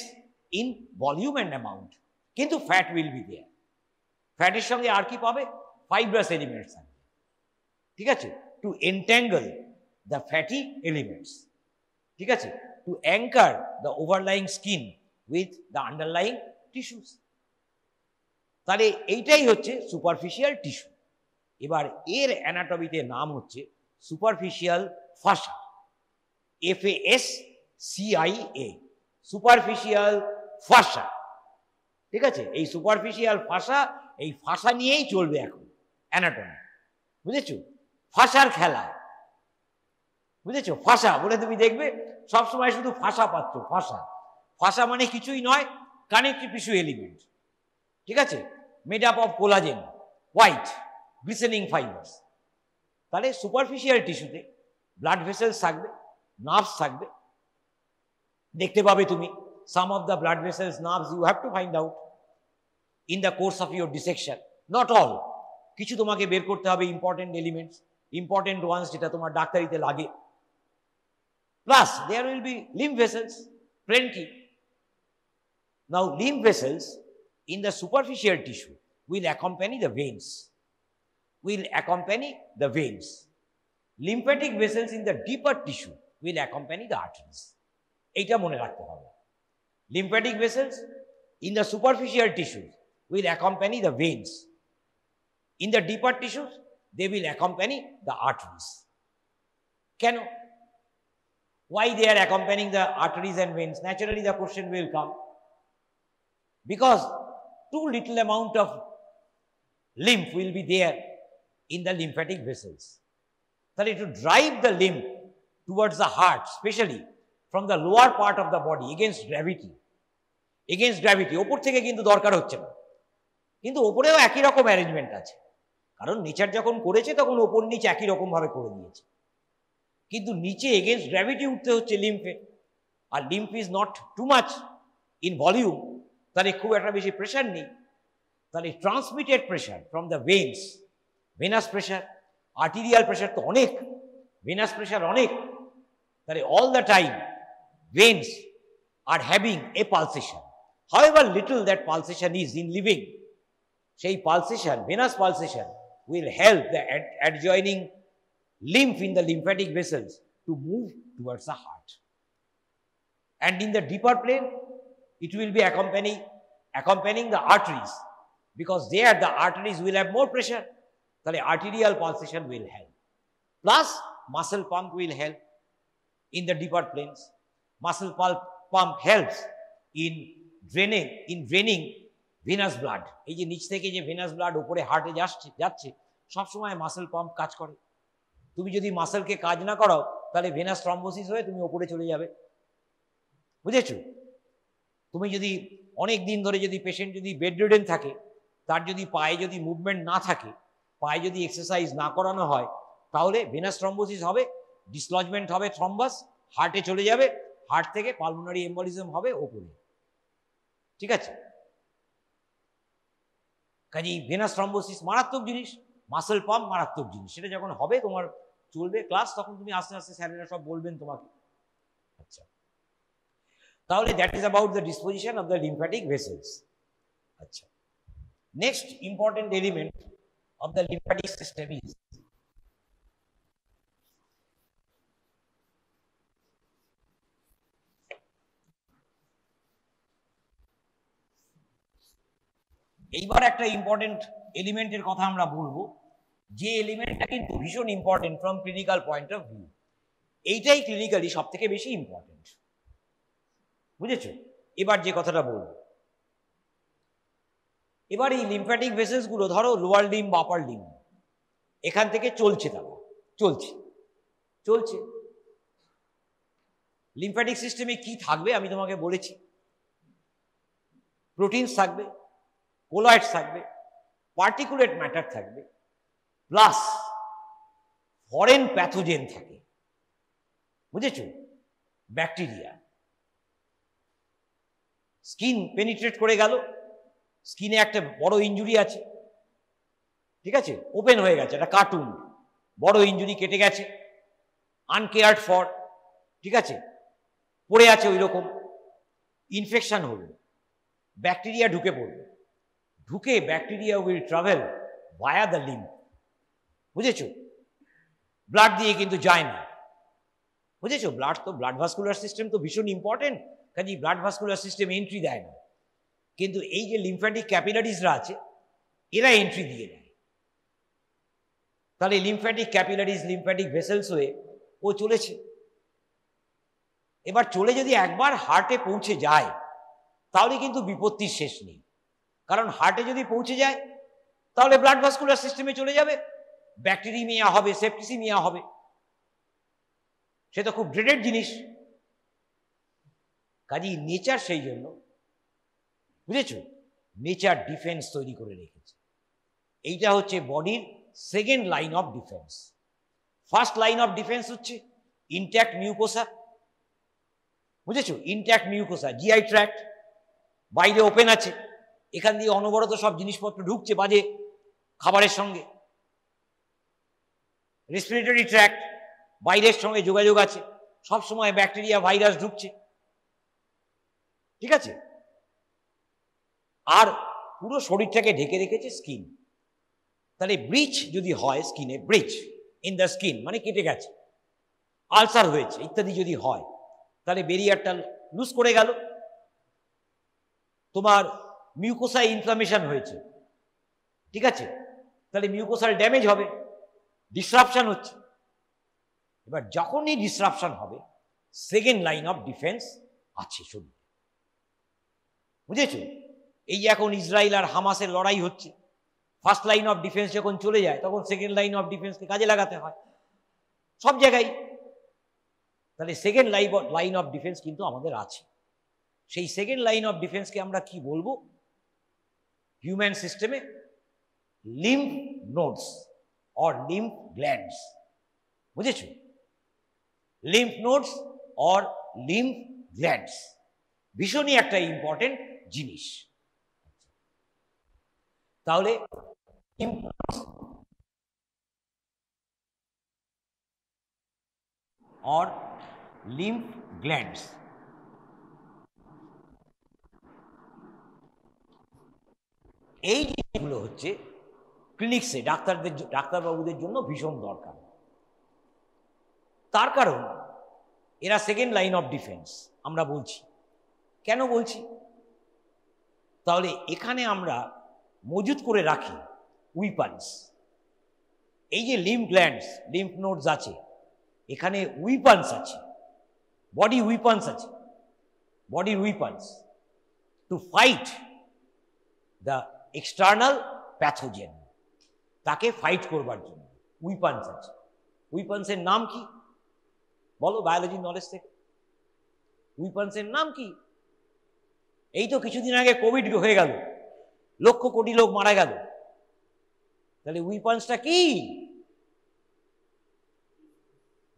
in volume and amount, কিন্তু fat will be there. ফ্যাটের সঙ্গে আর কি পাবে? Fibrous elements থাকবে, ঠিক আছে, to entangle the fatty elements, ঠিক আছে, to anchor the overlying skin with the underlying tissues. তাহলে এইটাই হচ্ছে সুপারফিশিয়াল টিস্যু। এবার এর অ্যানাটমিতে নাম হচ্ছে সুপারফিশিয়াল ফাসা, FASCIA, সুপারফিশিয়াল ফাসা, ঠিক আছে। এই সুপারফিশিয়াল ফাসা, এই ফাসা নিয়েই চলবে এখন অ্যানাটমি, বুঝেছো? ফাসার খেলা, বুঝেছো? ফাসা বলে তুমি দেখবে সবসময় শুধু ফাসা পাচ্ছ। ফাসা, ফাসা মানে কিছুই নয়, কানেকটিভ টিস্যু এলিমেন্ট, ঠিক আছে, made up of collagen, white glistening fibres. তাহলে সুপারফিশিয়াল টিস্যুতে ব্লাড ভেসেলস থাকবে, নার্ভস থাকবে, দেখতে পাবে তুমি। Some of the blood vessels, nerves you have to find out in the course of your dissection, not all. কিছু তোমাকে বের করতে হবে ইম্পর্টেন্ট এলিমেন্টস, ইম্পর্টেন্ট ওয়ান্স, যেটা তোমার ডাক্তারিতে লাগে। Plus there will be lymph vessels, plenty. Now lymph vessels in the superficial tissue will accompany the veins, lymphatic vessels in the deeper tissue will accompany the arteries. এইটা মনে রাখতে হবে। lymphatic vessels in the superficial tissues will accompany the veins, in the deeper tissues they will accompany the arteries. Can why they are accompanying the arteries and veins? Naturally the question will come, because too little amount of lymph will be there in the lymphatic vessels. That to drive the lymph towards the heart, especially from the lower part of the body against gravity. ওপর থেকে কিন্তু দরকার হচ্ছে না, কিন্তু ওপরেও একই রকম অ্যারেঞ্জমেন্ট আছে, কারণ নেচার যখন করেছে তখন ওপর নিচে একই রকম ভাবে করে দিয়েছে, কিন্তু নিচে এগেনস্ট গ্র্যাভিটি উঠতে হচ্ছে লিম্ফে, আর lymph is not too much in volume, তাহলে খুব একটা বেশি প্রেশার নেই, তাহলে transmitted pressure from the veins, venous pressure, arterial pressure তো অনেক, ভেনাস প্রেশার অনেক, তাহলে all the time veins are having a pulsation. However little that pulsation is in living, সেই pulsation, venous pulsation will help the adjoining lymph in the lymphatic vessels to move towards the heart. And in the deeper plane, it will be accompanying the arteries, because there the arteries will have more pressure, তাহলে arterial pulsation will help. Plus muscle pump will help in the deeper planes. Muscle pump helps in draining venous blood. এই যে নিচ থেকে যে venous blood উপরে হার্টে যাচ্ছে সব সময় মাসল পাম্প কাজ করে। তুমি যদি মাসলকে কাজ না করাও তাহলে ভেনাস থ্রম্বোসিস হয়ে তুমি উপরে চলে যাবে, বুঝেছো? তুমি যদি অনেক দিন ধরে যদি পেশেন্ট যদি বেডরিডেন থাকে, তার যদি পায়ে যদি মুভমেন্ট না থাকে, পায়ে যদি এক্সারসাইজ না করানো হয়, তাহলে ভেনাস থ্রম্বোসিস হবে, ডিসলজমেন্ট হবে, থ্রম্বাস হার্টে চলে যাবে, হার্ট থেকে পালমোনারি এম্বলিজম হবে ওপরে, ঠিক আছে? কাজেই ভেনাস থ্রম্বোসিস মারাত্মক জিনিস, মাসল পাম্প মারাত্মক জিনিস, সেটা যখন হবে তোমার চলবে ক্লাস, তখন তুমি আস্তে আস্তে স্যারেরা সব বলবেন তোমাকে। আচ্ছা, তাহলে that is about the disposition of the lymphatic vessels. আচ্ছা, next important element of the lymphatic system is এইবার একটা ইম্পর্টেন্ট এলিমেন্টের কথা আমরা বলবো, যে এলিমেন্টটা কিন্তু ভীষণ important from clinical point of view. এইটাই ক্লিনিক্যালি সব থেকে বেশি ইম্পর্টেন্ট, বুঝেছো? এবার যে কথাটা বলবো, এবার এই লিম্ফ্যাটিক ভেসেলস গুলো ধরো লোয়ার লিম্ব বা আপার লিম্ব, এখান থেকে চলছে, তারা চলছে। লিম্ফ্যাটিক সিস্টেমে কি থাকবে আমি তোমাকে বলেছি, প্রোটিনস থাকবে, কোলয়েডস থাকবে, পার্টিকুলেট ম্যাটার থাকবে, প্লাস ফরেন প্যাথোজেন থাকে, বুঝেছো? ব্যাকটেরিয়া। স্কিন পেনিট্রেট করে গেল, স্কিনে একটা বড় ইনজুরি আছে, ঠিক আছে, ওপেন হয়ে গেছে, একটা কার্টুন, বড় ইনজুরি, কেটে গেছে, আনকেয়ার্ড ফর, ঠিক আছে, পড়ে আছে ওই রকম, ইনফেকশন হলো, ব্যাকটেরিয়া ঢুকে পড়বে, ঢুকে bacteria will travel via the lymph, বুঝেছো? ব্লাড দিয়ে কিন্তু যায় না, বুঝেছো? ব্লাড ভাস্কুলার সিস্টেম তো ভীষণ ইম্পর্টেন্ট, কাজে ব্লাড ভাস্কুলার সিস্টেম এন্ট্রি দেয় না, কিন্তু এই যে লিম্ফ্যাটিক ক্যাপিলারিজরা আছে এরা এন্ট্রি দিয়ে দেয়। তাহলে লিম্ফ্যাটিক ক্যাপিলারিজ, লিম্ফ্যাটিক ভেসেলস হয়ে ও চলেছে, এবার চলে যদি একবার হার্টে পৌঁছে যায় তাহলে কিন্তু বিপত্তির শেষ নেই, কারণ হার্টে যদি পৌঁছে যায় তাহলে ব্লাড ভাস্কুলার সিস্টেমে চলে যাবে, ব্যাকটেরিমিয়া হবে, সেপ্টিসিমিয়া হবে, সে তো খুব ড্রেডেড জিনিস। কাজেই নেচার সেই জন্য, বুঝেছো, নেচার ডিফেন্স তৈরি করে রেখেছে। এইটা হচ্ছে বডির second line of defence. First line of defence হচ্ছে ইনট্যাক্ট মিউকোসা, বুঝেছো? ইনট্যাক্ট মিউকোসা, জিআই ট্র্যাক্ট বাইরে ওপেন আছে, এখান দিয়ে অনবরত সব জিনিসপত্র ঢুকছে বাজে খাবারের সঙ্গে। রেসপিরেটরি ট্র্যাক্ট বাইরের সঙ্গে যোগাযোগ আছে, সব সময় ব্যাকটেরিয়া, ভাইরাস ঢুকছে, ঠিক আছে? আর পুরো শরীরটাকে ঢেকে রেখেছে স্কিন। তাহলে ব্রিচ যদি হয় স্কিনে, ব্রিচ ইন দ্য স্কিন মানে কেটে গেছে, আলসার হয়েছে ইত্যাদি যদি হয়, তাহলে বেরিয়ারটা লুজ করে গেল, তোমার মিউকোসায় ইনফ্লামেশন হয়েছে, ঠিক আছে, তাহলে মিউকোসাল ড্যামেজ হবে, ডিসরাপশন হচ্ছে। এবার যখনই ডিসরাপশন হবে সেকেন্ড লাইন অফ ডিফেন্স আছে শুধু, বুঝেছো? এই যে এখন ইসরায়েল আর হামাসের লড়াই হচ্ছে, ফার্স্ট লাইন অফ ডিফেন্স যখন চলে যায় তখন সেকেন্ড লাইন অফ ডিফেন্সকে কাজে লাগাতে হয় সব জায়গায়। তাহলে সেকেন্ড লাইন অফ ডিফেন্স কিন্তু আমাদের আছে। সেই সেকেন্ড লাইন অফ ডিফেন্সকে আমরা কি বলবো হিউম্যান সিস্টেমে? Lymph nodes or lymph glands, বুঝেছো? Lymph nodes or lymph glands ভীষণই একটা ইম্পর্টেন্ট জিনিস। তাহলে or lymph glands এই জিনিসগুলো হচ্ছে ক্লিনিক্সে ডাক্তারবাবুদের জন্য ভীষণ দরকার। তার কারণ এরা সেকেন্ড লাইন অফ ডিফেন্স আমরা বলছি। কেন বলছি? তাহলে এখানে আমরা মজুত করে রাখি উইপন্স। এই যে লিম্ফ গ্ল্যান্ডস, লিম্ফ নোডস আছে, এখানে উইপন্স আছে, বডি উইপন্স আছে, বডির weapons to fight the external pathogen, তাকে ফাইট করবার জন্য উইপন্স আছে। উইপন্সের নাম কি বলো বায়োলজি নলেজ থেকে? উইপন্সের নাম কি? এই তো কিছুদিন আগে কোভিড হয়ে গেল, লক্ষ কোটি লোক মারা গেল, তাহলে উইপন্সটা কি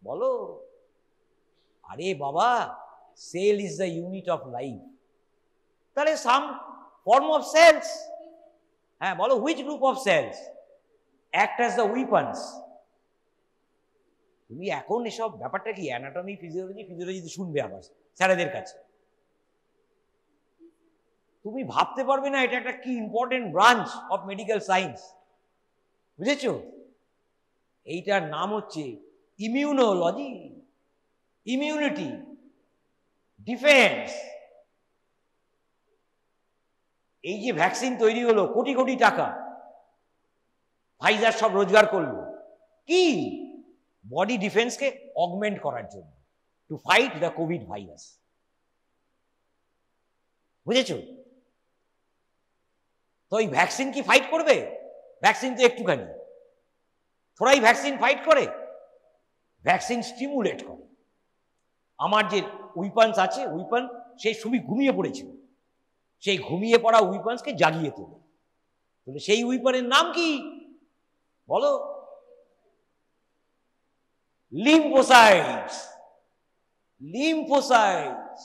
বলো? আরে বাবা, cell is the unit of life. তাহলে সাম ফর্ম অফ সেলস, হ্যাঁ বলো, which group of cells act as the weapons? তুমি এখন এসব ব্যাপারটা কি অ্যানাটমি ফিজিওলজিতে শুনবে আবার স্যারেদের কাছে, তুমি ভাবতে পারবে না এটা একটা কি important branch of medical science, বুঝেছো? এইটার নাম হচ্ছে ইমিউনোলজি, ইমিউনিটি, ডিফেন্স। এই যে ভ্যাকসিন তৈরি হলো, কোটি কোটি টাকা ফাইজার সব রোজগার করলো, কি বডি ডিফেন্সকে অগমেন্ট করার জন্য, to fight the Covid virus, বুঝেছো? তো এই ভ্যাকসিন কি ফাইট করবে? ভ্যাকসিন তো একটুখানি, থোড়াই ভ্যাকসিন ফাইট করে? ভ্যাকসিন স্টিমুলেট করে। আমার যে উইপন্স আছে, উইপন সেই সুবি ঘুমিয়ে পড়েছিল, সেই ঘুমিয়ে পড়া উইপন্সকে জাগিয়ে তোলে। তাহলে সেই উইপনের নাম কি বলো? লিম্ফোসাইটস। লিম্ফোসাইটস,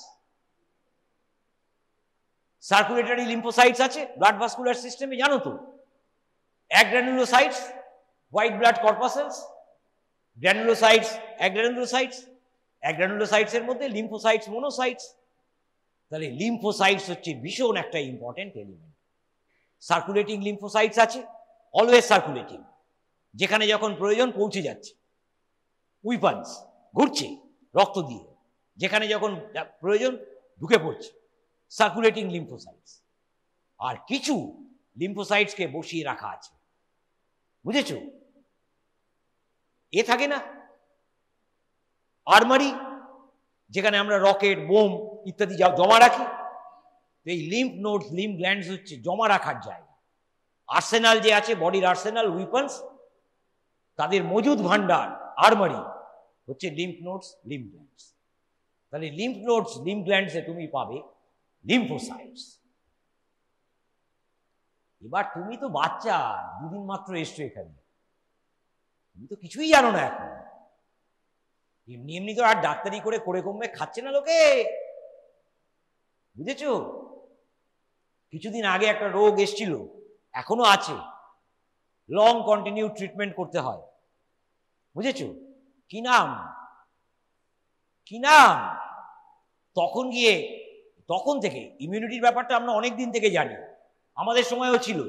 সার্কুলেটরি লিম্ফোসাইটস আছে ব্লাড ভাস্কুলার সিস্টেমে, জানো তো? অ্যাগ্রানুলোসাইটস, হোয়াইট ব্লাড কর্পাসেলস, গ্র্যানুলোসাইটস, অ্যাগ্রানুলোসাইটস, অ্যাগ্রানুলোসাইটস এর মধ্যে লিম্ফোসাইটস, মোনোসাইটস। তাহলে লিম্ফোসাইটস হচ্ছে ভীষণ একটা ইম্পর্টেন্ট এলিমেন্ট। সার্কুলেটিং লিম্ফোসাইটস আছে, অলওয়েজ সার্কুলেটিং, যেখানে যখন প্রয়োজন পৌঁছে যাচ্ছে, উইপন্স ঘুরছে রক্ত দিয়ে, যেখানে যখন প্রয়োজন ঢুকে পড়ছে, সার্কুলেটিং লিম্ফোসাইটস। আর কিছু লিম্ফোসাইটসকে বসিয়ে রাখা আছে, বুঝেছো? এ থাকে না আর্মারি, যেখানে আমরা রকেট, বোম ইত্যাদি জমা রাখি। এই লিম্ফ নোডস, লিম্ফ গ্ল্যান্ডস হচ্ছে জমা রাখার জায়গা। আর্সেনাল যে আছে, বডির আর্সেনাল, উইপন্স, তাদের মজুদ ভান্ডার, আর্মারি হচ্ছে লিম্ফ নোডস, লিম্ফ গ্ল্যান্ডস। তাহলে লিম্ফ নোডস, লিম্ফ গ্ল্যান্ডসে তুমি পাবে লিম্ফোসাইটস। এবার তুমি তো বাচ্চা, দুদিন মাত্র এসছো এখানে, তুমি তো কিছুই জানো না এখন। এমনি এমনি তো আর ডাক্তারি করে কমে খাচ্ছে না লোকে, বুঝেছো? কিছুদিন আগে একটা রোগ এসছিল, এখনো আছে, লং কন্টিনিউ ট্রিটমেন্ট করতে হয়, বুঝেছো? কি নাম? কি নাম? তখন থেকে ইমিউনিটির ব্যাপারটা আমরা অনেক দিন থেকে জানি, আমাদের সময়ও ছিল,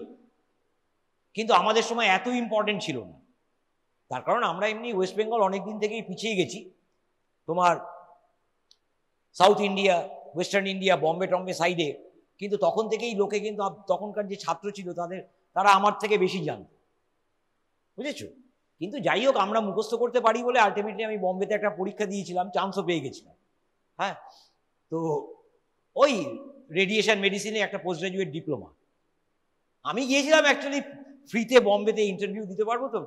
কিন্তু আমাদের সময় এত ইম্পর্টেন্ট ছিল না। তার কারণ আমরা এমনি ওয়েস্ট বেঙ্গল অনেক দিন থেকেই পিছিয়ে গেছি। তোমার south India, western India, Bombay টম্বে সাইডে কিন্তু তখন থেকেই লোকে, কিন্তু তখনকার যে ছাত্র ছিল তারা আমার থেকে বেশি জানত, বুঝেছো? কিন্তু যাই হোক আমরা মুখস্থ করতে পারি বলে আলটিমেটলি আমি বম্বেতে একটা পরীক্ষা দিয়েছিলাম, চান্সও পেয়ে গেছিলাম। হ্যাঁ, তো ওই রেডিয়েশন মেডিসিনে একটা পোস্ট গ্রাজুয়েট ডিপ্লোমা। আমি গিয়েছিলাম অ্যাকচুয়ালি ফ্রিতে বম্বেতে ইন্টারভিউ দিতে পারবো তো,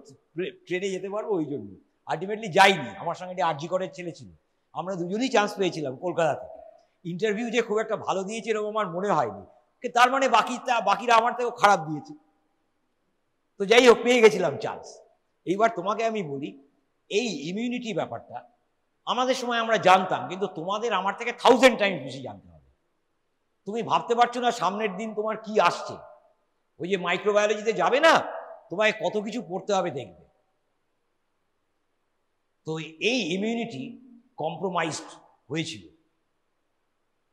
ট্রেনে যেতে পারবো, ওই জন্য আলটিমেটলি যাইনি। আমার সঙ্গে একটা আরজি করের ছেলে ছিল, আমরা দুজনেই চান্স পেয়েছিলাম কলকাতা থেকে। ইন্টারভিউ যে খুব একটা ভালো দিয়েছে এরকম আমার মনে হয়নি, তার মানে বাকিরা আমার থেকেও খারাপ দিয়েছে। তো যাই হোক, পেয়ে গেছিলাম চান্স। এইবার তোমাকে আমি বলি, এই ইমিউনিটি ব্যাপারটা আমাদের সময় আমরা জানতাম, কিন্তু তোমাদের আমার থেকে 1000 টাইমস বেশি জানতে হবে। তুমি ভাবতে পারছো না সামনের দিন তোমার কি আসছে। ওই যে মাইক্রোবায়োলজিতে যাবে না, তোমায় কত কিছু পড়তে হবে দেখবে। তো এই ইমিউনিটি কম্প্রোমাইজড হয়েছিল।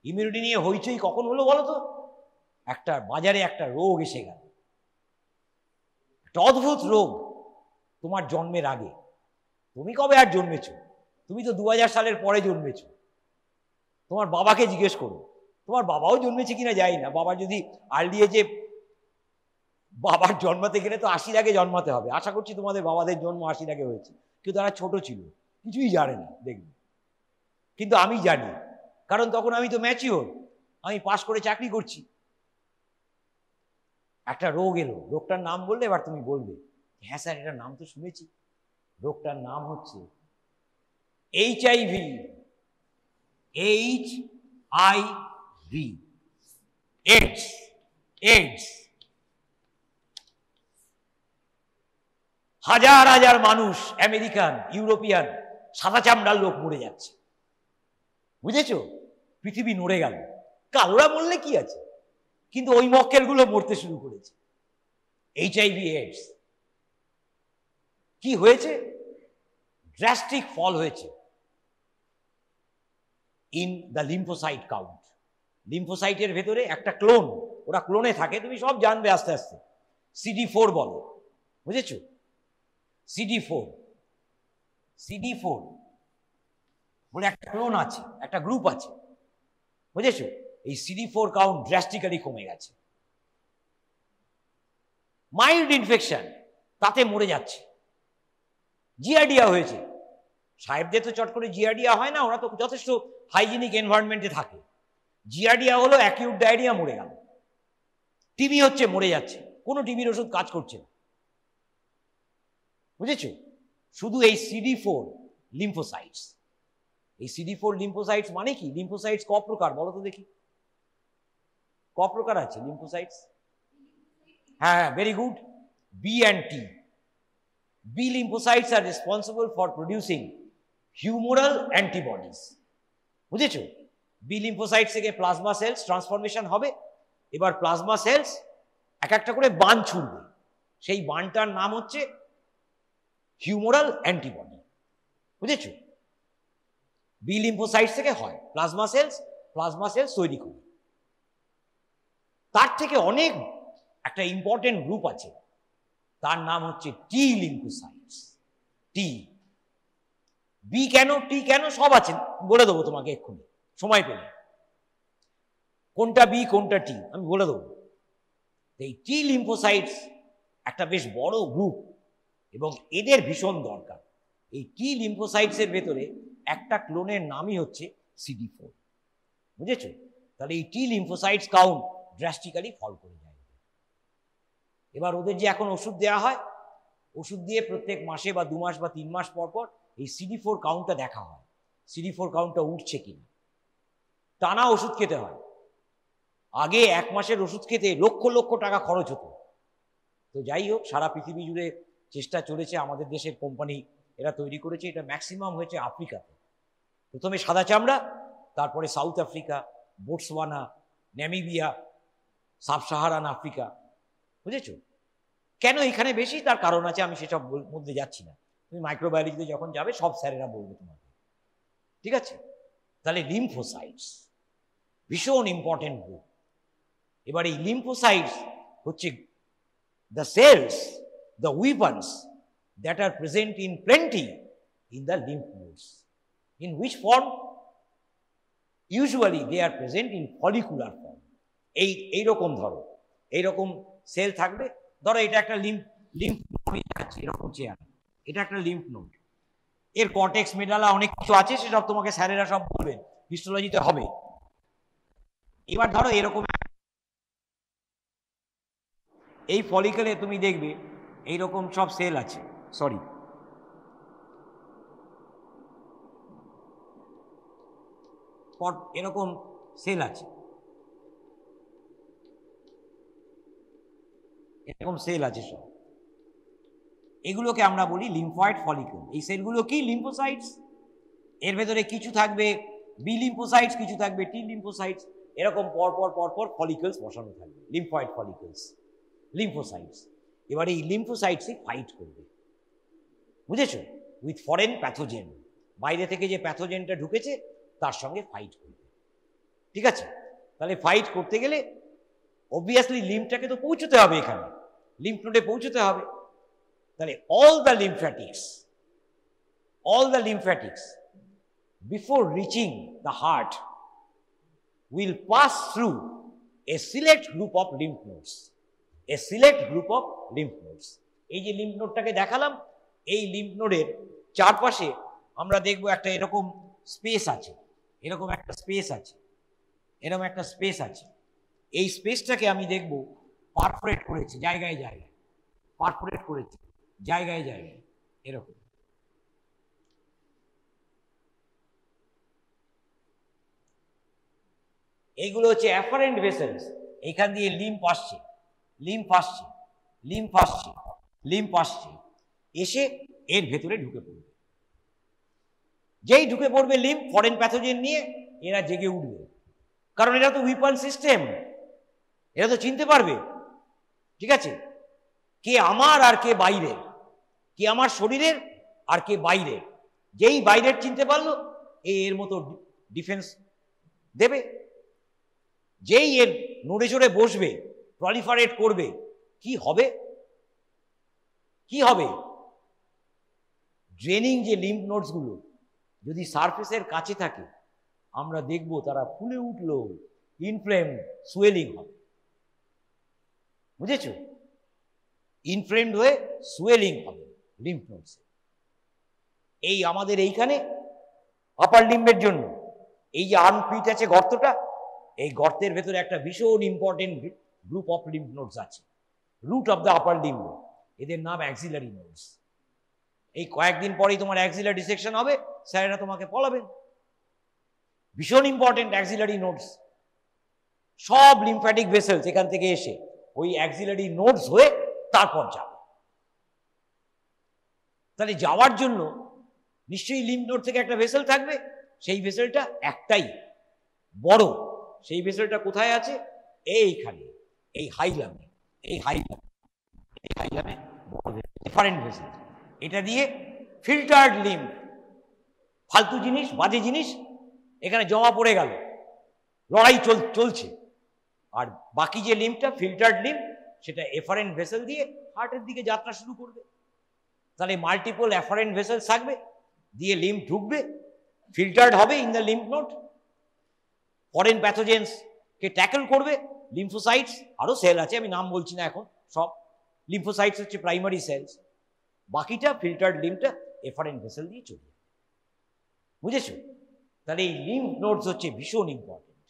ইমিউনিটি নিয়ে হইচই কখন হলো বলো তো? একটা বাজারে একটা রোগ এসে গেল, একটা অদ্ভুত রোগ তোমার জন্মের আগে। তুমি কবে আর জন্মেছো? তুমি তো 2000 সালের পরে জন্মেছো। তোমার বাবাকে জিজ্ঞেস করো, তোমার বাবাও জন্মেছে কিনা জানি না। বাবা যদি আর্লি এজে, বাবার জন্মাতে গেলে তো 80 আগে জন্মাতে হবে। আশা করছি তোমাদের বাবাদের জন্ম 80 আগে হয়েছে, কিন্তু তারা ছোট ছিল, কিছুই জানে না দেখবে। কিন্তু আমি জানি, কারণ তখন আমি তো ম্যাচিওর, আমি পাশ করে চাকরি করছি। একটা রোগ এলো, রোগটার নাম বললে এবার তুমি বলবে, হ্যাঁ স্যার এটার নাম তো শুনেছি। রোগটার নাম হচ্ছে HIV। HIV, AIDS. এইডস। হাজার হাজার মানুষ, আমেরিকান, ইউরোপিয়ান, সাদা চামড়ার লোক মরে যাচ্ছে। বুঝেছো? পৃথিবী নড়ে গেল। কালোরা মরলে কি আছে, কিন্তু ওই মক্কেলগুলো মরতে শুরু করেছে। HIV এইডস কি হয়েছে? ড্রাস্টিক ফল হয়েছে ইন দ্য লিম্ফোসাইট কাউন্ট। লিম্ফোসাইটের ভেতরে একটা ক্লোন, ওরা ক্লোনে থাকে, তুমি সব জানবে আস্তে আস্তে। CD4 বলে, বুঝেছো? CD4 বলে একটা ক্লোন আছে, একটা গ্রুপ আছে, বুঝেছো? এই CD4 কাউন্ট ড্রাস্টিক্যালি কমে গেছে। মাইল্ড ইনফেকশন, তাতে মরে যাচ্ছে। জিয়াডিয়া হয়েছে। সাহেবদের তো চট করে জিয়াডিয়া হয় না, ওরা তো যথেষ্ট হাইজিনিক এনভায়রনমেন্টে থাকে। জিয়াডিয়া হলো অ্যাকিউট ডায়রিয়া, মরে গেল। টিবি হচ্ছে, মরে যাচ্ছে, কোনো টিবির ওষুধ কাজ করছে না। বুঝেছো? শুধু এই CD4 লিম্ফোসাইটস। এই CD4 লিম্ফোসাইটস মানে কি? লিম্ফোসাইটস ক প্রকার বলো তো দেখি, ক প্রকার আছে লিম্ফোসাইটস? হ্যাঁ, very good, B and T. B lymphocytes are responsible for producing humoral antibodies. বুঝেছো? B lymphocytes থেকে প্লাজমা সেলস ট্রান্সফরমেশন হবে। এবার প্লাজমা সেলস এক একটা করে বান ছুড়বে, সেই বানটার নাম হচ্ছে হিউমোরাল অ্যান্টিবডি। বুঝেছো? B lymphocytes থেকে হয় প্লাজমা সেলস তৈরি করে। তার থেকে অনেক একটা ইম্পর্টেন্ট গ্রুপ আছে, তার নাম হচ্ছে T lymphocytes। T, B কেন, T কেন, সব আছে, বলে দেবো তোমাকে এক্ষুনি সময় পেলে। কোনটা B কোনটা T আমি বলে দেবো। এই T lymphocytes একটা বেশ বড় গ্রুপ, এবং এদের ভীষণ দরকার। এই T lymphocytes এর ভেতরে একটা ক্লোনের নামই হচ্ছে CD4। বুঝেছো? তাহলে এই T lymphocytes কাউন্ট ড্রাস্টিক্যালি ফল করে যায়। এবার ওদের যে এখন ওষুধ দেওয়া হয়, ওষুধ দিয়ে প্রত্যেক মাসে বা 2 মাস বা 3 মাস পর পর এই CD4 কাউন্টটা দেখা হয়, CD4 কাউন্টটা উঠছে কিনা। টানা ওষুধ খেতে হয়। আগে 1 মাসের ওষুধ খেতে লক্ষ লক্ষ টাকা খরচ হতো। তো যাই হোক, সারা পৃথিবী জুড়ে চেষ্টা চলেছে, আমাদের দেশের কোম্পানি এরা তৈরি করেছে। এটা ম্যাক্সিমাম হয়েছে আফ্রিকাতে। প্রথমে সাদা চামড়া, তারপরে south Africa, Botswana, Namibia, sub Saharan Africa. বুঝেছো? কেন এখানে বেশি, তার কারণ আছে, আমি সেসব মধ্যে যাচ্ছি না। তুমি মাইক্রোবায়োলজিতে যখন যাবে সব স্যারেরা বলবে তোমাকে, ঠিক আছে? তাহলে লিম্ফোসাইটস ভীষণ ইম্পর্টেন্ট গ্রুপ। এবার এই লিম্ফোসাইটস হচ্ছে the cells, the weapons that are present in plenty in the lymph nodes. In which form? Usually they are present in follicular form. এইরকম ধরো, এইরকম সেল থাকবে। ধরো এটা একটা লিম্ফ এরকম চেয়ার, এটা একটা লিম্ফ নোড। এর কর্টেক্স, মেডালা অনেক কিছু আছে, সেসব তোমাকে স্যারেরা সব বলবেন, হিস্টোলজিতে হবে। এবার ধরো এরকম এই ফলিকলে তুমি দেখবে এইরকম সব সেল আছে, সরি এরকম সেল আছে, এরকম সেল আছে সব, এগুলোকে আমরা বলি লিম্ফয়েড ফলিকল। এই সেলগুলো কি? লিম্ফোসাইটস। এর ভেতরে কিছু থাকবে বি লিম্ফোসাইটস, কিছু থাকবে টি লিম্ফোসাইটস, এরকম পরপর পরপর ফলিকলস বসানো থাকবে, লিম্ফয়েড ফলিকলস, লিম্ফোসাইটস। এবার এই লিম্ফোসাইটসই ফাইট করবে, বুঝেছো? উইথ ফরেন প্যাথোজেন, বাইরে থেকে যে প্যাথোজেনটা ঢুকেছে তার সঙ্গে ফাইট করবে, ঠিক আছে? তাহলে ফাইট করতে গেলে অবভিয়াসলি লিম্ফটাকে তো পৌঁছতে হবে, এখানে লিম্ফ নোডে পৌঁছতে হবে। তাহলে all the lymphatics before reaching the heart will pass through a select group of lymph nodes, এই যে লিম্ফ নোডটাকে দেখালাম, এই লিম্ফ নোডের চারপাশে আমরা দেখব একটা এরকম স্পেস আছে, এরকম একটা স্পেস আছে। এই স্পেসটাকে আমি দেখব পারফোরেট করেছে জায়গায় জায়গায়, পারফোরেট করেছে জায়গায় জায়গায়, এরকম। এইগুলো হচ্ছে অ্যাফারেন্ট ভেসেলস। এখান দিয়ে লিম্ফ আসছে, এসে এর ভেতরে ঢুকে পড়বে। যেই ঢুকে পড়বে লিম্ফ ফরেন প্যাথোজেন নিয়ে, এরা জেগে উঠবে, কারণ এরা তো উইপন সিস্টেম, এরা তো চিনতে পারবে, ঠিক আছে, কে আমার আর কে বাইরের, কে আমার শরীরের আর কে বাইরের। যেই বাইরের চিনতে পারলো, এর মতো ডিফেন্স দেবে। যেই এর নড়ে চড়ে বসবে, প্রলিফারেট করবে, কি হবে? ড্রেনিং যে লিম্ফ নোডস গুলো যদি সারফেসের কাছে থাকে, আমরা দেখব তারা ফুলে উঠলো, ইনফ্লেমড, সুয়েলিং হবে, বুঝেছো? ইনফ্লেমড হয়ে সুয়েলিং হবে লিম্ফ নোডস। এই আমাদের এইখানে আপার লিম্বের জন্য এই যে আর্মপিট আছে, গর্তটা, এই গর্তের ভেতরে একটা ভীষণ important group of lymph nodes আছে, root of the upper limb, এদের নাম অ্যাক্সিলারি নোডস। এই কয়েকদিন পরেই তোমার অ্যাক্সিলার ডিসেকশন হবে, স্যারেরা তোমাকে পড়াবেন, ভীষণ ইম্পর্টেন্ট অ্যাক্সিলারি নোডস। সব লিম্ফ্যাটিক ভেসেলস এখান থেকে এসে ওই অ্যাক্সিলারি নোডস হয়ে তারপর যাবে। তাহলে যাওয়ার জন্য নিশ্চয়ই লিম্ফ নোড থেকে একটা ভেসেল থাকবে, সেই ভেসেলটা একটাই বড়, সেই ভেসেলটা কোথায় আছে? এইখানে, এই হাইলামে ডিফারেন্ট ভেসেল। এটা দিয়ে ফিল্টার্ড লিম্ফ, ফালতু জিনিস, বাজে জিনিস এখানে জমা পড়ে গেল, লড়াই চলছে, আর বাকি যে লিম্ফটা ফিল্টার্ড লিম্ফ, সেটা এফারেন্ট ভেসেল দিয়ে হার্টের দিকে যাত্রা শুরু করবে। তাহলে মাল্টিপল এফারেন্ট ভেসেল থাকবে, দিয়ে লিম্ফ ঢুকবে, ফিল্টার্ড হবে in the lymph node, foreign pathogens K tackle করবে। লিম্ফোসাইটস, আরো সেল আছে, আমি নাম বলছি না এখন, সব লিম্ফোসাইটস হচ্ছে প্রাইমারি সেলস, বাকিটা ফিল্টার্ড লিম্ফটা এফারেন্ট ভেসেল দিয়ে চলে যাবে, বুঝেছো? তাহলে এই লিম্ফ নোডস হচ্ছে ভীষণ ইম্পর্টেন্ট।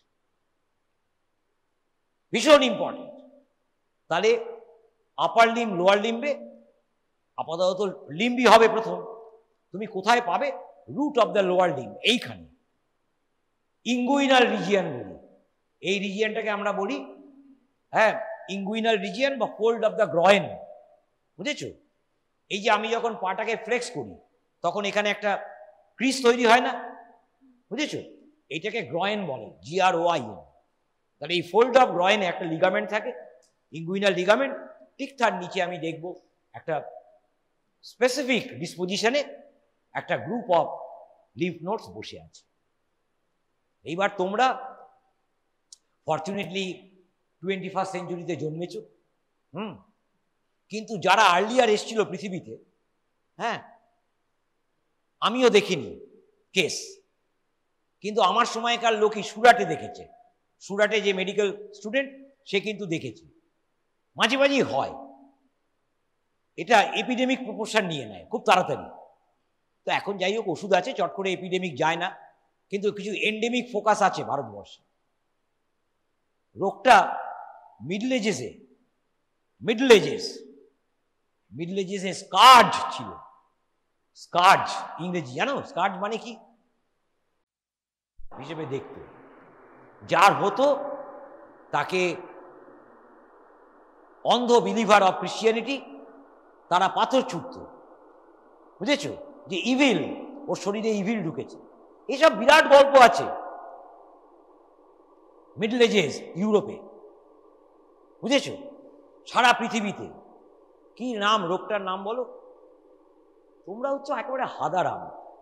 তাহলে আপার লিম্ব, লোয়ার লিম্বে, আপাতত লিম্বই হবে প্রথম। তুমি কোথায় পাবে? Root of the lower limb, এইখানে ইঙ্গুইনাল রিজিয়ন বলি, এই রিজিয়নটাকে আমরা বলি, হ্যাঁ, ইঙ্গুইনাল রিজিয়ন বা ফোল্ড অফ দ্য গ্রয়েন, বুঝেছো? এই যে আমি যখন পাটাকে ফ্লেক্স করি, তখন এখানে একটা ক্রিজ তৈরি হয় না, বুঝেছো? এইটাকে গ্রয়েন বলে, GROIN। তাহলে এই ফোল্ড অফ গ্রয়েনে একটা লিগামেন্ট থাকে, ইঙ্গুইনাল লিগামেন্ট, ঠিক তার নিচে আমি দেখব একটা স্পেসিফিক ডিসপোজিশনে একটা গ্রুপ অফ লিম্ফ নোডস বসে আছে। এইবার তোমরা ফরচুনেটলি 21st সেঞ্চুরিতে জন্মেছ, কিন্তু যারা আর্লিয়ার এসেছিল পৃথিবীতে, হ্যাঁ, আমিও দেখিনি কেস, কিন্তু আমার সময়কার লোকই সুরাটে দেখেছে, সুরাটে যে মেডিকেল স্টুডেন্ট, সে কিন্তু দেখেছে, মাঝে মাঝেই হয়। এটা এপিডেমিক প্রপোর্শন নিয়ে নেয় খুব তাড়াতাড়ি। তো এখন যাই হোক ওষুধ আছে, চট করে এপিডেমিক যায় না, কিন্তু কিছু এন্ডেমিক ফোকাস আছে ভারতবর্ষে। রোগটা মিডল এজেসে স্কার্জ ছিল। স্কার্জ ইংরেজি জানো? স্কার্জ মানে কি হিসেবে দেখতো, যার হতো তাকে অন্ধ বিলিভার অফ ক্রিশ্চিয়ানিটি, তারা পাথর ছুটত, বুঝেছো, যে ইভিল, ওর শরীরে ইভিল ঢুকেছে। এসব বিরাট গল্প আছে মিডল এজেস ইউরোপে, বুঝেছো, সারা পৃথিবীতে। কি নাম রোগটার নাম বলো? তোমরা হচ্ছে একেবারে হাদারাম,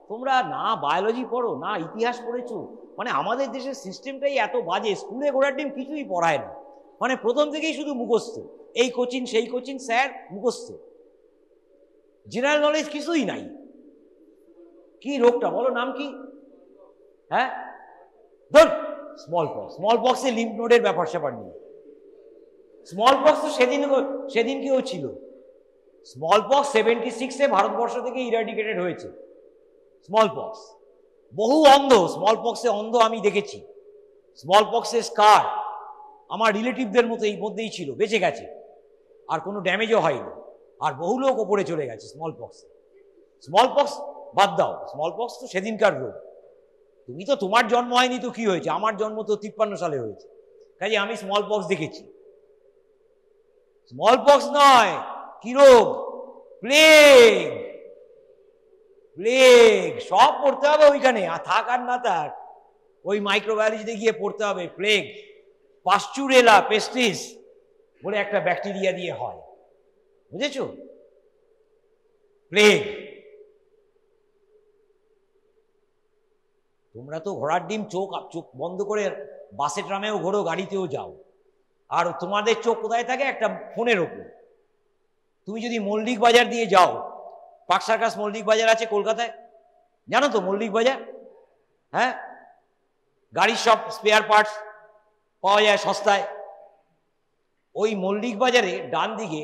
তোমরা না বায়োলজি পড়ো না ইতিহাস পড়েছো। মানে আমাদের দেশের সিস্টেমটাই এত বাজে, স্কুলে ঘোড়ার ডিম কিছুই পড়ায় না, মানে প্রথম থেকেই শুধু মুখস্থ, এই কোচিং সেই কোচিং, স্যার মুখস্থ, জেনারেল নলেজ কিছুই নাই। কি রোগটা বলো, নাম কি? হ্যাঁ, ধর স্মল পক্সে লিম্ফ নোডের ব্যাপার স্যাপার নেই। স্মল পক্স তো সেদিনকেও ছিল। স্মল পক্স 76-এ ভারতবর্ষ থেকে ইরাডিকেটেড হয়েছে। স্মল পক্স, বহু অন্ধ স্মল পক্সে অন্ধ আমি দেখেছি। স্মল পক্সের স্কার আমার রিলেটিভদের মতো এই মধ্যেই ছিল, বেঁচে গেছে, আর কোনো ড্যামেজও হয়নি, আর বহু লোক ওপরে চলে গেছে স্মল পক্সে। স্মল পক্স বাদ দাও, স্মল পক্স তো সেদিনকার রোগ। তুমি তো, তোমার জন্ম হয়নি তো কি হয়েছে, আমার জন্ম তো 53 সালে হয়েছে, কাজে আমি স্মল পক্স দেখেছি। স্মল পক্স নয়, কি রোগ? প্লেগ। প্লেগ সব পড়তে হবে ওইখানে, থাক আর না থাক, ওই মাইক্রোবায়োলজিতে গিয়ে পড়তে হবে। প্লেগ পাস্চুরেলা পেস্টিস বলে একটা ব্যাকটেরিয়া দিয়ে হয়, বুঝেছো? প্লেগ। তোমরা তো ঘোড়ার ডিম চোখ বন্ধ করে বাসে ট্রামেও ঘোরো, গাড়িতেও যাও, আর তোমাদের চোখ কোথায় থাকে? একটা ফোনের ওপর। তুমি যদি মল্লিক বাজার দিয়ে যাও, পার্ক সার্কাস মল্লিক বাজার আছে কলকাতায়, জানো তো মল্লিক বাজার? হ্যাঁ, গাড়ির সব স্পেয়ার পার্টস পাওয়া যায় সস্তায়। ওই মল্লিক বাজারে ডান দিকে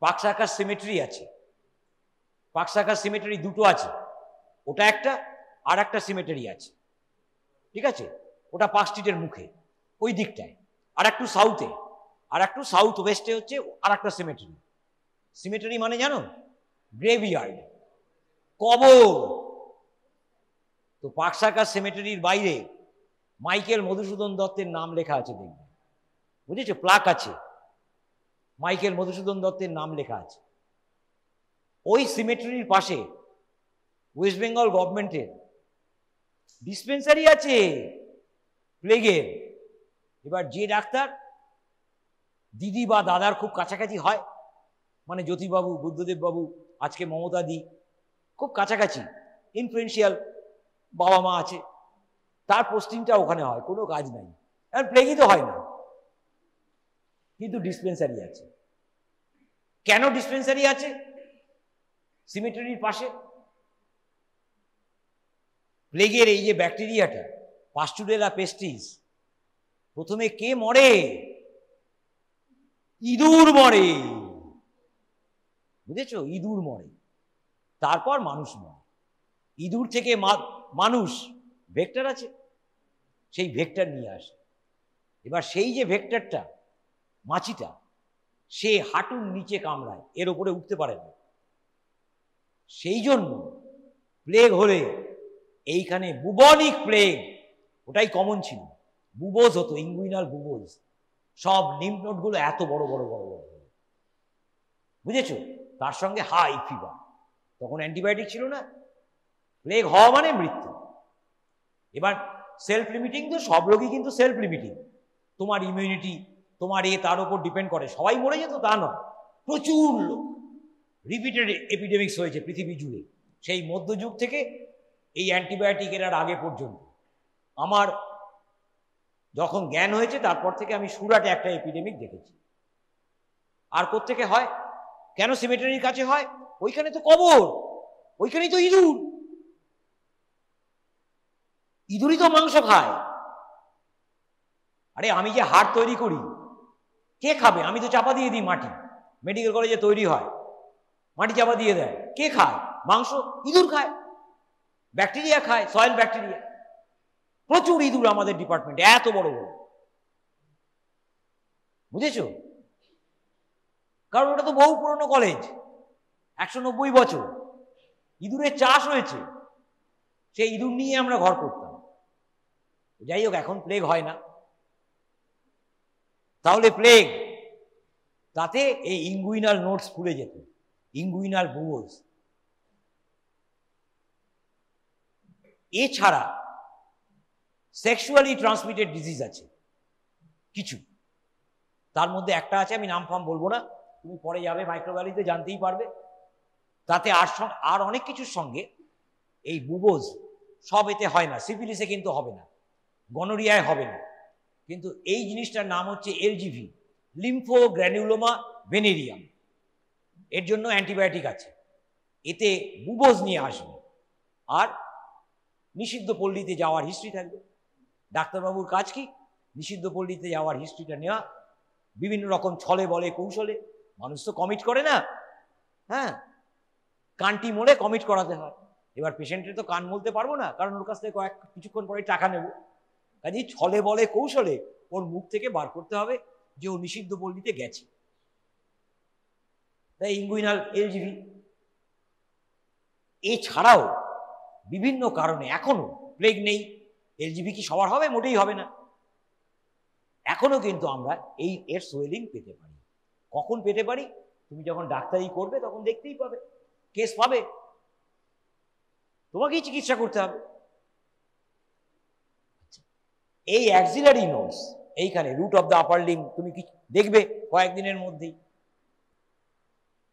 পার্ক সার্কাস সিমেট্রি আছে। পার্ক সার্কাস সিমেট্রি দুটো আছে, ওটা একটা, আর একটা সিমেট্রি আছে, ঠিক আছে? ওটা পার্ক স্ট্রিটের মুখে ওই দিকটায়, আর একটু সাউথে, আর একটু সাউথ ওয়েস্টে হচ্ছে আর একটা সিমেট্রি। সিমেট্রি মানে জানো? গ্রেভিয়ার্ড, কবর। তো পার্ক সার্কাস সিমেট্রির বাইরে মাইকেল মধুসূদন দত্তের নাম লেখা আছে, দেখবে, বুঝেছো? প্লাক আছে, মাইকেল মধুসূদন দত্তের নাম লেখা আছে। ওই সিমেট্রির পাশে ওয়েস্ট বেঙ্গল গভর্নমেন্টের ডিসপেন্সারি আছে প্লেগের। এবার যে ডাক্তার দিদি বা দাদার খুব কাছাকাছি হয়, মানে জ্যোতিবাবু, বুদ্ধদেব বাবু, আজকে মমতা দি, খুব কাছাকাছি ইনফ্লুয়েন্সিয়াল বাবা মা আছে, তার পোস্টিংটা ওখানে হয়, কোনো কাজ নাই, আর প্লেগই তো হয় না, কিন্তু ডিসপেন্সারি আছে। কেন ডিসপেন্সারি আছে সিমেট্রির পাশে? প্লেগের এই যে ব্যাকটেরিয়াটা পাস্চুরেলা পেস্টিস, প্রথমে কে মরে? ইঁদুর মরে, বুঝেছো? ইঁদুর মরে, তারপর মানুষ মরে। ইঁদুর থেকে মানুষ ভেক্টর আছে, সেই ভেক্টর নিয়ে আসে। এবার সেই যে ভেক্টরটা, মাছিটা, সে হাঁটুর নিচে কামড়ায়, এর উপরে উঠতে পারে না। সেই জন্য প্লেগ হলে এইখানে বুবনিক প্লেগ, ওটাই কমন ছিল, বুবোজ হতো, ইঙ্গুইনাল বুবোজ, সব লিম্ফ নোডগুলো এত বড় বড় বড় বড়, বুঝেছো? তার সঙ্গে হাই ফিভার, তখন অ্যান্টিবায়োটিক ছিল না, প্লেগ হওয়া মানে মৃত্যু। এবার সেলফ লিমিটিং তো, সব রোগী কিন্তু সেলফ লিমিটিং, তোমার ইমিউনিটি, তোমার তার উপর ডিপেন্ড করে। সবাই মরে যেত তা নয়, প্রচুর লোক, রিপিটেড এপিডেমিক্স হয়েছে পৃথিবী জুড়ে, সেই মধ্যযুগ থেকে এই অ্যান্টিবায়োটিক এর আগে পর্যন্ত। আমার যখন জ্ঞান হয়েছে তারপর থেকে আমি সুরাটে একটা এপিডেমিক দেখেছি। আর কোত্থেকে হয়? কেন সিমেট্রির কাছে হয়? ওইখানে তো কবর, ওইখানেই তো ইঁদুর, ইঁদুরই তো মাংস খায়। আরে আমি যে হাড় তৈরি করি, কে খাবে? আমি তো চাপা দিয়ে দিই মাটি, মেডিকেল কলেজে তৈরি হয়, মাটি চাপা দিয়ে দেয়। কে খায়? মাংস। ইঁদুর খায়, ব্যাকটেরিয়া খায়, সয়েল ব্যাকটেরিয়া। প্রচুর ইঁদুর আমাদের ডিপার্টমেন্টে, এত বড় বড়। বুঝেছো? কারণ ওটা তো বহু পুরনো কলেজ, 190 বছর ইঁদুরের চাষ হয়েছে। সেই ইঁদুর নিয়ে আমরা ঘর করতাম। যাই হোক, এখন প্লেগ হয় না। তাহলে প্লেগ, তাতে এই ইঙ্গুইনাল নোটস ফুলে যেত, ইঙ্গুইনাল বুবোস। এছাড়া সেক্সুয়ালি ট্রান্সমিটেড ডিজিজ আছে কিছু, তার মধ্যে একটা আছে, আমি নাম ফাম বলবো না, তুমি পরে যাবে মাইক্রোবায়োলজিতে জানতেই পারবে। তাতে আর অনেক কিছুর সঙ্গে এই বুবোজ সব এতে হয় না। সিফিলিসে কিন্তু হবে না, গনোরিয়ায় হবে না, কিন্তু এই জিনিসটার নাম হচ্ছে এলজিভি, লিম্ফো গ্র্যানুলোমা ভেনেরিয়াম। এর জন্য অ্যান্টিবায়োটিক আছে। এতে বুবোজ নিয়ে আসবে, আর নিষিদ্ধ পল্লীতে যাওয়ার হিস্ট্রি থাকবে। ডাক্তারবাবুর কাজ কি? নিষিদ্ধ পল্লীতে যাওয়ার হিস্ট্রিটা নেওয়া, বিভিন্ন রকম ছলে বলে কৌশলে। মানুষ তো কমিট করে না, হ্যাঁ, কানটি মোড়ে কমিট করাতে হয়। এবার পেশেন্টের তো কান বলতে পারবো না, কারণ ওর কাছ থেকে কিছুক্ষণ পরে টাকা নেব। কাজেই ছলে বলে কৌশলে ওর মুখ থেকে বার করতে হবে যে ও নিষিদ্ধ পল্লীতে গেছে। তাই ইঙ্গুইনাল এলজিভি। এছাড়াও বিভিন্ন কারণে এখনো প্লেগ নেই। এলজিভি কি সবার হবে? মোটেই হবে না। এখনো কিন্তু আমরা এর সোয়েলিং পেতে পারি। কখন পেতে পারি? তুমি যখন ডাক্তারি করবে তখন দেখতেই পাবে, কেস পাবে, তোমাকেই চিকিৎসা করতে হবে। এই অ্যাক্সিলারি নোডস, এইখানে root of the upper limb, তুমি কি দেখবে কয়েকদিনের মধ্যেই।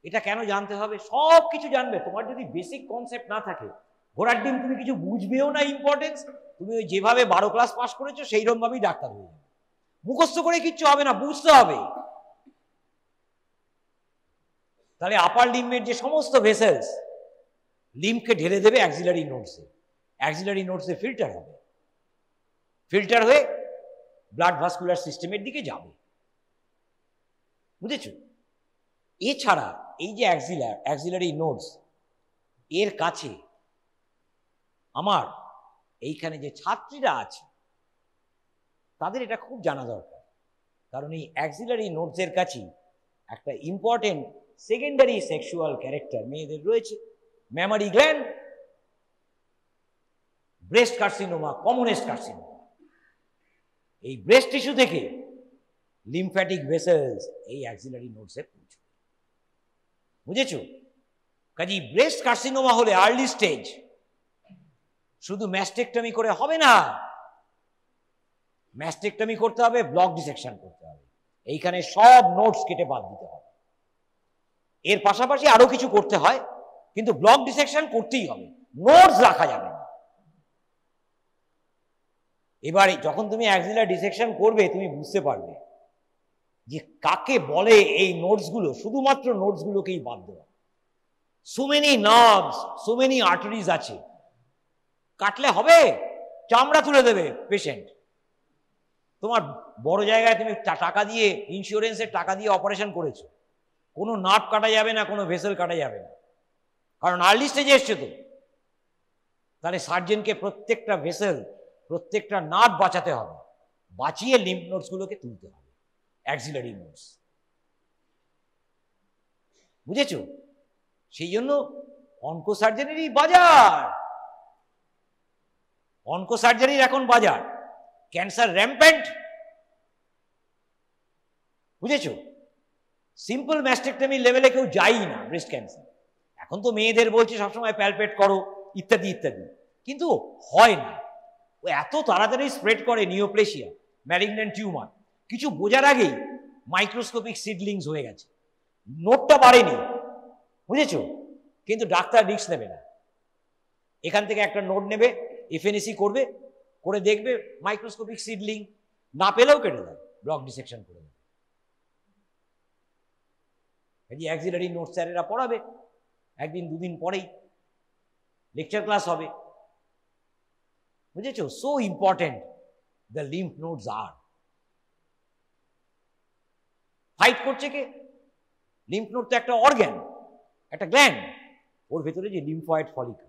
এটা কেন জানতে হবে? সব কিছু জানবে। তোমার যদি বেসিক কনসেপ্ট না থাকে, ঘোড়ার ডিম তুমি কিছু বুঝবেও না ইম্পর্টেন্স। তুমি ওই যেভাবে 12 ক্লাস পাস করেছো সেইরকম ভাবেই ডাক্তার হয়ে যাবে। মুখস্থ করে কিচ্ছু হবে না, বুঝতে হবে। তাহলে আপার লিম্বের যে সমস্ত ভেসেলস লিম্ফকে ঢেলে দেবে অ্যাক্সিলারি নোডসে। অ্যাক্সিলারি নোডসে ফিল্টার হবে, ফিল্টার হয়ে ব্লাড ভাস্কুলার সিস্টেমের দিকে যাবে। বুঝেছো? এছাড়া এই যে অ্যাক্সিলারি নোডস, এর কাছে আমার এইখানে যে ছাত্রীরা আছে তাদের এটা খুব জানা দরকার। কারণ এই অ্যাক্সিলারি নোডসের কাছেই একটা ইম্পর্টেন্ট সেকেন্ডারি সেক্সুয়াল ক্যারেক্টার মেয়েদের রয়েছে। Mammary gland, breast carcinoma, commonest carcinoma. এই ব্রেস্ট টিস্যু থেকে লিম্ফ্যাটিক ভেসেলস এই অ্যাক্সিলারি নোডসে পৌঁছবে। বুঝেছো? কাজেই ব্রেস্ট কার্সিনোমা হলে আর্লি স্টেজ, শুধু ম্যাস্টেকটমি করে হবে না। ম্যাস্টেকটমি করতে হবে, ব্লক ডিসেকশন করতে হবে। এইখানে সব নোডস কেটে বাদ দিতে হবে। এর পাশাপাশি আরো কিছু করতে হয়, কিন্তু ব্লক ডিসেকশন করতেই হবে, নোডস রাখা যাবে না। এবারে যখন তুমি অ্যাক্সিলার ডিসেকশন করবে তুমি বুঝতে পারবে যে কাকে বলে এই নোডসগুলো, শুধুমাত্র নোডসগুলোকেই বাদ দেওয়া। So many nerves, so many arteries আছে, কাটলে হবে? চামড়া তুলে দেবে পেশেন্ট। তোমার বড় জায়গায় তুমি টাকা দিয়ে, ইন্স্যুরেন্সের টাকা দিয়ে অপারেশন করেছো, কোনো নার্ভ কাটা যাবে না, কোনো ভেসেল কাটা যাবে না, কারণ আর্লি স্টেজে এসছে তো। তাহলে সার্জেনকে প্রত্যেকটা ভেসেল, প্রত্যেকটা নার্ভ বাঁচাতে হবে, বাঁচিয়ে লিম্ফ নোডসগুলোকে তুলতে হবে, অ্যাক্সিলারি নোডস। বুঝেছো? সেই জন্য অনকো সার্জারিরই বাজার, অনকো সার্জারির এখন বাজার। Cancer rampant. বুঝেছো? সিম্পল ম্যাস্টেকটমি লেভেলে কেউ যায়ই না ব্রেস্ট ক্যান্সার। এখন তো মেয়েদের বলছে সবসময় প্যালপেট করো ইত্যাদি ইত্যাদি, কিন্তু হয় না। ও এত তাড়াতাড়ি স্প্রেড করে নিওপ্লেসিয়া, ম্যালিগন্যান্ট টিউমার, কিছু বোঝার আগেই মাইক্রোস্কোপিক সিডলিংস হয়ে গেছে, নোটটা বাড়েনি। বুঝেছো? কিন্তু ডাক্তার রিস্ক নেবে না। এখান থেকে একটা নোট নেবে, এফএনএসি করবে, করে দেখবে মাইক্রোস্কোপিক সিডলিং, না পেলেও কেটে দেয়, ব্লক ডিসেকশন করে দেবে। এই অ্যাক্সিলারি নোট স্যারেরা পড়াবে, একদিন দুদিন পরেই লেকচার ক্লাস হবে। বুঝেছো? So important the lymph nodes are. Fight করছে কে? লিম্ফ নোড তো একটা অর্গ্যান, একটা গ্ল্যান্ড, ওর ভেতরে যে লিম্ফয়েড ফলিকল,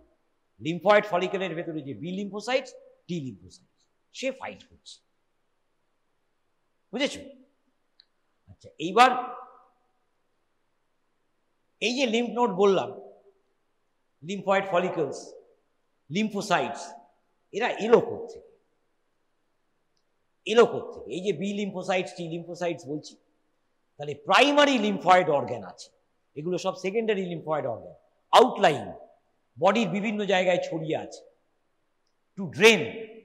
লিম্ফয়েড ফলিকলের ভেতরে যে বি লিম্ফোসাইটস, টি লিম্ফোসাইটস, সে ফাইট করছে। বুঝেছ? আচ্ছা, এইবার এই যে লিম্ফ নোড বললাম, লিম্ফয়েড ফলিকলস, লিম্ফোসাইটস, এরা এলো কোত্থেকে? এই যে বি লিম্ফোসাইটস, টি লিম্ফোসাইটস বলছি, তাহলে প্রাইমারি লিম্ফয়েড অর্গান আছে, এগুলো সব সেকেন্ডারি লিম্ফয়েড অর্গান, আউটলাইন, বডির বিভিন্ন জায়গায় ছড়িয়ে আছে, to drain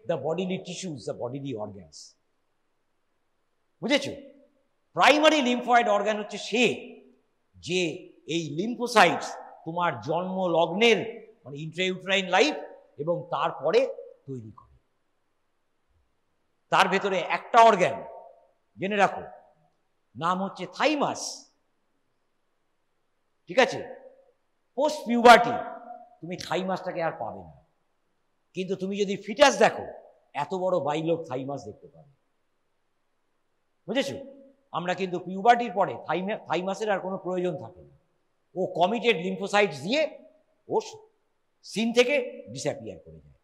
the bodily tissues, the bodily organs. বুঝেছ? প্রাইমারি লিম্ফয়েড অর্গান হচ্ছে সে যে এই লিম্ফোসাইটস তোমার জন্ম লগ্নের মানে ইন্ট্রাইউটেরাইন লাইফ এবং তারপরে তৈরি করে। তার ভেতরে একটা অর্গান জেনে রাখো, নাম হচ্ছে থাইমাস। ঠিক আছে? পোস্ট পিউবার্টি তুমি থাইমাসটাকে আর পাবে না, কিন্তু তুমি যদি ফিটাস দেখো এত বড় বাইলোব থাইমাস দেখতে পাবে। বুঝেছ? আমরা কিন্তু পিউবার্টির পরে থাইমাসের আর কোনো প্রয়োজন থাকে না, ও কমিটেড লিম্ফোসাইটস দিয়ে ও সিন থেকে ডিসঅ্যাপিয়ার করে যায়।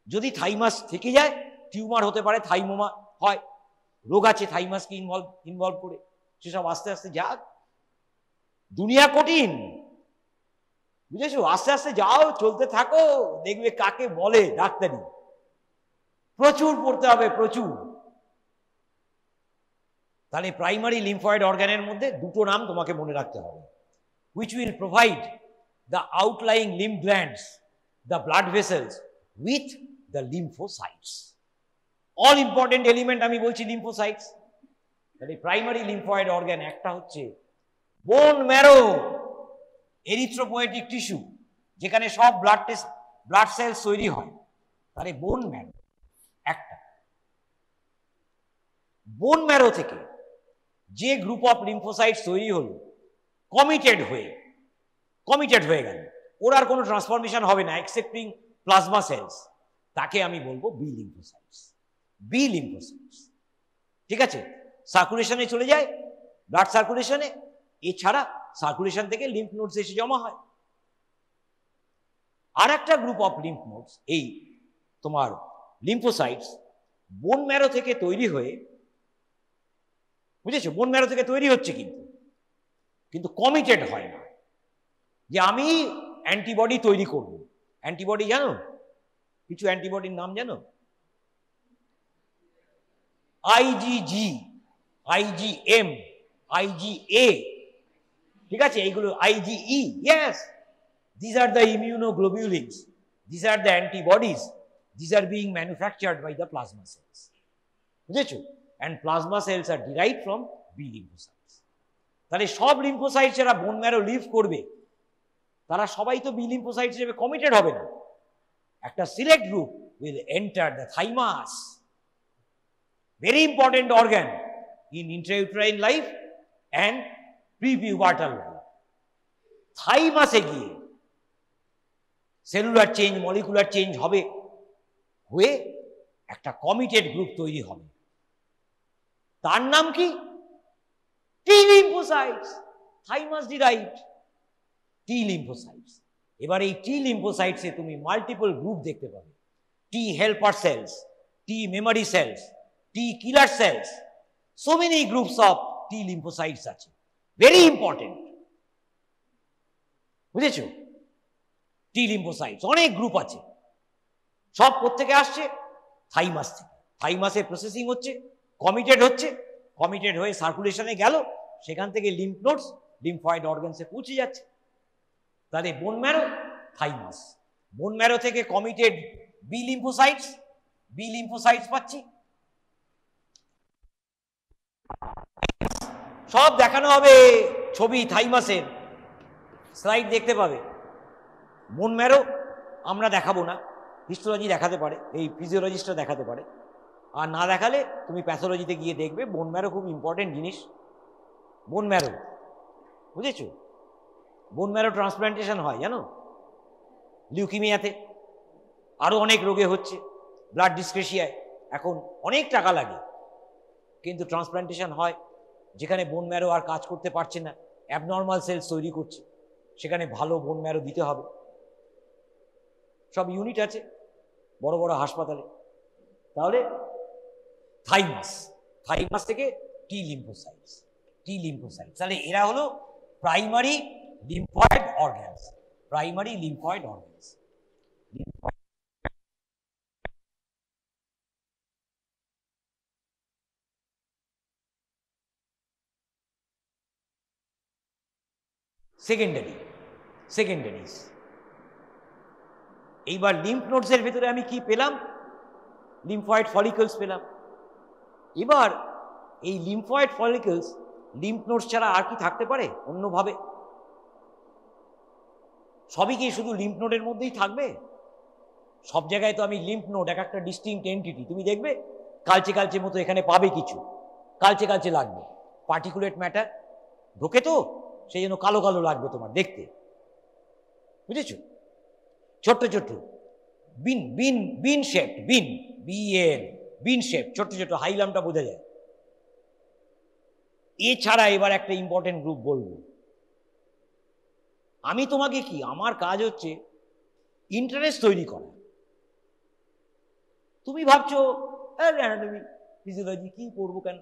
যদি থাইমাস থেকে যায় টিউমার হতে পারে, থাইমোমা হয়, রোগ আছে থাইমাসকে ইনভলভ করে, সেসব আস্তে আস্তে যাক। দুনিয়া কঠিন, বুঝেছো? আস্তে আস্তে যাও, চলতে থাকো, দেখবে কাকে বলে ডাক্তারি। প্রচুর পড়তে হবে, প্রচুর। তাহলে প্রাইমারি লিম্ফয়েড অর্গানের মধ্যে দুটো নাম তোমাকে মনে রাখতে হবে, which will provide the outlying lymph glands, the blood vessels with the lymphocytes. All important element আমি বলছি লিম্ফোসাইটস। তাহলে প্রাইমারি লিম্ফয়েড অর্গান একটা হচ্ছে বোন ম্যারো, এরিথ্রোপয়েটিক টিস্যু, যেখানে সব ব্লাড সেলস তৈরি হয়, তাহলে বোন ম্যারো একটা। বোন ম্যারো থেকে যে গ্রুপ অফ লিম্ফোসাইটস তৈরি হলো, কমিটেড হয়ে গেল, ওর আর কোনো ট্রান্সফরমেশন হবে না এক্সেপ্টিং প্লাজমা সেলস, তাকে আমি বলবো বি লিম্ফোসাইটস। বি লিম্ফোসাইটস, ঠিক আছে? সার্কুলেশনে চলে যায়, ব্লাড সার্কুলেশনে, এছাড়া সার্কুলেশন থেকে লিম্ফ নোডস এসে জমা হয়। আর একটা গ্রুপ অফ লিম্ফ নোডস, এই তোমার লিম্ফোসাইটস বোন ম্যারো থেকে তৈরি হয়ে, বুঝেছো? বোন ম্যারো থেকে তৈরি হচ্ছে, কিন্তু কমিটেড হয় না যে আমি অ্যান্টিবডি তৈরি করব। অ্যান্টিবডি জানো? কিছু অ্যান্টিবডির নাম জানো? আইজিজি, আইজিএম, আইজিএ, ঠিক আছে? এইগুলো IgE, yes, this are the immunoglobulins, this are the antibodies, this are being manufactured by the plasma cells. বুঝেছো? And plasma cells are derived from B lymphocytes. তাহলে সব লিম্ফোসাইটস যারা বোন ম্যারো লিভ করবে, তারা সবাই তো বি লিম্ফোসাইটস হিসেবে committed হবে না। একটা select group will enter the thymus, very important organ in intrauterine life and prepubertal life. থাইমাসে গিয়ে সেলুলার চেঞ্জ, মলিকুলার চেঞ্জ হবে, হয়ে একটা কমিটেড গ্রুপ তৈরি হবে, তার নাম কি? T lymphocytes, thymus derived T lymphocytes. এবার এই টি লিম্ফোসাইটসে তুমি মাল্টিপল গ্রুপ দেখতে পাবে, T helper cells, T memory cells, T killer cells, so many groups of T lymphocytes আছে, very important। বুঝেছো? T lymphocytes অনেক গ্রুপ আছে, সব কোত্থেকে আসছে? থাইমাস থেকে। থাইমাসে প্রসেসিং হচ্ছে, কমিটেড হয়ে সার্কুলেশনে গেল, সেখান থেকে লিম্ফ নোডস, লিম্ফয়েড অর্গানসে পৌঁছে যাচ্ছে। তাহলে bone marrow, thymus, bone marrow থেকে কমিটেড বি লিম্ফোসাইটস পাচ্ছি। সব দেখানো হবে ছবি, থাইমাসের স্লাইড দেখতে পাবে। বোন ম্যারো আমরা দেখাবো না, হিস্টোলজি দেখাতে পারে, এই ফিজিওলজিস্টরা দেখাতে পারে, আর না দেখালে তুমি প্যাথোলজিতে গিয়ে দেখবে। বোন ম্যারো খুব ইম্পর্টেন্ট জিনিস, বোন ম্যারো। বুঝেছো? বোন ম্যারো ট্রান্সপ্লান্টেশন হয় জানো, লিউকিমিয়াতে, আরও অনেক রোগে হচ্ছে, ব্লাড ডিসক্রেশিয়ায় এখন অনেক টাকা লাগে, কিন্তু ট্রান্সপ্লান্টেশন হয় যেখানে বোন ম্যারো আর কাজ করতে পারছে না, অ্যাবনর্মাল সেলস তৈরি করছে, সেখানে ভালো বোন ম্যারো দিতে হবে, সব ইউনিট আছে বড় বড় হাসপাতালে। তাহলে থাইমাস থেকে টি লিম্ফোসাইটস, তাহলে এরা হলো প্রাইমারি লিম্ফয়েড অর্গানস, সেকেন্ডারিজ। এইবার লিম্ফ নোডসের ভেতরে আমি কি পেলাম? লিম্ফয়েড ফলিকলস পেলাম। এবার এই লিম্ফয়েড ফলিকলস লিম্ফ নোডস ছাড়া আর কি থাকতে পারে অন্যভাবে? সবই কি শুধু লিম্ফ নোডের মধ্যেই থাকবে? সব জায়গায় তো আমি লিম্ফ নোড এক একটা ডিস্টিংক্ট এন্টিটি, তুমি দেখবে কালচে মতো এখানে পাবে, কিছু কালচে লাগবে, পার্টিকুলেট ম্যাটার ঢোকে তো সেই জন্য কালো লাগবে তোমার দেখতে, বুঝেছো? ছোট্ট বিন শেপ, বিন শেপ, ছোট্ট হাইলামটা বোঝা যায়। এছাড়া এবার একটা ইম্পর্টেন্ট গ্রুপ বলবো আমি তোমাকে, কি আমার কাজ হচ্ছে ইন্টারেস্ট তৈরি করা। তুমি ভাবছো অ্যানাটমি ফিজিওলজি কি পড়বো কেন?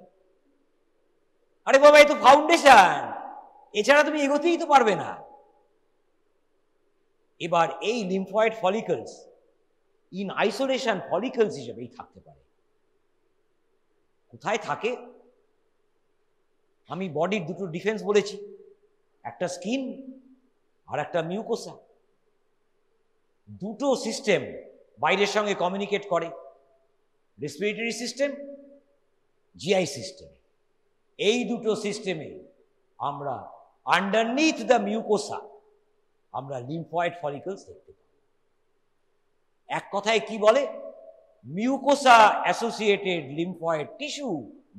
আরে বাবা, এই তো ফাউন্ডেশন, এছাড়া তুমি এগোতেই তো পারবে না। এবার এই lymphoid follicles in isolation follicles হিসেবেই থাকতে পারে। কোথায় থাকে? আমি বডির দুটো ডিফেন্স বলেছি, একটা স্কিন আর একটা মিউকোসা। দুটো সিস্টেম বাইরের সঙ্গে কমিউনিকেট করে, রেসপিরেটরি সিস্টেম, জিআই সিস্টেম। এই দুটো সিস্টেমে আমরা আন্ডারনিথ দ্য মিউকোসা আমরা লিম্ফয়েড ফলিকলস দেখতে পাই। এক কথায় কি বলে? Mucosa associated lymphoid tissue,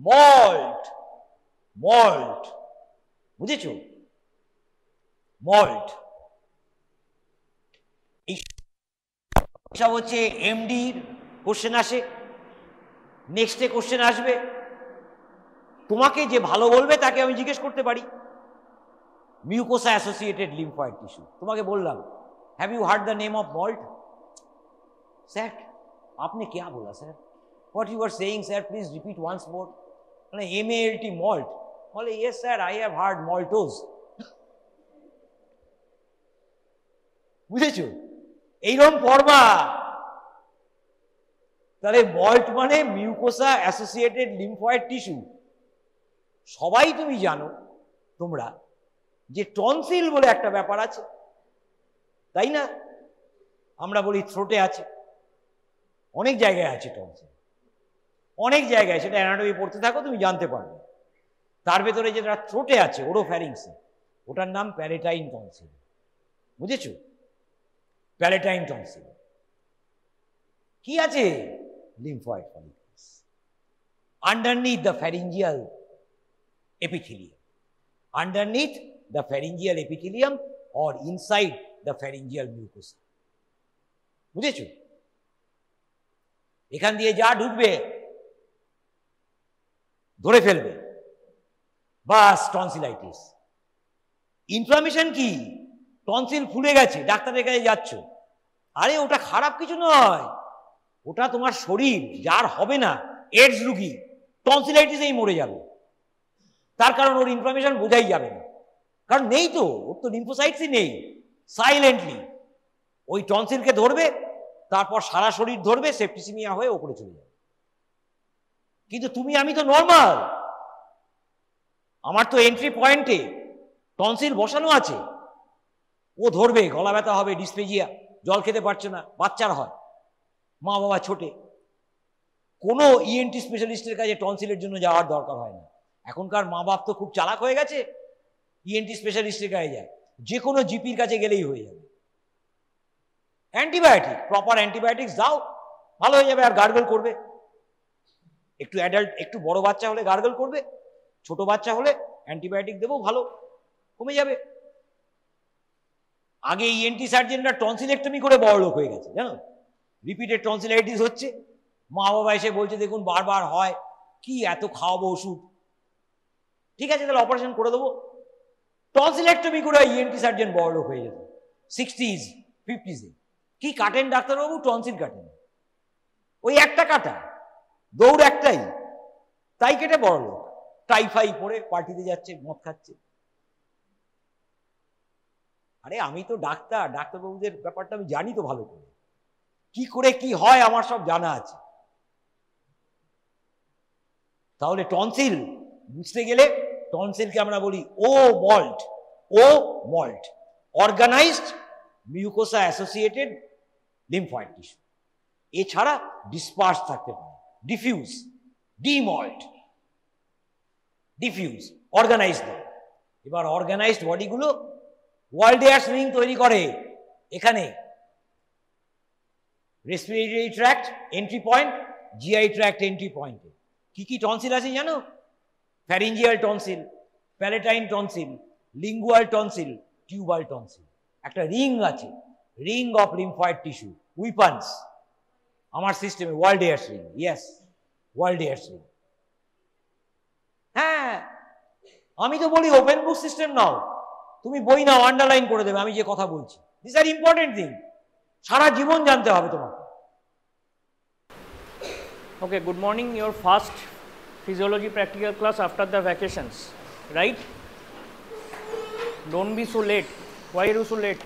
malt. বুঝেছো? মল্ট। এইসব হচ্ছে এমডির কোশ্চেন আসে, নেক্সটে কোশ্চেন আসবে, তোমাকে যে ভালো বলবে তাকে আমি জিজ্ঞেস করতে পারি মিউকোসা অ্যাসোসিয়েটেড লিম্ফয়েড টিস্যু। তোমাকে বললাম, have you heard the name of MALT? Sir आपने क्या बोला sir? What you were saying sir, please repeat once more. MALT, malt. बोले yes sir, I have heard maltose. বুঝেছো? এইরকম পড়বা। তাহলে মল্ট মানে মিউকোসা অ্যাসোসিয়েটেড লিম্ফয়েড টিস্যু। সবাই তুমি জানো তোমরা যে টনসিল বলে একটা ব্যাপার আছে, তাই না? আমরা বলি থ্রোটে আছে, অনেক জায়গায় আছে টনসিল, অনেক জায়গায়। সেটা অ্যানাটমি পড়তে থাকো তুমি জানতে পারবে। তার ভেতরে যেটা থ্রোটে আছে, ওরোফ্যারিংসে, ওটার নাম প্যালেটাইন টনসিল। বুঝেছো? প্যালেটাইন টনসিল কি আছে? Lymphoid follicles underneath the pharyngeal epithelium, or inside the pharyngeal mucosa. বুঝেছো? এখান দিয়ে যা ঢুকবে ধরে ফেলবে, বাস টনসিলাইটিস। ইনফ্লামেশন কি? টনসিল ফুলে গেছে, ডাক্তারের কাছে যাচ্ছ, আরে ওটা খারাপ কিছু নয়, ওটা তোমার শরীর যার হবে না, এডস রোগী টনসিলাইটিসেই মরে যাবে। তার কারণ ওর ইনফ্লামেশন বোঝাই যাবে না, কারণ নেই তো, ওর তো লিম্ফোসাইটসই নেই। সাইলেন্টলি ওই টনসিলকে ধরবে, তারপর সারা শরীর ধরবে, সেপ্টিসিমিয়া হয়ে ওপরে চলে যাবে। কিন্তু তুমি আমি তো নর্মাল, আমার তো এন্ট্রি পয়েন্টে টনসিল বসানো আছে, ও ধরবে, গলা ব্যথা হবে, ডিসপেজিয়া, জল খেতে পারছে না, বাচ্চার হয়, মা বাবা ছোটে, কোনো ইএনটি স্পেশালিস্টের কাছে টনসিলের জন্য যাওয়ার দরকার হয় না। এখনকার মা বাপ তো খুব চালাক হয়ে গেছে, ইএনটি স্পেশালিস্টের কাছে যায়, যে কোনো জিপির কাছে গেলেই হয়ে যাবে। অ্যান্টিবায়োটিক, প্রপার অ্যান্টিবায়োটিক্স দাও, ভালো হয়ে যাবে। আর গার্গল করবে, একটু অ্যাডাল্ট, একটু বড় বাচ্চা হলে গার্গল করবে, ছোট বাচ্চা হলে অ্যান্টিবায়োটিক দেবো, ভালো কমে যাবে। আগে ইএনটি সার্জেনরা টনসিলেক্টমি করে বড় লোক হয়ে গেছে, জানো? রিপিটেড টনসিলাইটিস হচ্ছে, মা বাবা এসে বলছে দেখুন বারবার হয়, কি এত খাওয়াবো ওষুধ? ঠিক আছে তাহলে অপারেশন করে দেবো। টনসিলেক্টমি করে ইএনটি সার্জন বড় লোক হয়ে যেত 60s 50s এ। কি কাটেন ডাক্তারবাবু? টনসিল কাটেন, ওই একটা কাটা, দৌড় একটাই, তাই কেটে বড় লোক, টাইফাই পরে পার্টিতে যাচ্ছে, মদ খাচ্ছে। আরে আমি তো ডাক্তার, ডাক্তারবাবুদের ব্যাপারটা আমি জানি তো ভালো করে কি হয় আমার সব জানা আছে। তাহলে টনসিল বুঝতে গেলে, টনসিলকে আমরা বলি ও MALT, organized mucosa associated lymphoid tissue. এছাড়া ডিসপার্স থাকতে পারে, ডিফিউজ, ডিমল্ট, ডিফিউজ, অর্গানাইজড নয়। এবার অর্গানাইজড বডিগুলো ওয়ালডেয়ার্স রিং তৈরি করে। এখানে respiratory tract entry point, GI tract entry পয়েন্টে কি কি টনসিল আছে জানো? Pharyngeal tonsil, palatine tonsil, lingual tonsil, tubal tonsil. একটা রিং আছে, ring of lymphoid tissue, weapons আমার সিস্টেমে, Waldeyer's ring. Yes, Waldeyer's ring. হ্যাঁ, আমি তো বলি ওপেন বুক সিস্টেম নাও, তুমি বই নাও, আন্ডারলাইন করে দেবে আমি যে কথা বলছি। দিস আর ইম্পর্টেন্ট থিং, সারা জীবন জানতে হবে তোমাকে। Okay, good morning. Your first physiology practical class after the vacations, right? Don't be so late. Why are you so late?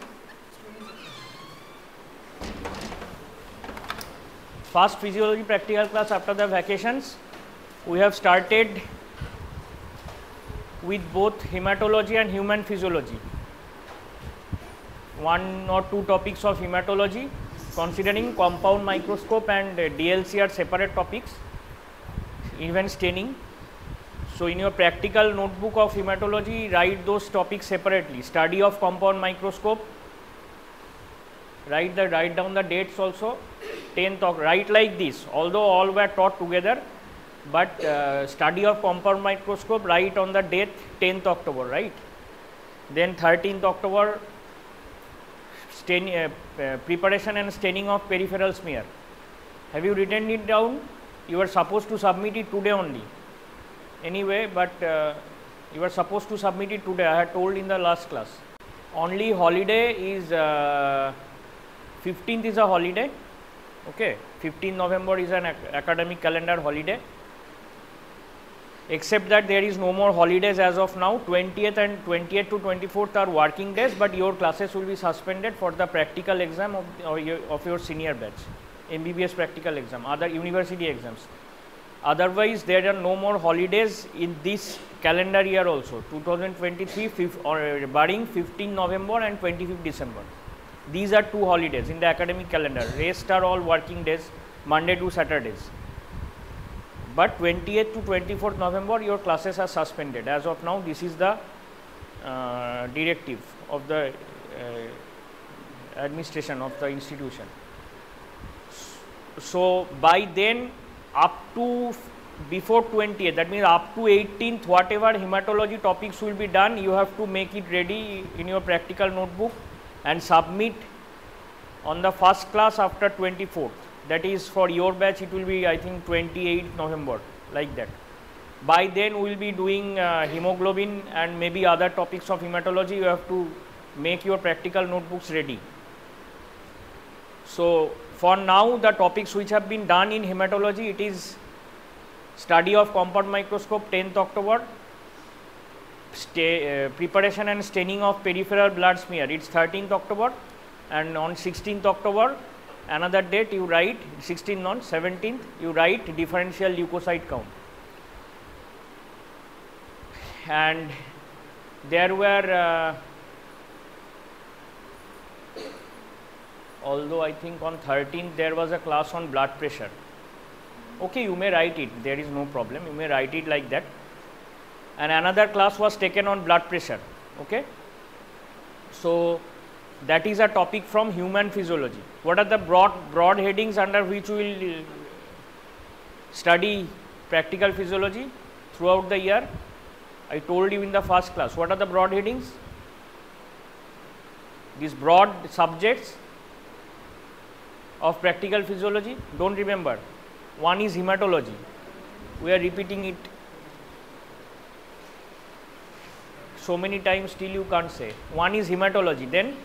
First physiology practical class after the vacations. We have started with both hematology and human physiology. One or two topics of hematology, considering compound microscope and DLC are separate topics, even staining. So in your practical notebook of hematology, write those topics separately. Study of compound microscope, write down the dates also. 10th, write like this, although all were taught together, but study of compound microscope, write on the date 10th October, right? Then 13th October, preparation and staining of peripheral smear. Have you written it down? You are supposed to submit it today only. Anyway, but you are supposed to submit it today. I had told in the last class. Only holiday is 15th is a holiday. Okay, 15th November is an academic calendar holiday. Except that there is no more holidays as of now. 20th to 24th are working days, but your classes will be suspended for the practical exam of your senior batch, MBBS practical exam, other university exams. Otherwise, there are no more holidays in this calendar year also, 2023, barring 15th November and 25th December. These are two holidays in the academic calendar. Rest are all working days, Monday to Saturdays. But 20th to 24th November, your classes are suspended. As of now, this is the directive of the administration of the institution. So by then, up to before 20th, that means up to 18th, whatever hematology topics will be done, you have to make it ready in your practical notebook and submit on the first class after 24th. That is for your batch, it will be I think 28th November, like that. By then we will be doing hemoglobin and maybe other topics of hematology. You have to make your practical notebooks ready. So for now, the topics which have been done in hematology, it is study of compound microscope 10th October, preparation and staining of peripheral blood smear, it's 13th October, and on 16th October, another date you write, 16th on 17th, you write differential leukocyte count. And there were, although I think on 13th there was a class on blood pressure. Okay, you may write it, there is no problem, you may write it like that. And another class was taken on blood pressure. Okay, so that is a topic from human physiology. What are the broad headings under which we will study practical physiology throughout the year? I told you in the first class. What are the broad headings? These broad subjects of practical physiology, don't remember. One is hematology. We are repeating it. so many times till you can't say. One is hematology, then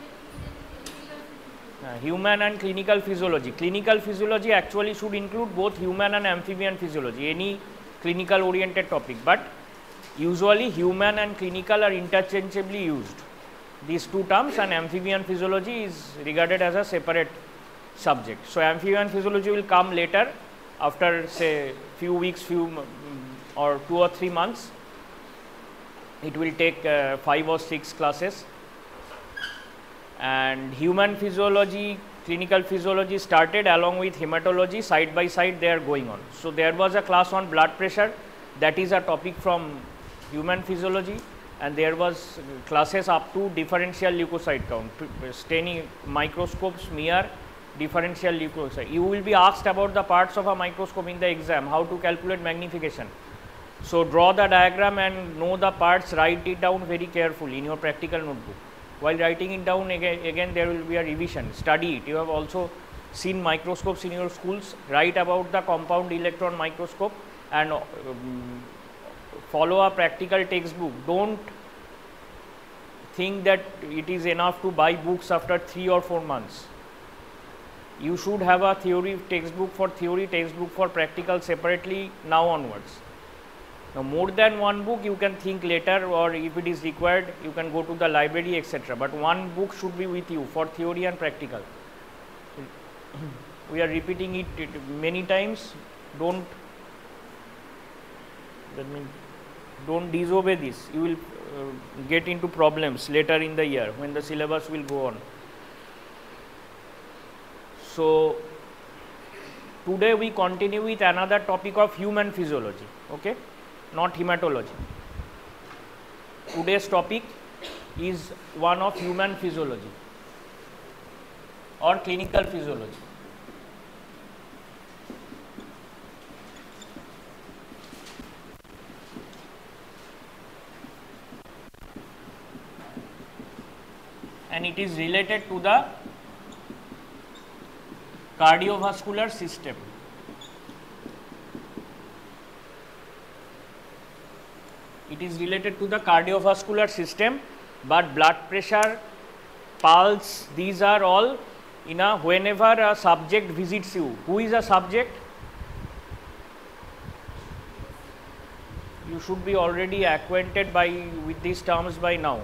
human and clinical physiology. Clinical physiology actually should include both human and amphibian physiology, any clinical oriented topic, but usually human and clinical are interchangeably used. These two terms, and amphibian physiology is regarded as a separate subject. So, amphibian physiology will come later after say few weeks, or 2 or 3 months. It will take 5 or 6 classes, and human physiology, clinical physiology started along with hematology, side by side they are going on. So, there was a class on blood pressure, that is a topic from human physiology, and there was classes up to differential leukocyte count, staining microscopes, mere differential leukocyte. You will be asked about the parts of a microscope in the exam, how to calculate magnification. So, draw the diagram and know the parts, write it down very carefully in your practical notebook. While writing it down, again there will be a revision, study it. You have also seen microscopes in your schools, write about the compound electron microscope and follow a practical textbook. Don't think that it is enough to buy books after 3 or 4 months. You should have a theory textbook for practical separately now onwards. Now, more than one book you can think later, or if it is required you can go to the library, etc. But one book should be with you for theory and practical. We are repeating it many times. Don't disobey this. You will get into problems later in the year when the syllabus will go on. So, today we continue with another topic of human physiology, okay, not hematology. Today's topic is one of human physiology or clinical physiology. And it is related to the cardiovascular system. It is related to the cardiovascular system, but blood pressure, pulse, these are all in a whenever a subject visits you. Who is a subject? You should be already acquainted with these terms by now.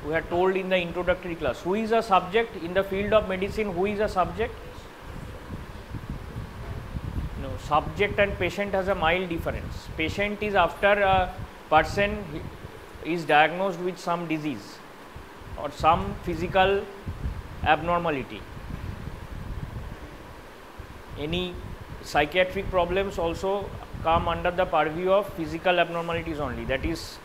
We had told in the introductory class. Who is a subject in the field of medicine? Who is a subject? No, subject and patient has a mild difference. Patient is after a person is diagnosed with some disease or some physical abnormality. Any psychiatric problems also come under the purview of physical abnormalities only, that is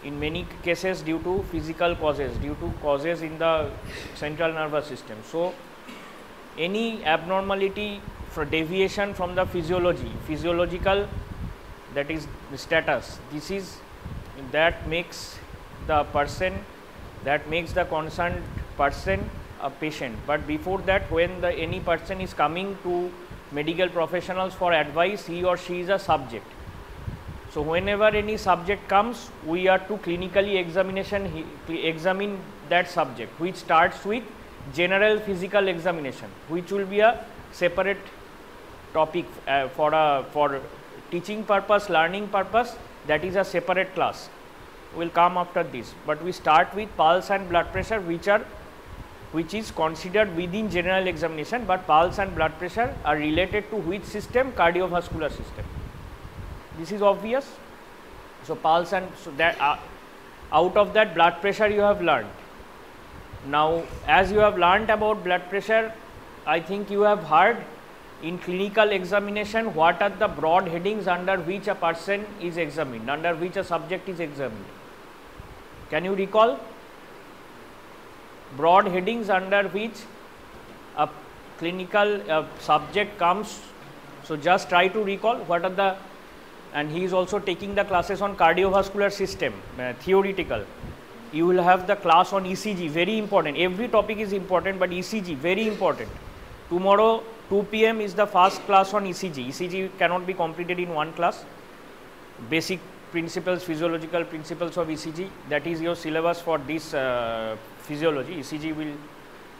in many cases due to physical causes, due to causes in the central nervous system. So, any abnormality for deviation from the physiological, that is the status, this is that makes the person, that makes the concerned person a patient. But before that, when any person is coming to medical professionals for advice, he or she is a subject. So, whenever any subject comes, we are to clinically examine that subject, which starts with general physical examination, which will be a separate topic for teaching purpose, learning purpose, that is a separate class. Will come after this, but we start with pulse and blood pressure, which is considered within general examination, but pulse and blood pressure are related to which system? Cardiovascular system. This is obvious. So, pulse and so that out of that blood pressure you have learned. Now, as you have learnt about blood pressure, I think you have heard in clinical examination what are the broad headings under which a person is examined, under which a subject is examined. Can you recall? Broad headings under which a clinical subject comes. So, just try to recall what are the, and he is also taking the classes on cardiovascular system, theoretical. You will have the class on ECG, very important. Every topic is important, but ECG, very important. Tomorrow 2 p.m. is the first class on ECG. ECG cannot be completed in one class. Basic principles, physiological principles of ECG. That is your syllabus for this physiology. ECG will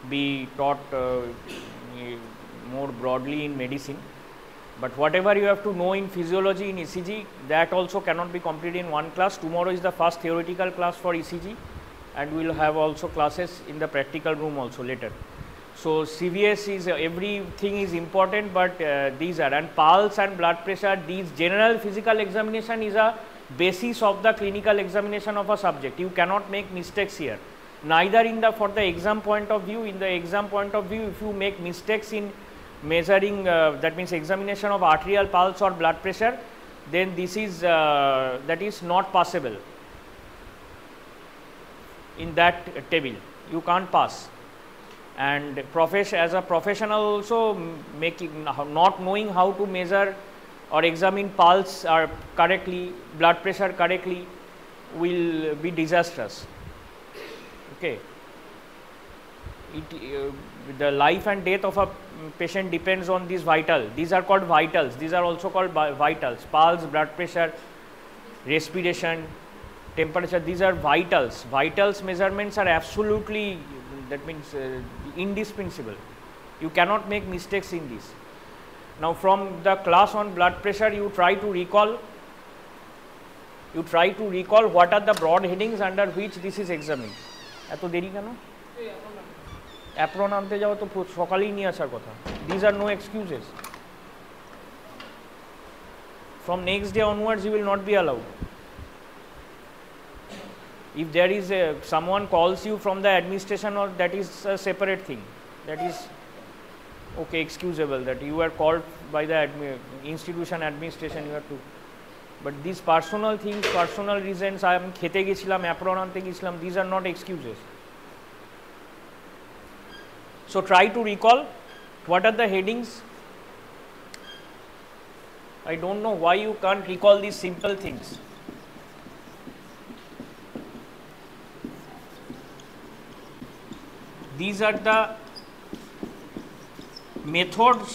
be taught more broadly in medicine, but whatever you have to know in physiology in ECG, that also cannot be completed in one class. Tomorrow is the first theoretical class for ECG, and we will have also classes in the practical room also later. So CVS is everything is important, but these are, and pulse and blood pressure, these general physical examination is a basis of the clinical examination of a subject. You cannot make mistakes here, neither in the for the exam point of view. In the exam point of view, if you make mistakes in measuring, that means examination of arterial pulse or blood pressure, then this is that is not possible in that table. You can't pass. And as a professional also, not knowing how to measure or examine pulse or correctly, blood pressure correctly, will be disastrous. Okay. The life and death of a patient depends on these vitals. These are called vitals. These are also called vitals. Pulse, blood pressure, respiration, temperature. These are vitals. Vitals measurements are absolutely, that means indispensable. You cannot make mistakes in this. Now from the class on blood pressure, you try to recall what are the broad headings under which this is examined. এত দেরি কেন? Apron আনতে যাও তো সকালেই নিয়ে আসার কথা. These are no excuses. From next day onwards you will not be allowed. If there is someone calls you from the administration, or that is a separate thing, that is okay, excusable, that you are called by the institution administration, you have to. But these personal things, personal reasons, I am খেতে গেছিলাম, apron আনতে গেছিলাম, these are not excuses. So try to recall what are the headings. I don't know why you can't recall these simple things. These are the methods.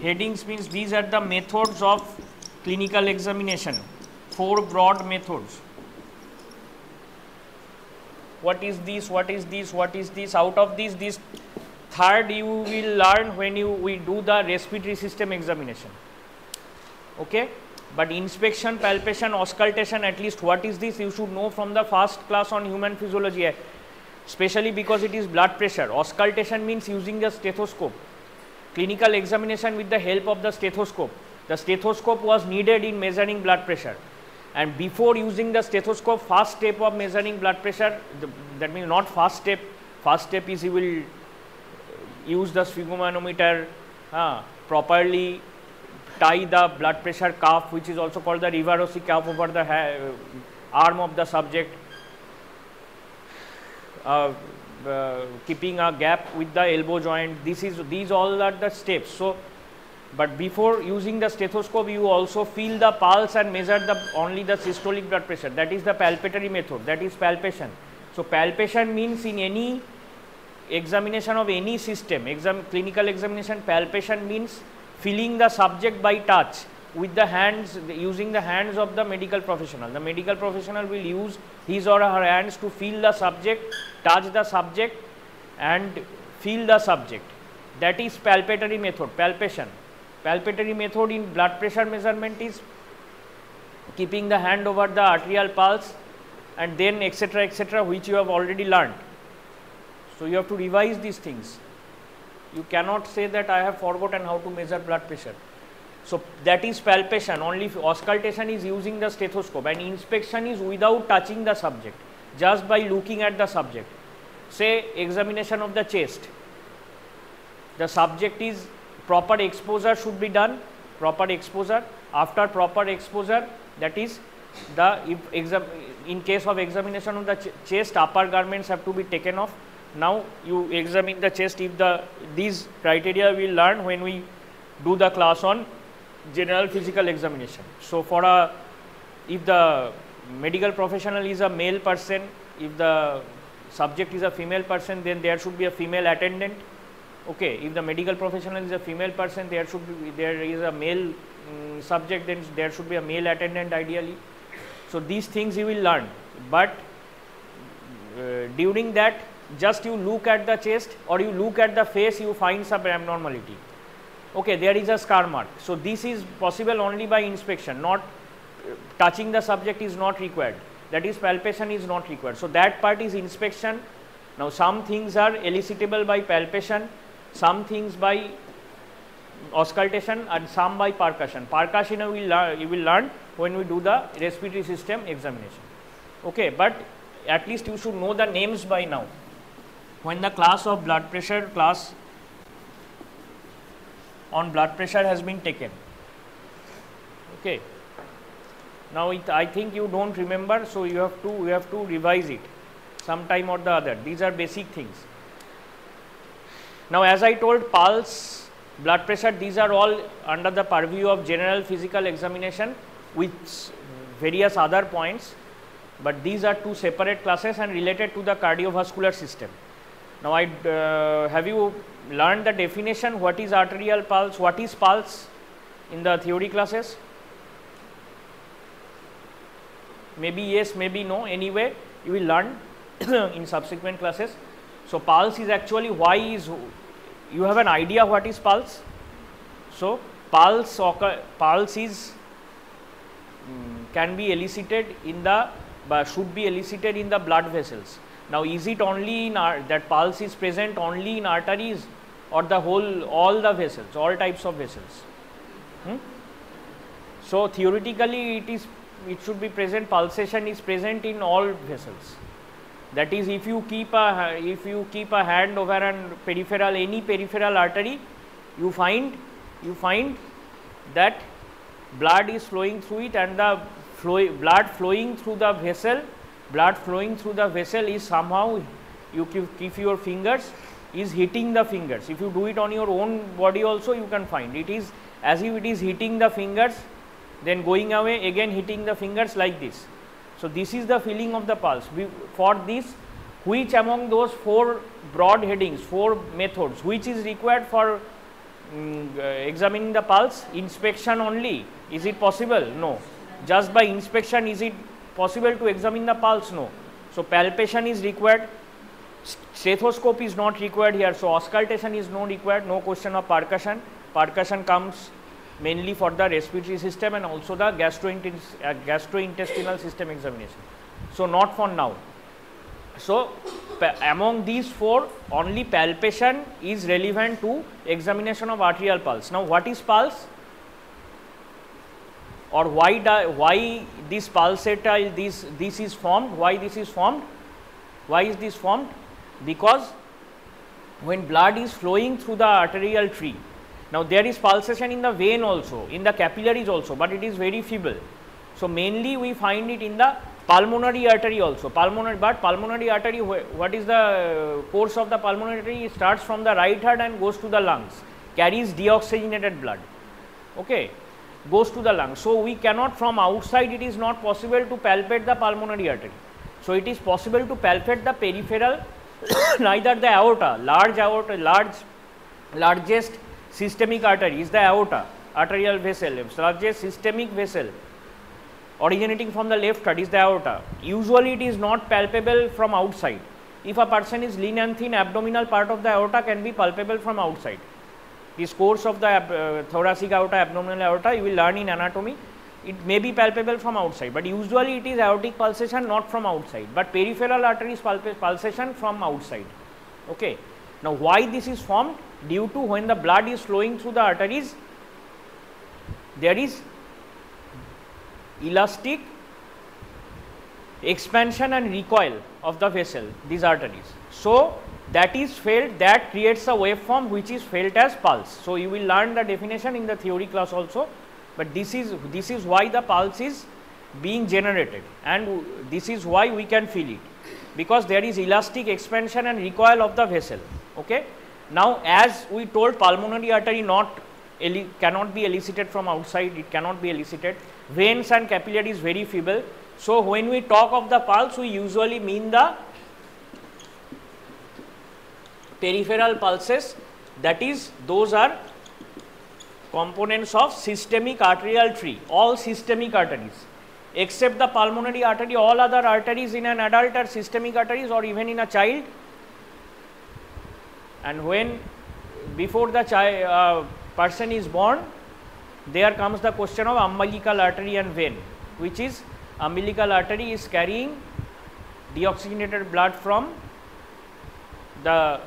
Headings means these are the methods of clinical examination. 4 broad methods. What is this? What is this? What is this? Out of this third you will learn when we do the respiratory system examination. Okay? But inspection, palpation, auscultation, at least what is this? You should know from the first class on human physiology. Especially because it is blood pressure. Auscultation means using the stethoscope. Clinical examination with the help of the stethoscope. The stethoscope was needed in measuring blood pressure. And before using the stethoscope, first step of measuring blood pressure, that means not first step is you will use the sphygmomanometer, properly tie the blood pressure cuff, which is also called the Rivarossi cuff, over the arm of the subject. Keeping a gap with the elbow joint. These all are the steps. So, but before using the stethoscope, you also feel the pulse and measure only the systolic blood pressure. That is the palpatory method. That is palpation. So palpation means in any examination of any system, clinical examination, palpation means feeling the subject by touch with the hands, using the hands of the medical professional. The medical professional will use his or her hands to feel the subject, touch the subject and feel the subject. That is palpatory method, palpation. Palpatory method in blood pressure measurement is keeping the hand over the arterial pulse and then etc., which you have already learned. So you have to revise these things. You cannot say that I have forgotten how to measure blood pressure. So that is palpation. Only auscultation is using the stethoscope, and inspection is without touching the subject, just by looking at the subject. Say examination of the chest. The subject is, proper exposure should be done, proper exposure. After proper exposure, that is in case of examination of the chest, upper garments have to be taken off. Now you examine the chest. If these criteria we will learn when we do the class on general physical examination. So if the medical professional is a male person, if the subject is a female person, then there should be a female attendant. Okay, if the medical professional is a female person, there is a male subject, then there should be a male attendant ideally. So these things you will learn, but during that just you look at the chest or you look at the face, you find some abnormality. Okay, there is a scar mark. So this is possible only by inspection, not touching the subject is not required. That is, palpation is not required. So that part is inspection. Now some things are elicitable by palpation, some things by auscultation, and some by percussion. Percussion you will learn when we do the respiratory system examination. Okay, but at least you should know the names by now. When the class of blood pressure on blood pressure has been taken. Okay. Now I think you don't remember, so you have to revise it sometime or the other. These are basic things. Now as I told, pulse, blood pressure, these are all under the purview of general physical examination with various other points, but these are two separate classes and related to the cardiovascular system. Now have you learned the definition, what is arterial pulse, what is pulse in the theory classes? Maybe yes, maybe no, anyway you will learn in subsequent classes. So pulse is actually, you have an idea what is pulse? So pulse is can be elicited in the, should be elicited in the blood vessels. Now is it only in that pulse is present only in arteries or the all the vessels, all types of vessels? So theoretically it should be present, pulsation is present in all vessels. That is, if you keep a hand over any peripheral artery, you find that blood is flowing through it, and the blood flowing through the vessel is somehow, you keep your fingers, is hitting the fingers. If you do it on your own body also, you can find it is as if it is hitting the fingers, then going away, again hitting the fingers like this. So this is the feeling of the pulse. For this, which among those 4 broad headings, 4 methods, which is required for examining the pulse? Inspection only. Is it possible? No. Just by inspection is it possible to examine the pulse? No. So palpation is required. Stethoscope is not required here. So auscultation is not required. No question of percussion. Percussion comes mainly for the respiratory system and also the gastrointestinal system examination. So not for now. So among these 4, only palpation is relevant to examination of arterial pulse. Now what is pulse? Or why this pulsatile, this is formed? Why this is formed? Why is this formed? Because when blood is flowing through the arterial tree, now there is pulsation in the vein also, in the capillaries also, but it is very feeble. So mainly we find it in the pulmonary artery also. Pulmonary artery, what is the course of the pulmonary artery? It starts from the right heart and goes to the lungs, carries deoxygenated blood. Okay, goes to the lungs. So we cannot, from outside it is not possible to palpate the pulmonary artery. So it is possible to palpate the peripheral, neither the aorta, largest systemic artery is the aorta, arterial vessel, largest systemic vessel originating from the left heart is the aorta. Usually it is not palpable from outside. If a person is lean and thin, abdominal part of the aorta can be palpable from outside. This course of the thoracic aorta, abdominal aorta, you will learn in anatomy. It may be palpable from outside, but usually it is aortic pulsation, not from outside, but peripheral arteries pulsation from outside. Okay. Now why this is formed? Due to when the blood is flowing through the arteries, there is elastic expansion and recoil of the vessel, these arteries. So that is felt, that creates a waveform which is felt as pulse. So you will learn the definition in the theory class also, but this is why the pulse is being generated, and this is why we can feel it, because there is elastic expansion and recoil of the vessel. Okay. Now as we told, pulmonary artery cannot be elicited from outside, it cannot be elicited. Veins and capillaries very feeble. So when we talk of the pulse, we usually mean the peripheral pulses, that is, those are components of systemic arterial tree, all systemic arteries. except the pulmonary artery, all other arteries in an adult are systemic arteries or even in a child. And when before the child, person is born, there comes the question of umbilical artery and vein, which is umbilical artery is carrying deoxygenated blood from the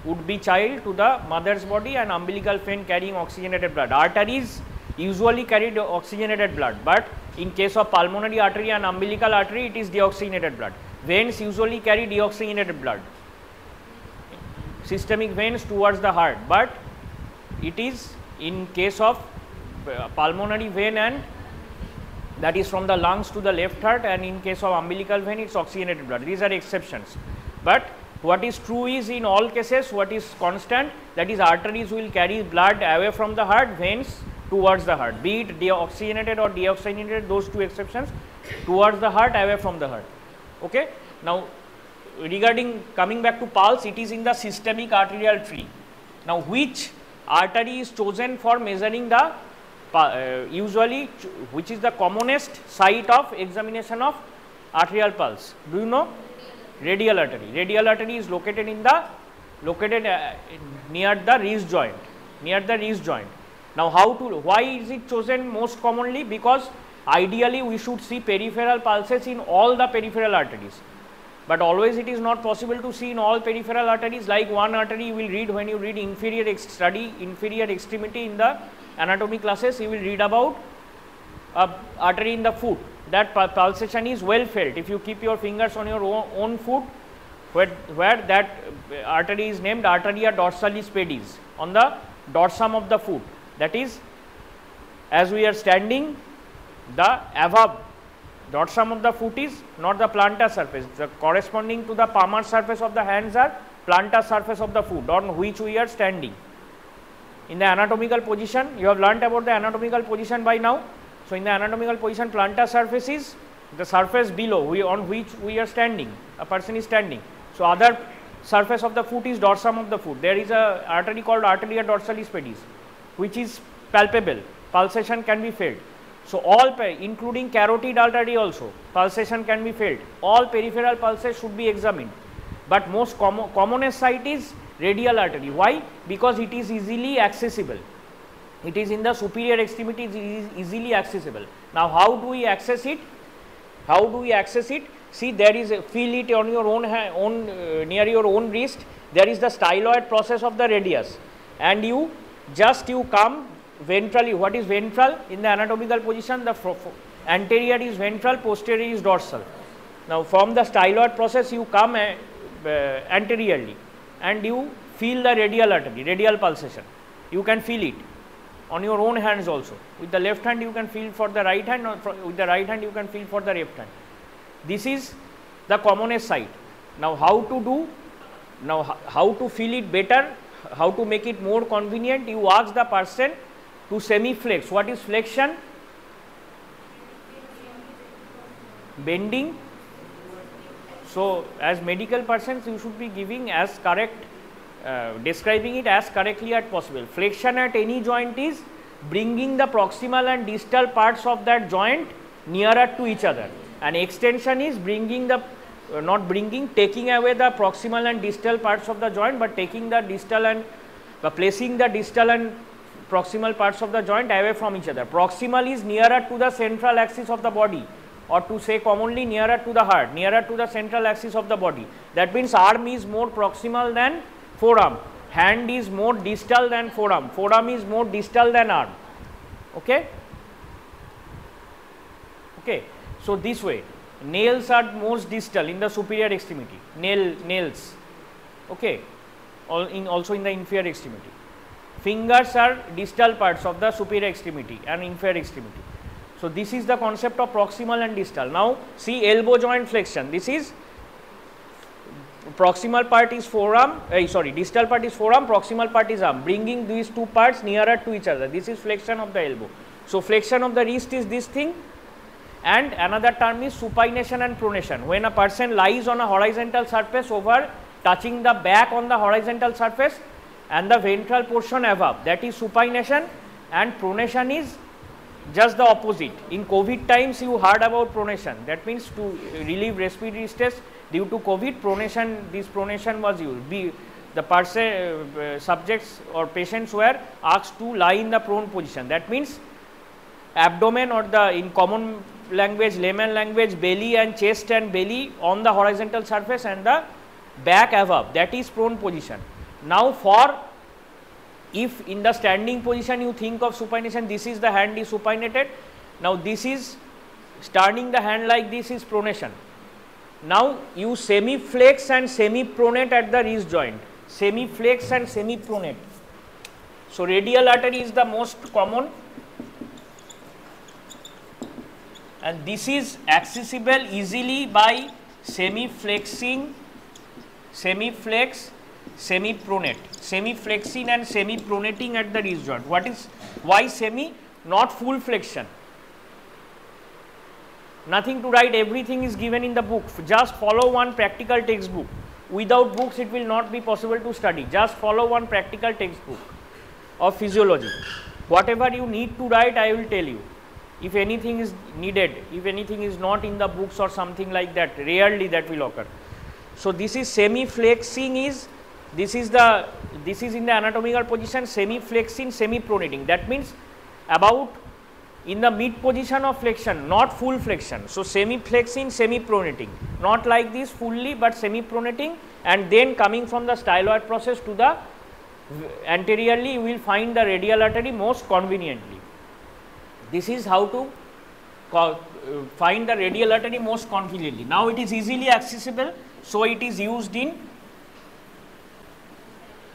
would be child to the mother's body, and umbilical vein carrying oxygenated blood. Arteries usually carry oxygenated blood, but in case of pulmonary artery and umbilical artery, it is deoxygenated blood. Veins usually carry deoxygenated blood, systemic veins towards the heart, but it is in case of pulmonary vein, and that is from the lungs to the left heart, and in case of umbilical vein, it is oxygenated blood. These are exceptions, but what is true is in all cases what is constant, that is arteries will carry blood away from the heart, veins towards the heart, be it deoxygenated or deoxygenated, those two exceptions, towards the heart, away from the heart. Okay. Now, regarding coming back to pulse, it is in the systemic arterial tree. Now, which artery is chosen for measuring the usually which is the commonest site of examination of arterial pulse? Do you know? Radial artery. Radial artery is located in the near the wrist joint, near the wrist joint. Now, why is it chosen most commonly? Because ideally we should see peripheral pulses in all the peripheral arteries, but always it is not possible to see in all peripheral arteries. Like one artery you will read when you read inferior extremity in the anatomy classes, you will read about artery in the foot. That pulsation is well felt. If you keep your fingers on your own foot, where that artery is named arteria dorsalis pedis, on the dorsum of the foot. That is, as we are standing, the above dorsum of the foot is not the plantar surface. The corresponding to the palmar surface of the hands are plantar surface of the foot on which we are standing. In the anatomical position, you have learnt about the anatomical position by now. So, in the anatomical position, plantar surface is the surface below on which we are standing, a person is standing. So, other surface of the foot is dorsum of the foot. There is a artery called arteria dorsalis pedis, which is palpable, pulsation can be felt. So, all including carotid artery also, pulsation can be felt. All peripheral pulses should be examined, but most commonest site is radial artery. Why? Because it is easily accessible. It is in the superior extremity, it is easily accessible. Now, how do we access it? How do we access it? See, there is feel it on your own near your own wrist. There is the styloid process of the radius, and you come ventrally. What is ventral? In the anatomical position, the anterior is ventral, posterior is dorsal. Now, from the styloid process, you come anteriorly, and you feel the radial artery, radial pulsation. You can feel it on your own hands also. With the left hand you can feel for the right hand, or with the right hand you can feel for the left hand. This is the commonest site. Now, how to feel it better, how to make it more convenient? You ask the person to semi-flex. What is flexion? Bending. So, as medical persons you should be giving as correct, describing it as correctly as possible. Flexion at any joint is bringing the proximal and distal parts of that joint nearer to each other, and extension is bringing the taking away the proximal and distal parts of the joint, but taking the distal and placing the distal and proximal parts of the joint away from each other. Proximal is nearer to the central axis of the body, or to say commonly nearer to the heart, nearer to the central axis of the body. That means arm is more proximal than forearm, hand is more distal than forearm, forearm is more distal than arm. Okay. Okay. So, this way nails are most distal in the superior extremity, nails. Okay. Also in the inferior extremity. Fingers are distal parts of the superior extremity and inferior extremity. So, this is the concept of proximal and distal. Now, see elbow joint flexion. This is proximal part is forearm, distal part is forearm, proximal part is arm, bringing these two parts nearer to each other. This is flexion of the elbow. So, flexion of the wrist is this thing, and another term is supination and pronation. When a person lies on a horizontal surface over touching the back on the horizontal surface and the ventral portion above, that is supination, and pronation is just the opposite. In COVID times, you heard about pronation. That means to relieve respiratory stress due to COVID, pronation, this pronation was used. The subjects or patients were asked to lie in the prone position. That means abdomen, or the in common language, layman language, belly and chest and belly on the horizontal surface and the back above, that is prone position. Now for, if in the standing position you think of supination, this is the hand is supinated. Now this is turning the hand like this is pronation. Now you semi-flex and semi-pronate at the wrist joint. Semi-flex and semi-pronate. So radial artery is the most common, and this is accessible easily by semi-flexing, semi-flex, semi-pronate, semi-flexing and semi-pronating at the wrist joint. What is, why semi? Not full flexion. Nothing to write, everything is given in the book. Just follow one practical textbook. Without books it will not be possible to study. Just follow one practical textbook of physiology. Whatever you need to write, I will tell you. If anything is needed, if anything is not in the books or something like that, rarely that will occur. So this is semi-flexing is, this is in the anatomical position, semi-flexing, semi-pronating. That means about in the mid position of flexion, not full flexion. So semi-flexing, semi-pronating, not like this fully, but semi-pronating, and then coming from the styloid process to the anteriorly, you will find the radial artery most conveniently. This is how to find the radial artery most conveniently. Now it is easily accessible, so it is used in.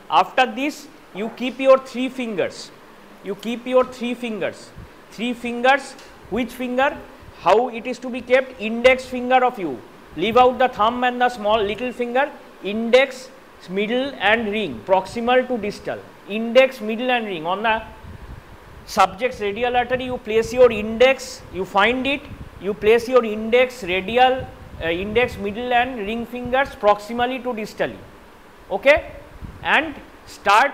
After this, you keep your 3 fingers. You keep your 3 fingers. 3 fingers, which finger? How it is to be kept? Index finger of you. Leave out the thumb and the small little finger. Index, middle and ring, proximal to distal. Index, middle and ring. On the subject's radial artery, you place your index, you find it, you place your index, radial, index, middle and ring fingers proximally to distally. Okay? And start.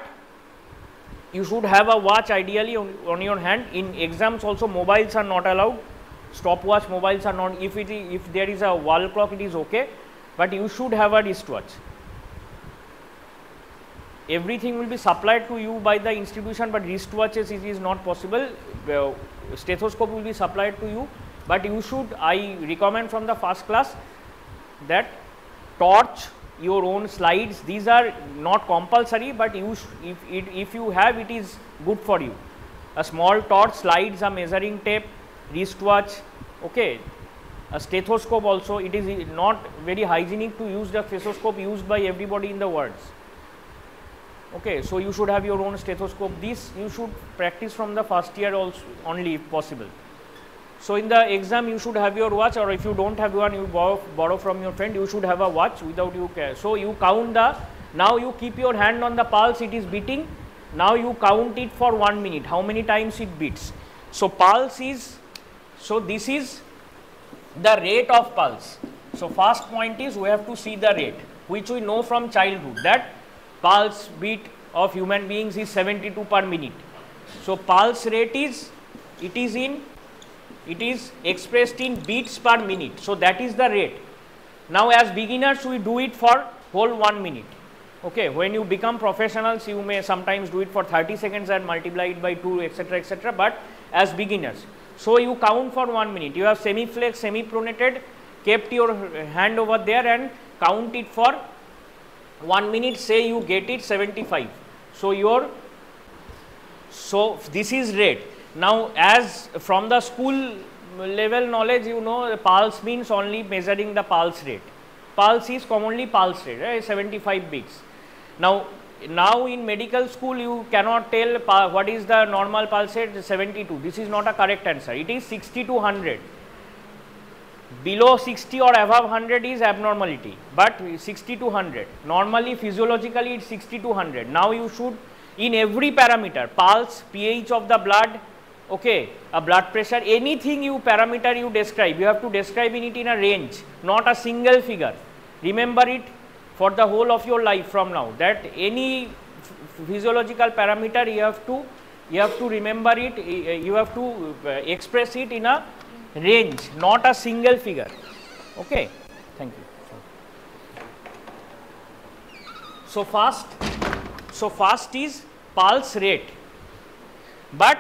You should have a watch ideally on your hand. In exams also mobiles are not allowed. Stopwatch mobiles are not. If there is a wall clock, it is okay, but you should have a wristwatch. Everything will be supplied to you by the institution, but wristwatches it is not possible. Stethoscope will be supplied to you, but you should, I recommend from the first class that torch, your own slides, these are not compulsory, but if you have, it is good for you. A small torch, slides, a measuring tape, wristwatch, okay. A stethoscope also, it is not very hygienic to use the stethoscope used by everybody in the world. Okay, so you should have your own stethoscope. This you should practice from the first year also only if possible. So in the exam you should have your watch, or if you don't have one, you borrow from your friend, you should have a watch without you care. So you count the, now you keep your hand on the pulse, it is beating. Now you count it for 1 minute, how many times it beats. So pulse is, so this is the rate of pulse. So first point is we have to see the rate, which we know from childhood, that pulse beat of human beings is 72 per minute. So pulse rate is, it is expressed in beats per minute. So that is the rate. Now as beginners we do it for whole 1 minute. Okay, when you become professionals you may sometimes do it for 30 seconds and multiply it by 2, etc., etc., but as beginners. So you count for 1 minute. You have semi-flex, semi-pronated, kept your hand over there and count it for 1 minute, say you get it 75. So this is rate. Now as from the school level knowledge, you know, pulse means only measuring the pulse rate. Pulse is commonly pulse rate, right? 75 beats. Now in medical school you cannot tell what is the normal pulse rate, 72. This is not a correct answer. It is 60 to 100. Below 60 or above 100 is abnormality, but 60 to 100. Normally physiologically it's 60 to 100. Now you should, in every parameter, pulse, pH of the blood, okay, a blood pressure, anything you parameter you describe, you have to describe it in a range, not a single figure. Remember it for the whole of your life from now, that any physiological parameter you have to You have to remember it, you have to express it in a range, not a single figure. Okay, thank you. So fast is pulse rate, but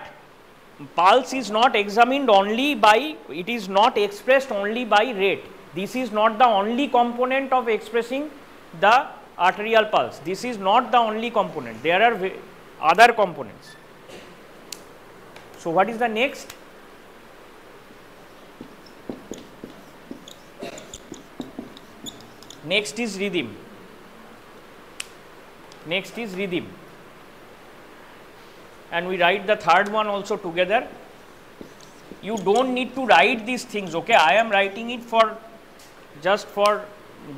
pulse is not examined only by, it is not expressed only by rate. This is not the only component of expressing the arterial pulse. This is not the only component. There are other components. So what is the next? Next is rhythm. Next is rhythm. And we write the third one also together. You don't need to write these things, okay? I am writing it for just for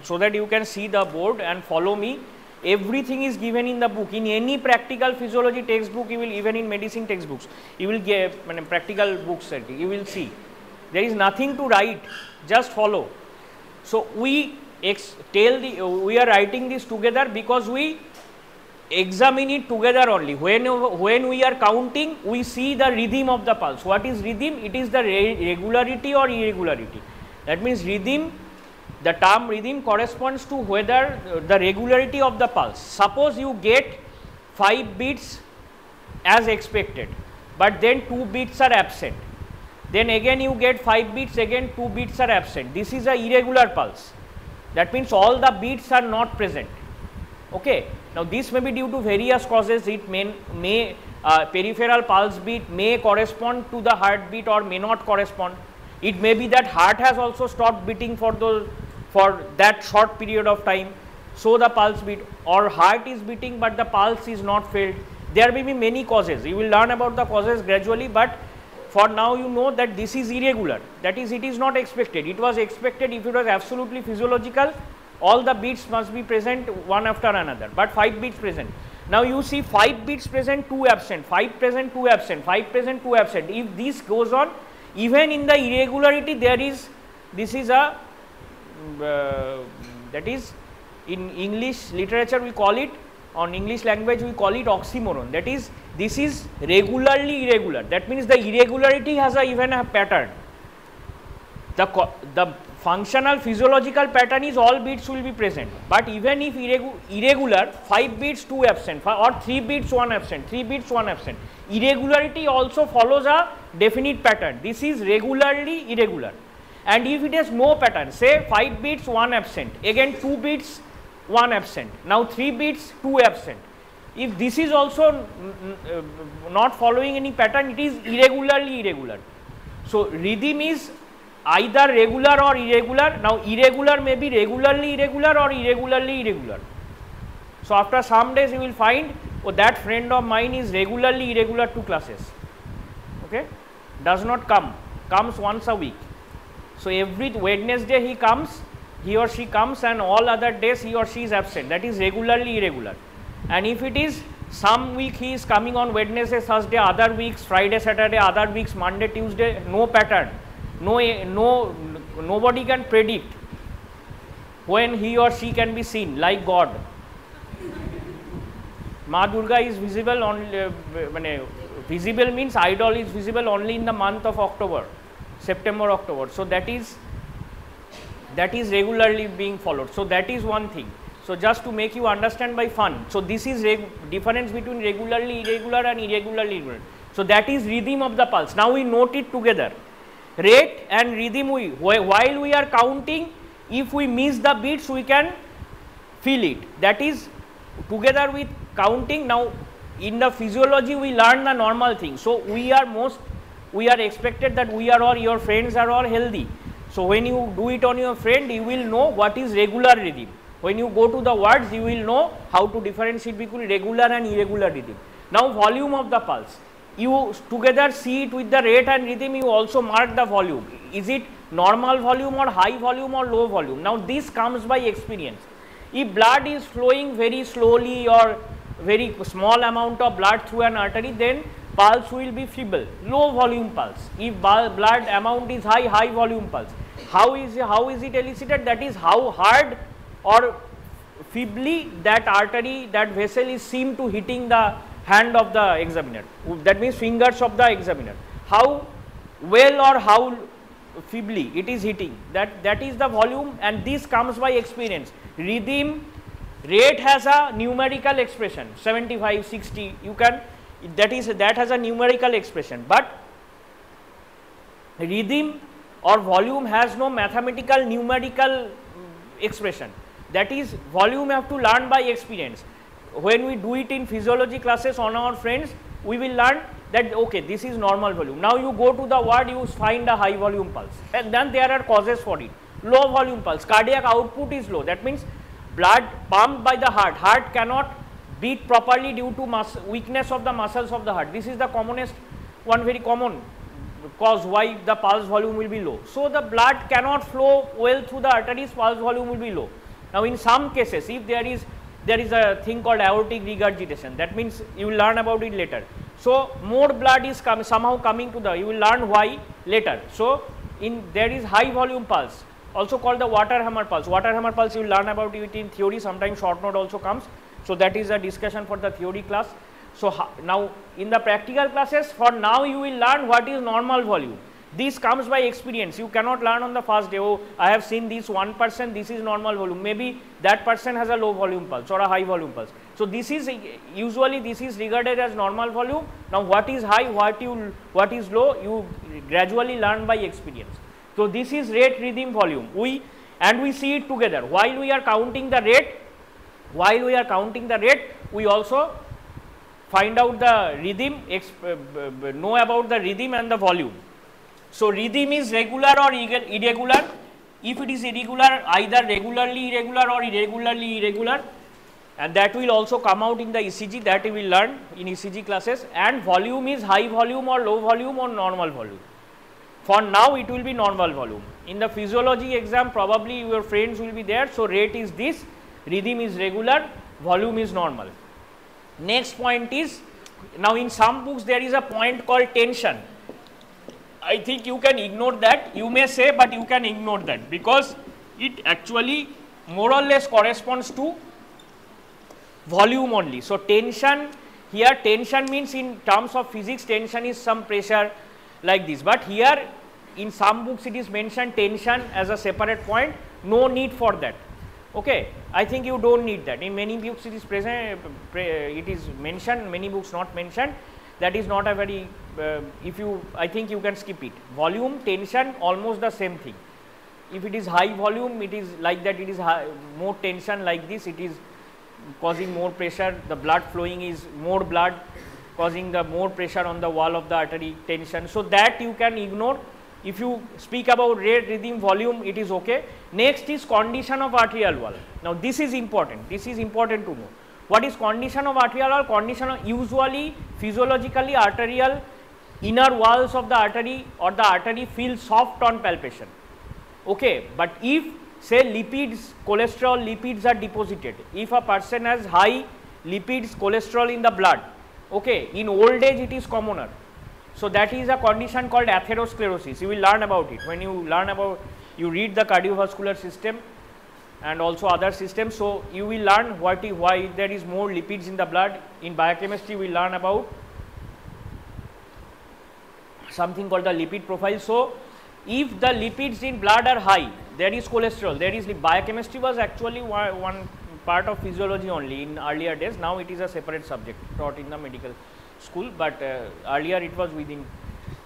so that you can see the board and follow me. Everything is given in the book. In any practical physiology textbook, you will, even in medicine textbooks, you will get practical books, you will see. There is nothing to write, just follow. So we are writing this together because we examine it together only. When we are counting, we see the rhythm of the pulse. What is rhythm? It is the regularity or irregularity. That means rhythm, the term rhythm corresponds to whether the regularity of the pulse. Suppose you get 5 beats as expected, but then 2 beats are absent. Then again you get 5 beats, again 2 beats are absent. This is a irregular pulse. That means all the beats are not present. Okay. Now this may be due to various causes. It may peripheral pulse beat may correspond to the heartbeat or may not correspond. It may be that heart has also stopped beating for that short period of time, so the pulse beat, or heart is beating but the pulse is not felt. There may be many causes. You will learn about the causes gradually, but for now you know that this is irregular. That is, it is not expected. It was expected if it was absolutely physiological, all the beats must be present one after another, but 5 beats present. Now you see 5 beats present, 2 absent, 5 present, 2 absent, 5 present, 2 absent. If this goes on, even in the irregularity there is, this is a, that is in English literature we call it, on English language we call it oxymoron. That is, this is regularly irregular. That means the irregularity has even a pattern. The functional physiological pattern is all beats will be present, but even if irregular, 5 beats 2 absent, or 3 beats 1 absent, 3 beats 1 absent, irregularity also follows a definite pattern. This is regularly irregular. And if it has no pattern, say 5 beats 1 absent, again 2 beats 1 absent, now 3 beats 2 absent. If this is also not following any pattern, it is irregularly irregular. So rhythm is either regular or irregular. Now irregular may be regularly irregular or irregularly irregular. So after some days you will find, oh, that friend of mine is regularly irregular to classes. Okay, does not come, comes once a week. So every Wednesday he comes, he or she comes, and all other days he or she is absent. That is regularly irregular. And if it is some week he is coming on Wednesday, Thursday, other weeks Friday, Saturday, other weeks Monday, Tuesday, no pattern. Nobody can predict when he or she can be seen, like God. Ma Durga is visible only, visible means idol is visible only in the month of October, September, October. So that is regularly being followed. So that is one thing. So just to make you understand by fun. So this is difference between regularly irregular and irregularly irregular. So that is rhythm of the pulse. Now we note it together. Rate and rhythm, while we are counting, if we miss the beats we can feel it. That is together with counting. Now in the physiology we learn the normal thing. So we are expected that we are all, your friends are all healthy. So when you do it on your friend, you will know what is regular rhythm. When you go to the words, you will know how to differentiate between regular and irregular rhythm. Now volume of the pulse. You together see it with the rate and rhythm, you also mark the volume. Is it normal volume or high volume or low volume? Now this comes by experience. If blood is flowing very slowly or very small amount of blood through an artery, then pulse will be feeble, low volume pulse. If blood amount is high, high volume pulse. How is it elicited? That is how hard or feebly that artery, that vessel is seem to hitting the hand of the examiner, that means fingers of the examiner. How well or how feebly it is hitting, that is the volume, and this comes by experience. Rhythm rate has a numerical expression 75, 60, you can, that has a numerical expression, but rhythm or volume has no mathematical numerical expression. That is, volume you have to learn by experience. When we do it in physiology classes on our friends, we will learn that okay, this is normal volume. Now you go to the ward, you find a high volume pulse, and then there are causes for it. Low volume pulse, cardiac output is low, that means blood pumped by the heart cannot beat properly due to weakness of the muscles of the heart. This is the commonest one, very common cause why the pulse volume will be low. So the blood cannot flow well through the arteries, pulse volume will be low. Now in some cases, if there is a thing called aortic regurgitation, that means you will learn about it later. So more blood is somehow coming to the, you will learn why later. So there is high volume pulse, also called the water hammer pulse. Water hammer pulse, you will learn about it in theory, sometimes short note also comes. So that is a discussion for the theory class. So now in the practical classes, for now you will learn what is normal volume. This comes by experience. You cannot learn on the first day, oh, I have seen this one person, this is normal volume. Maybe that person has a low volume pulse or a high volume pulse. So this is usually this is regarded as normal volume. Now what is high, what is low, you gradually learn by experience. So this is rate, rhythm, volume. We see it together. While we are counting the rate, we also find out the rhythm, know about the rhythm and the volume. So rhythm is regular or irregular. If it is irregular, either regularly irregular or irregularly irregular, and that will also come out in the ECG, that we will learn in ECG classes. And volume is high volume or low volume or normal volume. For now it will be normal volume. In the physiology exam probably your friends will be there. So rate is this, rhythm is regular, volume is normal. Next point is, now in some books there is a point called tension. I think you can ignore that, you may say, but you can ignore that because it actually more or less corresponds to volume only. So tension, here tension means in terms of physics, tension is some pressure like this, but here in some books it is mentioned tension as a separate point, no need for that. Okay, I think you don't need that. In many books it is present, it is mentioned, many books not mentioned. That is not a very, I think you can skip it. Volume, tension, almost the same thing. If it is high volume, it is like that, it is more tension like this, it is causing more pressure, the blood flowing is more blood, causing the more pressure on the wall of the artery, tension. So that you can ignore. If you speak about rate, rhythm, volume, it is okay. Next is condition of arterial wall. Now this is important to know. What is condition of arterial wall? Condition of, usually physiologically arterial inner walls of the artery or the artery feel soft on palpation. Okay, but if say lipids, cholesterol, lipids are deposited, if a person has high lipids, cholesterol in the blood, okay, in old age it is commoner. So that is a condition called atherosclerosis. You will learn about it when you learn about, you read the cardiovascular system and also other systems. So you will learn why there is more lipids in the blood. In biochemistry we learn about something called the lipid profile. So if the lipids in blood are high, there is cholesterol, there is biochemistry was actually one part of physiology only in earlier days. Now it is a separate subject taught in the medical school, but earlier it was within.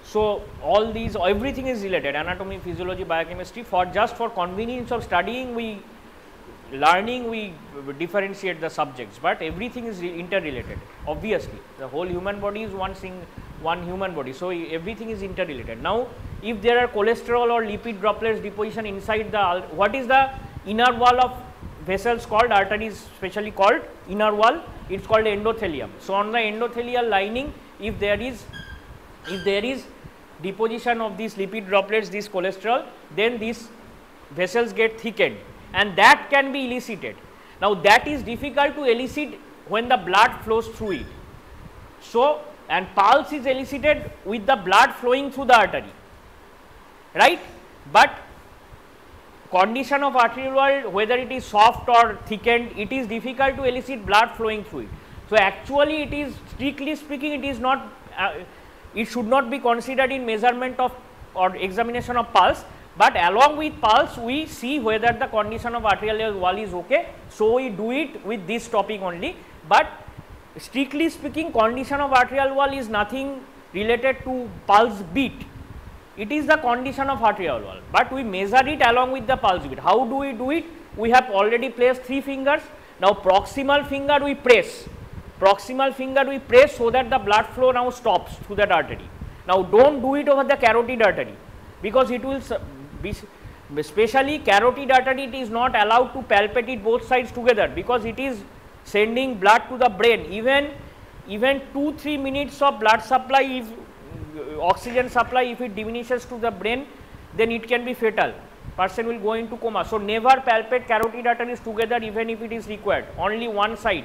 So all these, everything is related, anatomy, physiology, biochemistry. For just for convenience of studying, we differentiate the subjects, but everything is interrelated. Obviously the whole human body is one human body, so everything is interrelated. Now if there are cholesterol or lipid droplets deposition inside the, what is the inner wall of vessels called, arteries specially called inner wall, it's called endothelium. So on the endothelial lining, if there is deposition of these lipid droplets, this cholesterol, then these vessels get thickened, and that can be elicited. Now that is difficult to elicit when the blood flows through it. So, and pulse is elicited with the blood flowing through the artery, right? But condition of arterial wall, whether it is soft or thickened, it is difficult to elicit blood flowing through it. So actually it is, strictly speaking, it is not, it should not be considered in measurement of or examination of pulse, but along with pulse we see whether the condition of arterial wall is okay. So we do it with this topic only, but strictly speaking condition of arterial wall is nothing related to pulse beat. It is the condition of arterial wall, but we measure it along with the pulse beat. How do we do it? We have already placed 3 fingers. Now proximal finger we press, so that the blood flow now stops through that artery. Now don't do it over the carotid artery, because it will be, especially carotid artery, it is not allowed to palpate it both sides together, because it is sending blood to the brain. Even 2-3 minutes of blood supply, if oxygen supply, if it diminishes to the brain, then it can be fatal. Person will go into coma. So never palpate carotid arteries together, even if it is required. Only one side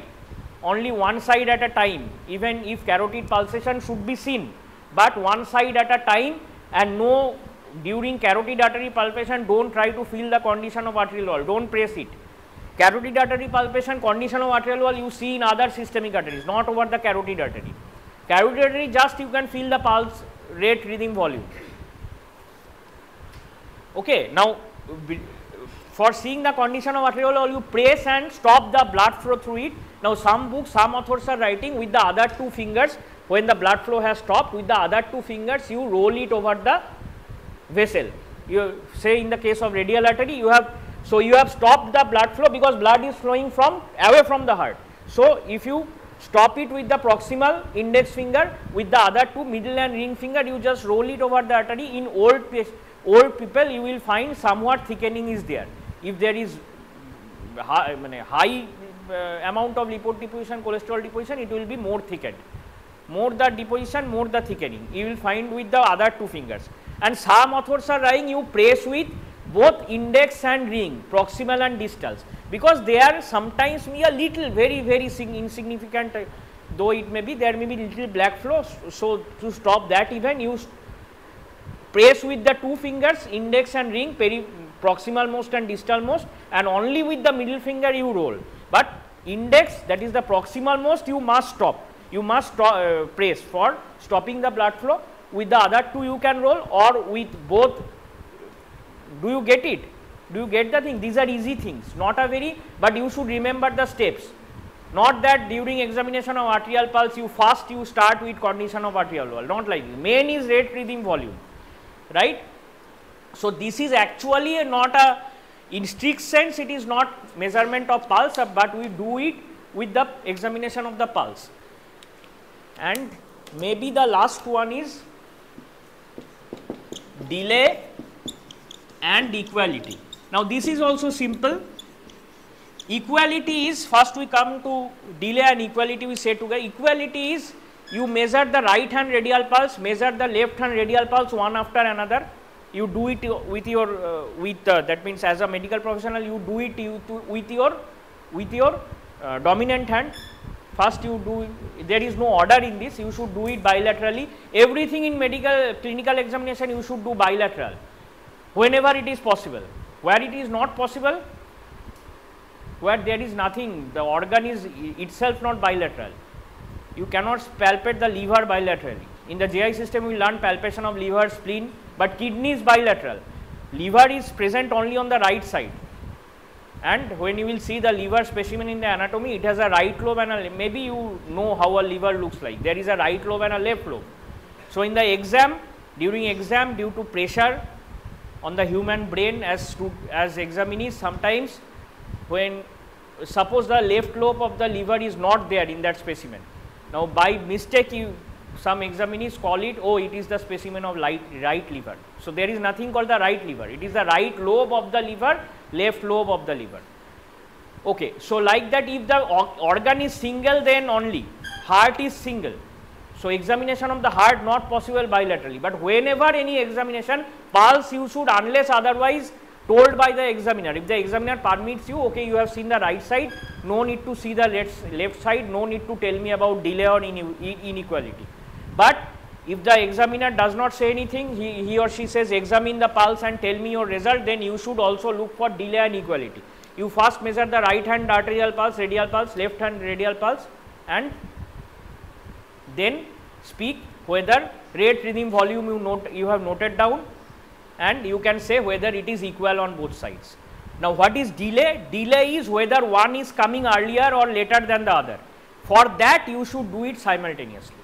at a time. Even if carotid pulsation should be seen, but one side at a time, and no, during carotid artery palpation don't try to feel the condition of arterial wall, don't press it. Carotid artery palpation, condition of arterial wall you see in other systemic arteries, not over the carotid artery. Carotid artery, just you can feel the pulse rate, rhythm, volume. Okay, now for seeing the condition of arterial wall, you press and stop the blood flow through it. Now some books, some authors are writing with the other 2 fingers, when the blood flow has stopped, with the other 2 fingers you roll it over the vessel. You say in the case of radial artery, you have stopped the blood flow, because blood is flowing from away from the heart. So if you stop it with the proximal index finger, with the other 2 middle and ring finger, you just roll it over the artery. In old people you will find somewhat thickening is there. If there is high amount of lipid deposition, cholesterol deposition, it will be more thickened. More the deposition, more the thickening, you will find with the other 2 fingers. And some authors are writing you press with both index and ring, proximal and distals, because they are sometimes be a little very insignificant, though it may be, there may be little black flow. So to stop that event, you press with the 2 fingers, index and ring, proximal most and distal most, and only with the middle finger you roll. But index, that is the proximal most, you must stop. You must press for stopping the blood flow. With the other 2 you can roll, or with both. Do you get it? Do you get the thing? These are easy things, not a very, but you should remember the steps. Not that during examination of arterial pulse you start with condition of arterial wall, not like this. Main is rate, rhythm, volume, right? So this is actually not a, in strict sense it is not measurement of pulse, but we do it with the examination of the pulse. And maybe the last one is delay and equality. Now this is also simple. Equality is, first we come to delay and equality, we say together. Equality is you measure the right hand radial pulse, measure the left hand radial pulse one after another. You do it with your that means as a medical professional you do it with your dominant hand. First you do, there is no order in this, you should do it bilaterally. Everything in medical clinical examination you should do bilateral whenever it is possible. Where it is not possible, where there is nothing, the organ is itself not bilateral, you cannot palpate the liver bilaterally. In the GI system we learn palpation of liver, spleen, but kidney is bilateral. Liver is present only on the right side, and when you will see the liver specimen in the anatomy, it has a right lobe and a, maybe you know how a liver looks like, there is a right lobe and a left lobe. So in the exam, during exam, due to pressure on the human brain as examinees, sometimes when suppose the left lobe of the liver is not there in that specimen, now by mistake some examinees call it, oh it is the specimen of right liver. So there is nothing called the right liver, it is the right lobe of the liver, left lobe of the liver. Okay, so like that, if the organ is single, then only heart is single. So examination of the heart not possible bilaterally, but whenever any examination, pulse you should, unless otherwise told by the examiner. If the examiner permits you, okay, you have seen the right side, no need to see the left side, no need to tell me about delay or inequality. But if the examiner does not say anything, he or she says examine the pulse and tell me your result, then you should also look for delay and equality. You first measure the right hand arterial pulse, radial pulse, left hand radial pulse, and then speak whether rate, rhythm, volume you have noted down, and you can say whether it is equal on both sides. Now, what is delay? Delay is whether one is coming earlier or later than the other. For that you should do it simultaneously.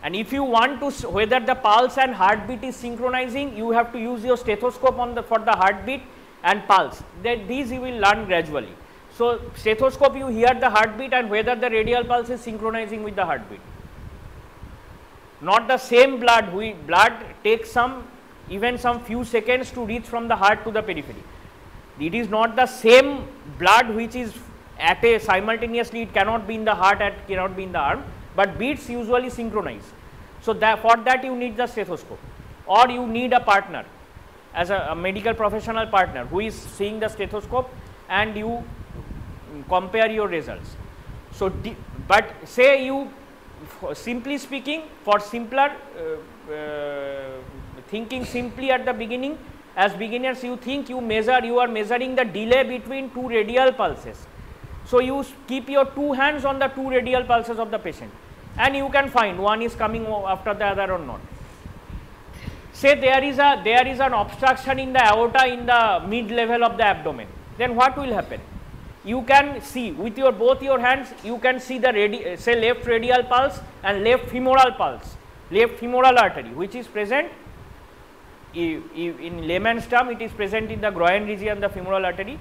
And if you want to whether the pulse and heartbeat is synchronizing, you have to use your stethoscope for the heartbeat and pulse. Then these you will learn gradually. So, stethoscope you hear the heartbeat and whether the radial pulse is synchronizing with the heartbeat. Not the same blood, blood takes even some few seconds to reach from the heart to the periphery. It is not the same blood which is at a simultaneously, it cannot be in the heart and cannot be in the arm, but beats usually synchronize. So, for that you need the stethoscope, or you need a partner as a medical professional partner who is seeing the stethoscope and you compare your results. So, but say you simply speaking, for simpler thinking simply at the beginning, as beginners you think you are measuring the delay between two radial pulses. So, you keep your two hands on the two radial pulses of the patient and you can find one is coming after the other or not. Say there is an obstruction in the aorta in the mid level of the abdomen, then what will happen? You can see with both your hands, you can see the say left radial pulse and left femoral pulse, left femoral artery, which is present in layman's term, it is present in the groin region, the femoral artery.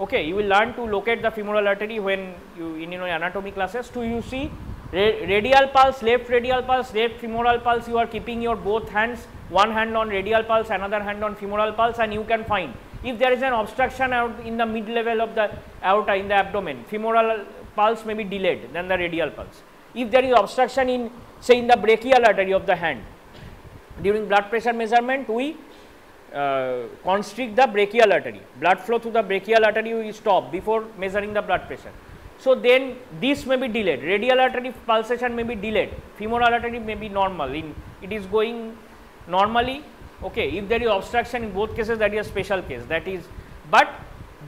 Okay, you will learn to locate the femoral artery when you in your anatomy classes. To you see radial pulse, left femoral pulse, you are keeping your both hands, one hand on radial pulse, another hand on femoral pulse, and you can find if there is an obstruction out in the mid level of the aorta in the abdomen, femoral pulse may be delayed than the radial pulse. If there is obstruction in say in the brachial artery of the hand, during blood pressure measurement we constrict the brachial artery, blood flow through the brachial artery we stop before measuring the blood pressure. So, then this may be delayed, radial artery pulsation may be delayed, femoral artery may be normal, it is going normally. Okay, if there is obstruction in both cases, that is a special case, that is, but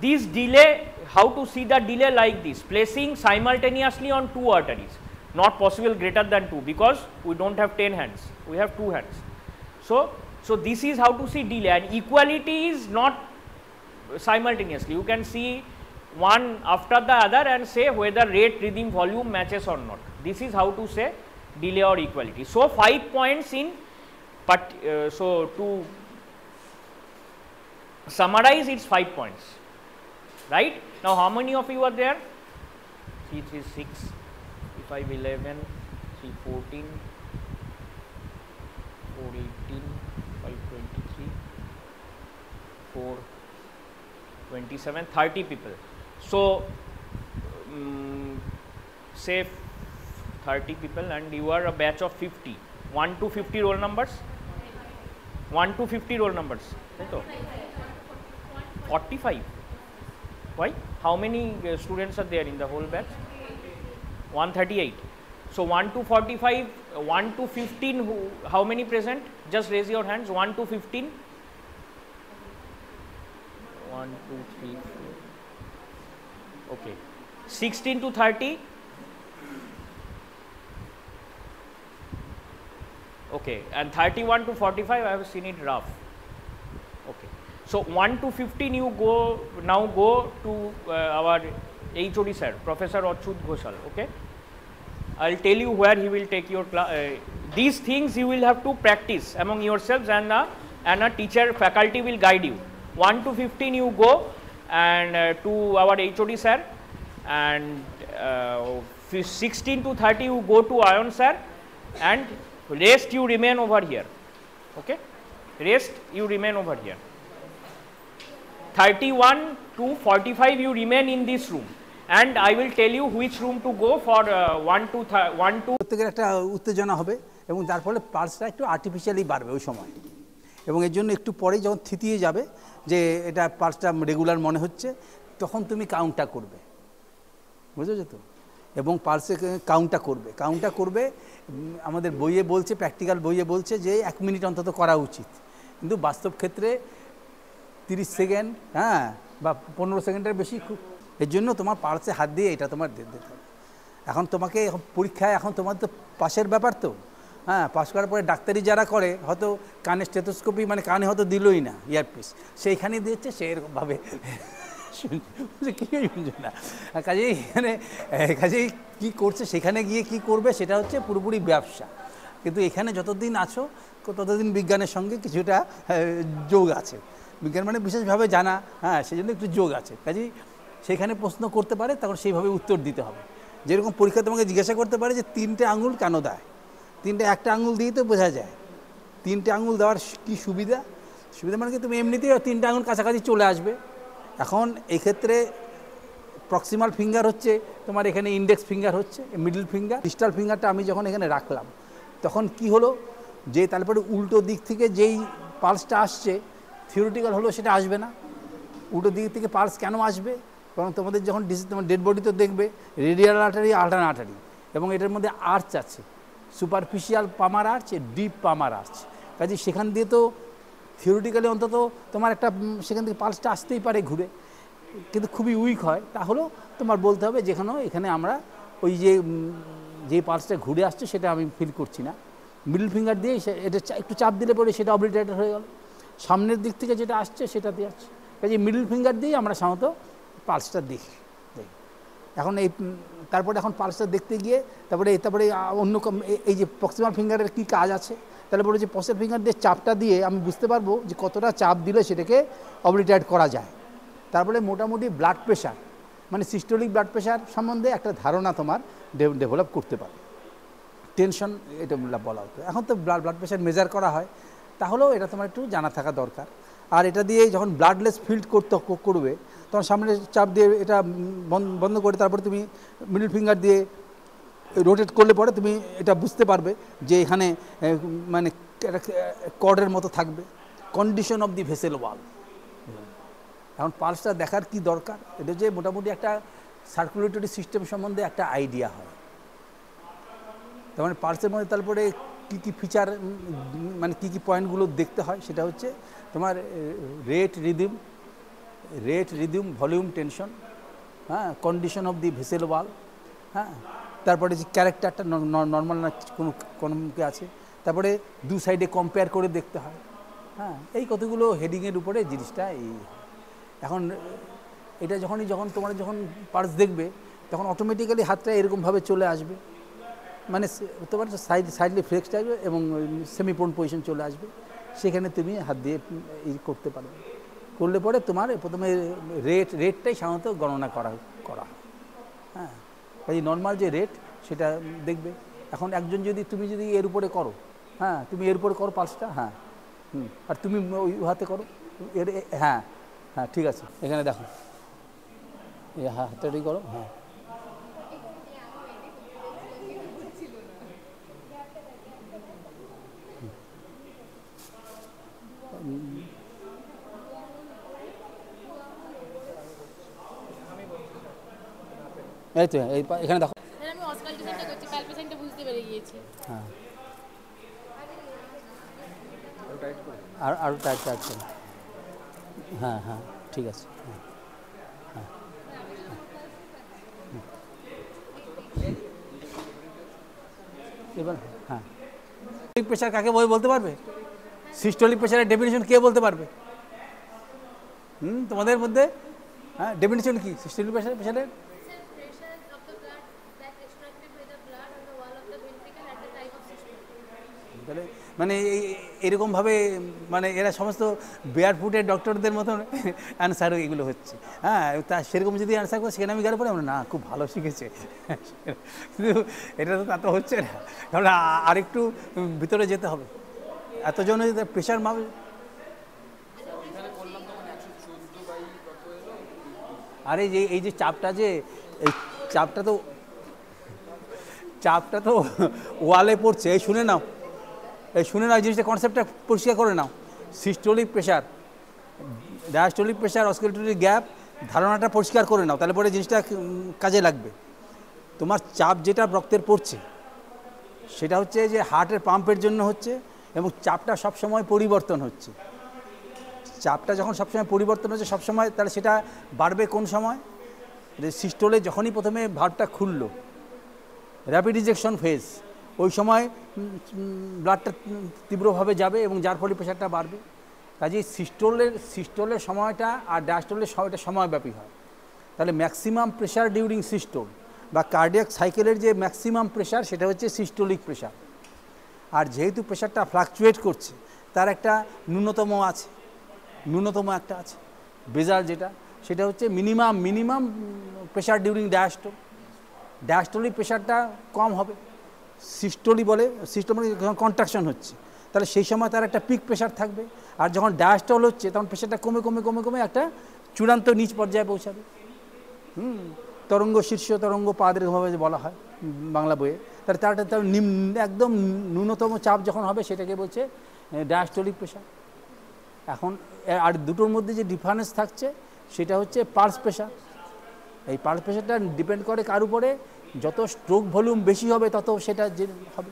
this delay, how to see the delay like this, placing simultaneously on two arteries, not possible greater than 2 because we do not have 10 hands, we have 2 hands. So, this is how to see delay, and equality is not simultaneously, you can see one after the other and say whether rate, rhythm, volume matches or not. This is how to say delay or equality. So, 5 points in, but so to summarize it's 5 points, right. Now, how many of you are there? 3, 3, 6, 5, 11, 3, 14, 4, 18, 5, 23, 4, 27, 30 people. So, say 30 people and you are a batch of 50, 1 to 50 roll numbers, 1 to 50 roll numbers, 45. Why? How many students are there in the whole batch? 138. So, 1 to 45, 1 to 15, how many present? Just raise your hands, 1 to 15. 1, 2, 3, 4. Okay. 16 to 30. Okay. And 31 to 45, I have seen it rough. Okay. So, 1 to 15 you now go to our HOD sir, Professor Achut Ghoshal. Okay. I will tell you where he will take your class. These things you will have to practice among yourselves, and a teacher, faculty will guide you. 1 to 15 you go and to our HOD sir, and 16 to 30 you go to Ayon sir, and rest you remain over here. Okay, rest you remain over here. 31 to 45 you remain in this room, and I will tell you which room to go for 1 to 1 to প্রত্যেকের একটা উত্তেজনা হবে এবং তার ফলে পালসটা একটু artificially বাড়বে ওই সময়, এবং এর জন্য একটু পরেই যখন থিতিয়ে যাবে যে এটা পালসটা রেগুলার মনে হচ্ছে, তখন তুমি কাউন্টটা করবে, বুঝেছো তো, এবং পালসে কাউন্টটা করবে আমাদের বইয়ে বলছে, প্র্যাকটিক্যাল বইয়ে বলছে যে 1 মিনিট অন্তত করা উচিত, কিন্তু বাস্তব ক্ষেত্রে 30 সেকেন্ড বা 15 সেকেন্ডের বেশি খুব, এর জন্য তোমার পালসে হাত দিয়ে এটা তোমার দিতে হবে। এখন তোমাকে পরীক্ষায় এখন তোমার তো পাশের ব্যাপার তো, হ্যাঁ, পাস করার পরে ডাক্তারি যারা করে হয়তো কানে স্টেথোস্কোপি মানে কানে হয়তো দিলই না ইয়ারপিস, সেইখানে দিয়েছে, সে এরকমভাবে কিছুই শুনছে না। কাজেই কাজেই কী করছে সেখানে গিয়ে কি করবে সেটা হচ্ছে পুরোপুরি ব্যবসা। কিন্তু এখানে যতদিন আছো ততদিন বিজ্ঞানের সঙ্গে কিছুটা যোগ আছে, বিজ্ঞান মানে বিশেষভাবে জানা, হ্যাঁ, সেই জন্য একটু যোগ আছে। কাজেই সেখানে প্রশ্ন করতে পারে, তখন সেইভাবে উত্তর দিতে হবে। যেরকম পরীক্ষা তোমাকে জিজ্ঞাসা করতে পারে যে 3টে আঙুল কেন দেয়, 3টে একটা আঙুল দিয়ে তো বোঝা যায়। 3টে আঙুল দেওয়ার কী সুবিধা, সুবিধা মানে কি তুমি এমনিতেই 3টে আঙুল কাছাকাছি চলে আসবে। এখন এই ক্ষেত্রে প্রক্সিমাল ফিঙ্গার হচ্ছে তোমার, এখানে ইন্ডেক্স ফিঙ্গার হচ্ছে, মিডল ফিঙ্গার, ডিস্টাল ফিঙ্গারটা আমি যখন এখানে রাখলাম তখন কি হলো যে তারপরে উল্টো দিক থেকে যেই পালসটা আসছে, থিওরিটিক্যাল হলো সেটা আসবে না। উল্টো দিক থেকে পালস কেন আসবে, কারণ তোমাদের যখন তোমার ডেড বডি তো দেখবে রেডিয়াল আর্টারি, আল্টারনাল আর্টারি, এবং এটার মধ্যে আর্চ আছে, সুপারফিশিয়াল পামার আর্চ, ডিপ পামার আর্চ। কাজে সেখান দিয়ে তো থিওরিটিক্যালি অন্তত তোমার একটা সেখান থেকে পালসটা আসতেই পারে ঘুরে, কিন্তু খুবই উইক হয়। তাহলেও তোমার বলতে হবে যেখানেও এখানে আমরা ওই যে পালসটা ঘুরে আসছে সেটা আমি ফিল করছি না, মিডল ফিঙ্গার দিয়ে এটা একটু চাপ দিলে পরে সেটা অবলিটারেটেড হয়ে গেল, সামনের দিক থেকে যেটা আসছে সেটা দিয়ে আসছে। কাজে মিডল ফিঙ্গার দিয়েই আমরা সাধারণত পালসটা দেখি। এখন তারপরে এখন পালসটা দেখতে গিয়ে তারপরে অন্য এই যে প্রক্সিমাল ফিঙ্গারের কী কাজ আছে, তারপরে যে পসের ফিঙ্গার দিয়ে চাপটা দিয়ে আমি বুঝতে পারবো যে কতটা চাপ দিলে সেটাকে অবলিটারেট করা যায়। তারপরে মোটামুটি ব্লাড প্রেশার মানে সিস্টোলিক ব্লাড প্রেশার সম্বন্ধে একটা ধারণা তোমার ডেভেলপ করতে পারে। টেনশন এটা বলা হতো, এখন তো ব্লাড প্রেশার মেজার করা হয়, তাহলেও এটা তোমার একটু জানা থাকা দরকার। আর এটা দিয়ে যখন ব্লাডলেস ফিল্ড করবে তখন সামনে চাপ দিয়ে এটা বন্ধ করে তারপরে তুমি মিডল ফিঙ্গার দিয়ে রোটেট করলে পরে তুমি এটা বুঝতে পারবে যে এখানে মানে কর্ডের মতো থাকবে, কন্ডিশন অফ দি ভেসেল ওয়াল। এখন পালসটা দেখার কি দরকার, এটা যে মোটামুটি একটা সার্কুলেটরি সিস্টেম সম্বন্ধে একটা আইডিয়া হয়। তার মানে পালসের মধ্যে তারপরে কী কী ফিচার মানে কী কী পয়েন্টগুলো দেখতে হয়, সেটা হচ্ছে তোমার রেট রিদিম ভলিউম টেনশন, হ্যাঁ, কন্ডিশন অফ দি ভেসেল ওয়াল, হ্যাঁ, তারপরে যে ক্যারেক্টারটা নর্মাল না কোনো মুখে আছে, তারপরে দু সাইডে কম্পেয়ার করে দেখতে হয়, হ্যাঁ, এই কতগুলো হেডিংয়ের উপরে জিনিসটা এই। এখন এটা যখন তোমরা যখন পালস দেখবে তখন অটোমেটিক্যালি হাতটা এরকমভাবে চলে আসবে, মানে তোমার সাইডলি ফ্লেক্সড আসবে এবং সেমি প্রোন পজিশন চলে আসবে, সেখানে তুমি হাত দিয়ে এই করতে পারবে। করলে পরে তোমার প্রথমে রেটটাই সাধারণত গণনা করা হয়, হ্যাঁ, কাজে নর্মাল যে রেট সেটা দেখবে। এখন একজন তুমি যদি এর উপরে করো, হ্যাঁ, তুমি এর উপরে করো পালসটা, হ্যাঁ, আর তুমি ওই হাতে করো হ্যাঁ হ্যাঁ ঠিক আছে, এখানে দেখো এই হাতটাই করো, হ্যাঁ, এই তো এখানে দেখো, আমি অসকালটেশনটা করছি, প্যালপেশনটা বুঝতে পেরে গিয়েছি। হ্যাঁ, আরও টাইট করো, হ্যাঁ হ্যাঁ ঠিক আছে, হ্যাঁ হ্যাঁ, এবার হ্যাঁ, সিস্টোলিক প্রেশার কাকে বলতে পারবে? সিস্টোলিক প্রেশারের ডেফিনিশন কে বলতে পারবে? তোমাদের মধ্যে, হ্যাঁ, ডেফিনিশন কি সিস্টোলিক প্রেশারের? মানে এরকমভাবে মানে এরা সমস্ত বেয়ার ফুটের ডক্টরদের মতন অ্যান্সার এগুলো হচ্ছে, হ্যাঁ, তা সেরকম যদি অ্যান্সার করে সেখানে আমি গেলে পরে আমরা না খুব ভালো শিখেছে, কিন্তু এটা তো তা তো হচ্ছে না, কারণ আরেকটু ভিতরে যেতে হবে। এতজন প্রেশার মাপে আরে এই যে চাপটা এই চাপটা তো ওয়ালে পড়ছে, এই শুনে নাও জিনিসটা কনসেপ্টটা পরিষ্কার করে নাও। Systolic pressure, diastolic pressure, auscultatory gap, ধারণাটা পরিষ্কার করে নাও, তাহলে পরে জিনিসটা কাজে লাগবে। তোমার চাপ যেটা রক্তের পড়ছে সেটা হচ্ছে যে হার্টের পাম্পের জন্য হচ্ছে, এবং চাপটা সবসময় পরিবর্তন হচ্ছে। চাপটা যখন সবসময় পরিবর্তন হচ্ছে সবসময়, তাহলে সেটা বাড়বে কোন সময়? সিস্টোলে যখনই প্রথমে ভালভটা খুললো, র্যাপিড ইজেকশন ফেজ, ওই সময় ব্লাডটা তীব্রভাবে যাবে এবং যার ফলে প্রেশারটা বাড়বে। কাজেই সিস্টোলের সময়টা আর ডায়াস্টোলের সময়টা সময়ব্যাপী হয়। তাহলে ম্যাক্সিমাম প্রেশার ডিউরিং সিস্টোল বা কার্ডিয়াক সাইকেলের যে ম্যাক্সিমাম প্রেশার সেটা হচ্ছে সিস্টোলিক প্রেশার। আর যেহেতু প্রেশারটা ফ্লাকচুয়েট করছে তার একটা ন্যূনতম আছে, ন্যূনতম একটা আছে বেজার, যেটা সেটা হচ্ছে মিনিমাম প্রেশার ডিউরিং ডায়াস্টোলিক প্রেশারটা কম হবে। সিস্টোলি বলে, সিস্টোল মানে যখন কন্ট্রাকশন হচ্ছে তাহলে সেই সময় তার একটা পিক প্রেশার থাকবে, আর যখন ডায়াস্টল হচ্ছে তখন প্রেশারটা কমে একটা চূড়ান্ত নিচ পর্যায়ে পৌঁছাবে। তরঙ্গ শীর্ষ তরঙ্গ পাদভাবে বলা হয় বাংলা বইয়ে। তার একদম ন্যূনতম চাপ যখন হবে সেটাকে বলছে ডায়াস্টোলিক প্রেশার। এখন আর দুটোর মধ্যে যে ডিফারেন্স থাকছে সেটা হচ্ছে পালস প্রেশার। এই পালস প্রেশারটা ডিপেন্ড করে কার উপরে, যত স্ট্রোক ভলিউম বেশি হবে তত সেটা যে হবে।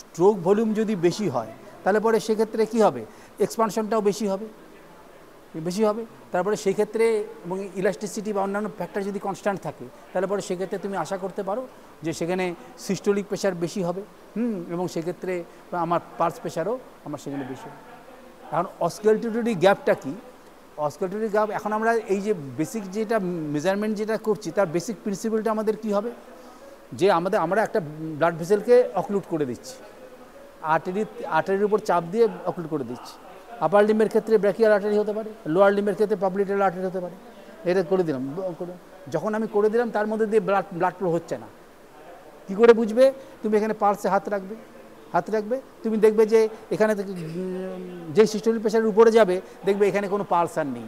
স্ট্রোক ভলিউম যদি বেশি হয় তাহলে পরে সেক্ষেত্রে কী হবে, এক্সপানশনটাও বেশি হবে। তারপরে সেই ক্ষেত্রে এবং ইলাস্টিসিটি বা অন্যান্য ফ্যাক্টর যদি কনস্ট্যান্ট থাকে তাহলে পরে সেক্ষেত্রে তুমি আশা করতে পারো যে সেখানে সিস্টোলিক প্রেশার বেশি হবে, এবং সেক্ষেত্রে আমার পালস প্রেশারও আমার সেখানে বেশি হবে। এখন অস্কালটেটরি গ্যাপটা কি? অস্কালটেটরি গ্যাপ, এখন আমরা এই যে বেসিক যেটা মেজারমেন্ট যেটা করছি তার বেসিক প্রিন্সিপালটা আমাদের কি হবে, যে আমরা একটা ব্লাড ভেসেলকে অক্লুড করে দিচ্ছি, আর্টারির উপর চাপ দিয়ে অক্লুড করে দিচ্ছি। আপার লিম্বের ক্ষেত্রে ব্র্যাকিয়াল আর্টারি হতে পারে, লোয়ার লিম্বের ক্ষেত্রে পাবলিটাল আর্টারি হতে পারে। এটা করে দিলাম, যখন আমি করে দিলাম তার মধ্যে দিয়ে ব্লাড ফ্লো হচ্ছে না, কী করে বুঝবে? তুমি এখানে পালসে হাত রাখবে, তুমি দেখবে যে এখানে যে সিস্টোলিক প্রেশারের উপরে যাবে দেখবে এখানে কোনো পালস আর নেই,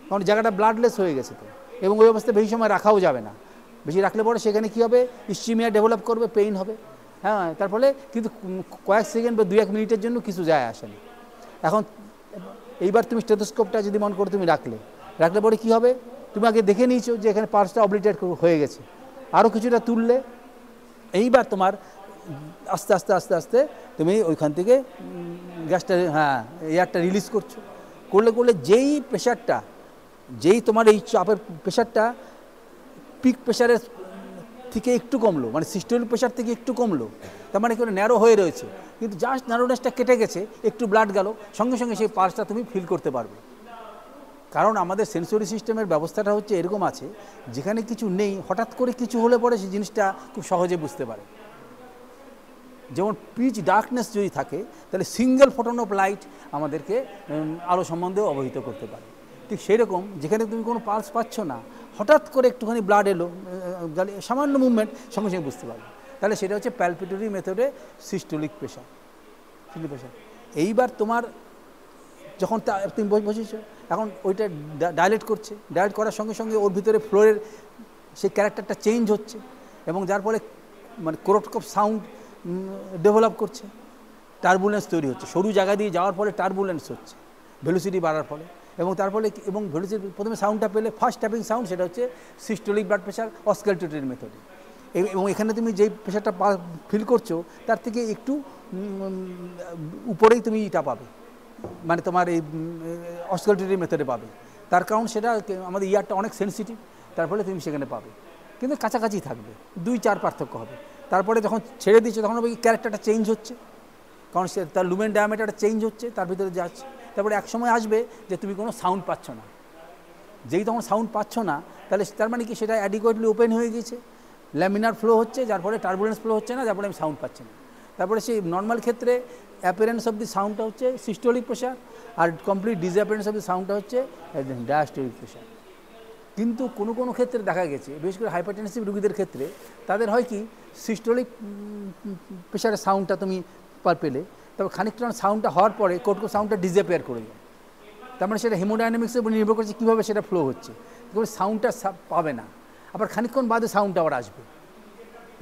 কারণ জায়গাটা ব্লাডলেস হয়ে গেছে তো। এবং ওই অবস্থায় বেশি সময় রাখাও যাবে না, বেশি রাখলে পরে সেখানে কী হবে, ইস্চিমিয়া ডেভেলপ করবে, পেইন হবে। হ্যাঁ, তার ফলে কিন্তু কয়েক সেকেন্ড বা 2-1 মিনিটের জন্য কিছু যায় আসে না। এখন এইবার তুমি স্টেথোস্কোপটা যদি মনে করো তুমি রাখলে পরে কী হবে, তুমি আগে দেখে নিয়েছো যে এখানে পালসটা অবলিটেট হয়ে গেছে, আরও কিছুটা তুললে, এইবার তোমার আস্তে আস্তে তুমি ওইখান থেকে গ্যাসটা এয়ারটা রিলিজ করলে যেই তোমার এই চাপের প্রেশারটা পিক প্রেশারের থেকে একটু কমলো, মানে সিস্টোলিক প্রেশার থেকে একটু কমলো, তার মানে কোনো ন্যারো হয়ে রয়েছে, কিন্তু জাস্ট ন্যারোনেসটা কেটে গেছে, একটু ব্লাড গেল, সঙ্গে সঙ্গে সেই পালসটা তুমি ফিল করতে পারবে। কারণ আমাদের সেন্সরি সিস্টেমের ব্যবস্থাটা হচ্ছে এরকম আছে, যেখানে কিছু নেই হঠাৎ করে কিছু হলে পরে সেই জিনিসটা খুব সহজে বুঝতে পারে। যেমন পিচ ডার্কনেস যদি থাকে তাহলে সিঙ্গেল ফোটন অফ লাইট আমাদেরকে আলো সম্বন্ধেও অবহিত করতে পারে। ঠিক সেই রকম যেখানে তুমি কোনো পালস পাচ্ছ না, হঠাৎ করে একটুখানি ব্লাড এলো, সামান্য মুভমেন্ট, সঙ্গে সঙ্গে বুঝতে পারবে। তাহলে সেটা হচ্ছে প্যালপিটরি মেথডে সিস্টোলিক প্রেশার। এইবার তোমার যখন তুমি বসেছো, এখন ওইটা ডাইলেট করার সঙ্গে সঙ্গে ওর ভিতরে ফ্লোরের সেই ক্যারেক্টারটা চেঞ্জ হচ্ছে, এবং যার ফলে মানে কোরোটকপ সাউন্ড ডেভেলপ করছে, টার্বুলেন্স তৈরি হচ্ছে, সরু জায়গা দিয়ে যাওয়ার ফলে টার্বুলেন্স হচ্ছে ভেলোসিটি বাড়ার ফলে, এবং তার ফলে ভেলোসিটি প্রথমে সাউন্ডটা পেলে ফার্স্ট ট্যাপিং সাউন্ড, সেটা হচ্ছে সিস্টোলিক ব্লাড প্রেশার অস্কালটেটরি মেথডে। এবং এখানে তুমি যেই প্রেশারটা ফিল করছো তার থেকে একটু উপরেই তুমি এটা পাবে, মানে তোমার এই অস্কালটেটরি মেথডে পাবে। তার কারণ সেটা আমাদের ইয়ারটা অনেক সেন্সিটিভ, তার ফলে তুমি সেখানে পাবে, কিন্তু কাছাকাছি থাকবে, 2-4 পার্থক্য হবে। তারপরে যখন ছেড়ে দিচ্ছে তখন ওই ক্যারেক্টারটা চেঞ্জ হচ্ছে, কারণ সে তার লুমেন ডায়ামিটারটা চেঞ্জ হচ্ছে, তার ভিতরে যাচ্ছে। তারপরে এক সময় আসবে যে তুমি কোনো সাউন্ড পাচ্ছ না, যেই তখন সাউন্ড পাচ্ছ না তাহলে তার মানে কি সেটা অ্যাডিকুয়েটলি ওপেন হয়ে গেছে, ল্যামিনার ফ্লো হচ্ছে, যার ফলে টার্বুলেন্স ফ্লো হচ্ছে না, যার ফলে আমি সাউন্ড পাচ্ছি না। তারপরে সেই নর্মাল ক্ষেত্রে অ্যাপিয়ারেন্স অফ দি সাউন্ডটা হচ্ছে সিস্টোলিক প্রেশার, আর কমপ্লিট ডিসঅ্যাপিয়ারেন্স অফ দি সাউন্ডটা হচ্ছে ডায়াস্টোলিক প্রেশার। কিন্তু কোনো ক্ষেত্রে দেখা গেছে, বিশেষ করে হাইপারটেনসিভ রোগীদের ক্ষেত্রে তাদের হয় কি, সিস্টোলিক প্রেশারের সাউন্ডটা তুমি পেলে, তবে খানিকটা সাউন্ডটা হওয়ার পরে কোটকো সাউন্ডটা ডিসঅ্যাপিয়ার করে যায়। তার মানে সেটা হেমোডাইনামিক্সের উপর নির্ভর করছে কীভাবে সেটা ফ্লো হচ্ছে, সাউন্ডটা পাবে না, আবার খানিকক্ষণ বাদে সাউন্ডটা আবার আসবে,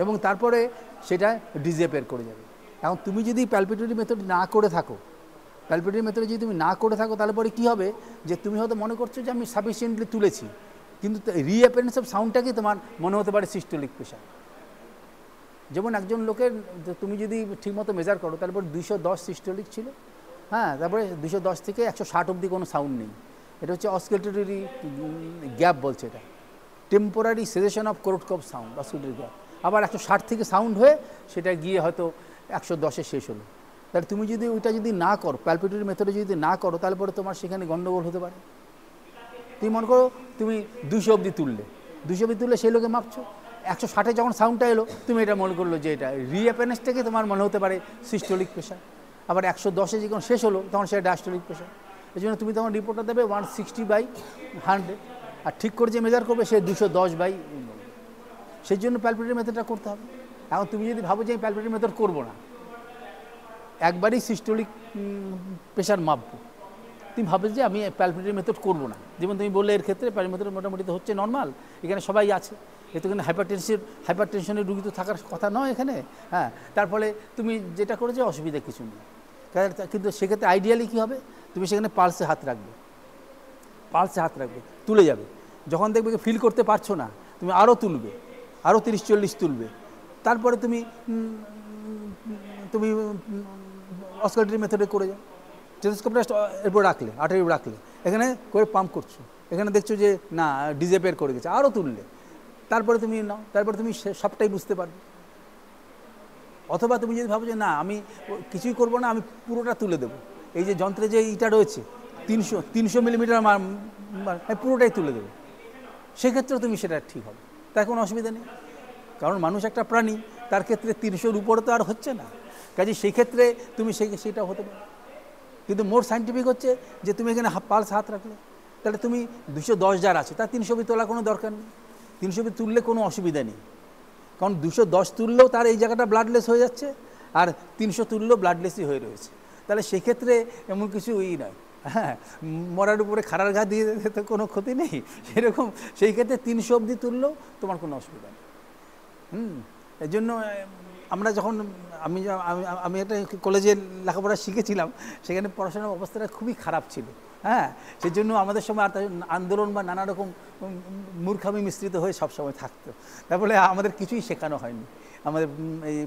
এবং তারপরে সেটা ডিসঅ্যাপিয়ার করে যাবে। এখন তুমি যদি প্যালপিটরি মেথড না করে থাকো, তাহলে পরে কী হবে, যে তুমি হয়তো মনে করছো যে আমি সাফিসিয়েন্টলি তুলেছি, কিন্তু রিঅ্যাপিয়ারেন্স অফ সাউন্ডটাকে তোমার মনে হতে পারে সিস্টোলিক প্রেশার। যেমন একজন লোকের তুমি যদি ঠিকমতো মেজার করো, তারপর 210 সিস্টোলিক ছিল, হ্যাঁ, তারপরে 210 থেকে 160 অবধি কোনো সাউন্ড নেই, এটা হচ্ছে অস্কালটেটরি গ্যাপ বলছে, এটা টেম্পোরারি সেজেশন অফ কোরোটকপ সাউন্ড, অস্কালটেটরি গ্যাপ। আবার 160 থেকে সাউন্ড হয়ে সেটা গিয়ে হয়তো 110-এ শেষ হলো। তাহলে তুমি যদি ওইটা যদি না করো, প্যালপিটরি মেথডে যদি না করো, তাহলে পরে তোমার সেখানে গণ্ডগোল হতে পারে। তুমি মনে করো তুমি 200 অবধি তুললে, 200 অবধি তুললে সেই লোকে মাপছো, 160-এ যখন সাউন্ডটা এলো তুমি এটা মনে করলো যে এটা রিঅ্যাপেনেস থেকে তোমার মনে হতে পারে সিস্টোলিক প্রেশার। আবার 110-এ যখন শেষ হলো তখন সেটা ডায়াস্টোলিক প্রেশার। এই জন্য তুমি তখন রিপোর্টটা দেবে 160/100, আর ঠিক করে যে মেজার করবে সে 210/। সেই জন্য প্যালপিটরি মেথডটা করতে হবে। এখন তুমি যদি ভাবো যে আমি প্যালপিটরি মেথড করবো না, একবারই সিস্টোলিক প্রেশার মাপবো, তুমি ভাববে যে আমি প্যালপিটরি মেথড করবো না। যেমন তুমি বললে এর ক্ষেত্রে প্যালপিটরি মেথড মোটামুটি তো হচ্ছে নর্মাল, এখানে সবাই আছে, এতে কিন্তু হাইপারটেনশনের রুগী তো থাকার কথা নয় এখানে। হ্যাঁ, তার ফলে তুমি যেটা করেছো অসুবিধা কিছু নেই। কিন্তু সেক্ষেত্রে আইডিয়ালি কী হবে, তুমি সেখানে পালসে হাত রাখবে, পালসে হাত রাখবে, তুলে যাবে। যখন দেখবে ফিল করতে পারছো না, তুমি আরও তুলবে, আরও 30-40 তুলবে। তারপরে তুমি অসকালটারি মেথডে করে যাও, স্টেথোস্কোপটা এরপর রাখলে, আর্টারি রাখলে, এখানে করে পাম্প করছো, এখানে দেখছো যে না ডিজেপেয়ার করে গেছে, আরও তুললে, তারপরে তুমি নাও, তারপরে তুমি সবটাই বুঝতে পারবে। অথবা তুমি যদি ভাবো যে না আমি কিছুই করবো না, আমি পুরোটা তুলে দেবো, এই যে যন্ত্রে যে ইটা রয়েছে 300 মিলিমিটার আমি পুরোটাই তুলে দেবো, সেক্ষেত্রেও তুমি সেটা ঠিক হবে, তার কোনো অসুবিধা নেই। কারণ মানুষ একটা প্রাণী, তার ক্ষেত্রে 300-র উপরে তো আর হচ্ছে না, কাজে সেই ক্ষেত্রে তুমি সেটা হতে পারে। কিন্তু মোর সায়েন্টিফিক হচ্ছে যে তুমি এখানে পালস হাত রাখলে, তাহলে তুমি 210 যার আছে তার 300 তোলার কোনো দরকার নেই, 300 তুললে কোনো অসুবিধা নেই। কারণ 210 তুললেও তার এই জায়গাটা ব্লাডলেস হয়ে যাচ্ছে, আর 300 তুললেও ব্লাডলেসই হয়ে রয়েছে। তাহলে সেক্ষেত্রে এমন কিছু নয়, হ্যাঁ, মরার উপরে খাড়ার ঘা দিয়ে তো কোনো ক্ষতি নেই, সেরকম সেই ক্ষেত্রে 300 অবধি তুললেও তোমার কোনো অসুবিধা নেই। এই জন্য আমরা যখন আমি একটা কলেজে লেখাপড়া শিখেছিলাম, সেখানে পড়াশোনার অবস্থাটা খুবই খারাপ ছিল। হ্যাঁ, সেই জন্য আমাদের সময় আন্দোলন বা নানা রকম মূর্খামি মিশ্রিত হয়ে সবসময় থাকতো। তারপরে আমাদের কিছুই শেখানো হয়নি, আমাদের এই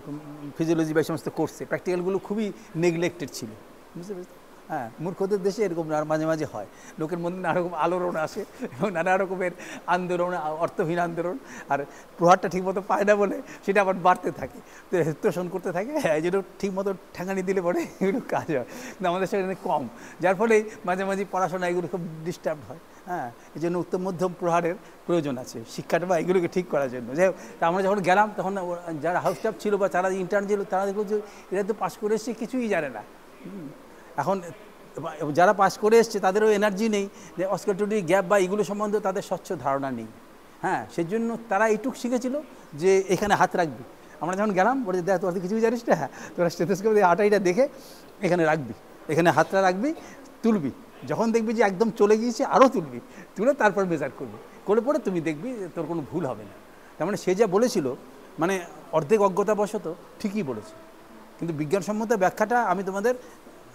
ফিজিওলজি বা এই সমস্ত কোর্সে প্র্যাকটিক্যালগুলো খুবই নেগলেক্টেড ছিল, বুঝতে পেরেছি। হ্যাঁ, মূর্খদের দেশে এরকম মাঝে মাঝে হয়, লোকের মধ্যে নানা রকম আলোড়ন আসে এবং নানা রকমের আন্দোলন, অর্থহীন আন্দোলন, আর প্রহারটা ঠিকমতো পায় না বলে সেটা আবার বাড়তে থাকে, তো তোষণ করতে থাকে। হ্যাঁ, এই জন্য ঠিকমতো ঠ্যাঙানি দিলে পরে এগুলো কাজ হয়, কিন্তু আমাদের সেখানে কম, যার ফলে মাঝে মাঝে পড়াশোনা এগুলো খুব ডিস্টার্ব হয়। হ্যাঁ, এই জন্য উত্তম মধ্যম প্রহারের প্রয়োজন আছে শিক্ষাটা বা এগুলোকে ঠিক করার জন্য। যাই হোক, তা আমরা যখন গেলাম তখন যারা হাউস স্টাফ ছিল বা যারা ইন্টার্ন ছিল, তারা দেখলো যে এরা তো পাস করে এসছে, কিছুই জানে না। এখন যারা পাস করে এসছে তাদেরও এনার্জি নেই, যে অস্কালটারি গ্যাপ বা এগুলো সম্বন্ধে তাদের স্বচ্ছ ধারণা নেই। হ্যাঁ, সেই জন্য তারা এইটুকু শিখেছিল যে এখানে হাত রাখবি। আমরা যখন গেলাম বলে দেখ তোরা কিছু জানিস না, হ্যাঁ, তোরা স্টেথোস্কোপ দিয়ে আটাইটা দেখে এখানে রাখবি, এখানে হাতটা রাখবি, তুলবি, যখন দেখবি যে একদম চলে গিয়েছে আরও তুলবি, তুলে তারপর মেজার করবি, করে পরে তুমি দেখবি তোর কোনো ভুল হবে না। তার মানে সে যা বলেছিল মানে অর্ধেক অজ্ঞতাবশত ঠিকই বলেছে, কিন্তু বিজ্ঞানসম্মত ব্যাখ্যাটা আমি তোমাদের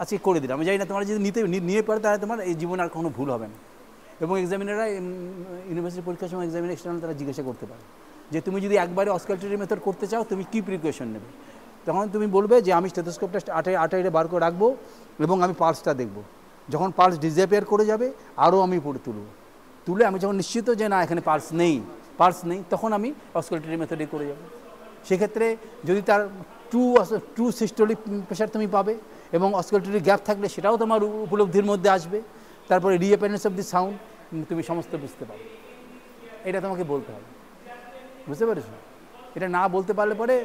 আজকে করে দিলাম। আমি জানি না তোমরা যদি নিয়ে পারো তাহলে তোমার এই জীবনে আর কোনো ভুল হবে না। এবং এক্সামিনাররা ইউনিভার্সিটি পরীক্ষার সময় এক্সামিনেশন তারা জিজ্ঞাসা করতে পারে যে তুমি যদি একবারে অস্কালটারি মেথড করতে চাও তুমি কী প্রিকশন নেবে। তখন তুমি বলবে যে আমি স্টেথোস্কোপটা আটাইটা বার করে রাখবো এবং আমি পালসটা দেখব, যখন পালস ডিসঅ্যাপিয়ার করে যাবে আরও আমি পড়ে তুলে আমি যখন নিশ্চিত যে না এখানে পালস নেই তখন আমি অস্কালটারি মেথডে করে যাব। সেক্ষেত্রে যদি তার ট্রু সিস্টোলিক প্রেশার তুমি পাবে এবং অস্কালটারি গ্যাপ থাকলে সেটাও তোমার উপলব্ধির মধ্যে আসবে, তারপরে রিঅ্যাপিয়ারেন্স অফ দি সাউন্ড তুমি সমস্ত বুঝতে পারবে। এটা তোমাকে বলতে হবে, বুঝতে পেরেছো? এটা না বলতে পারলে পরে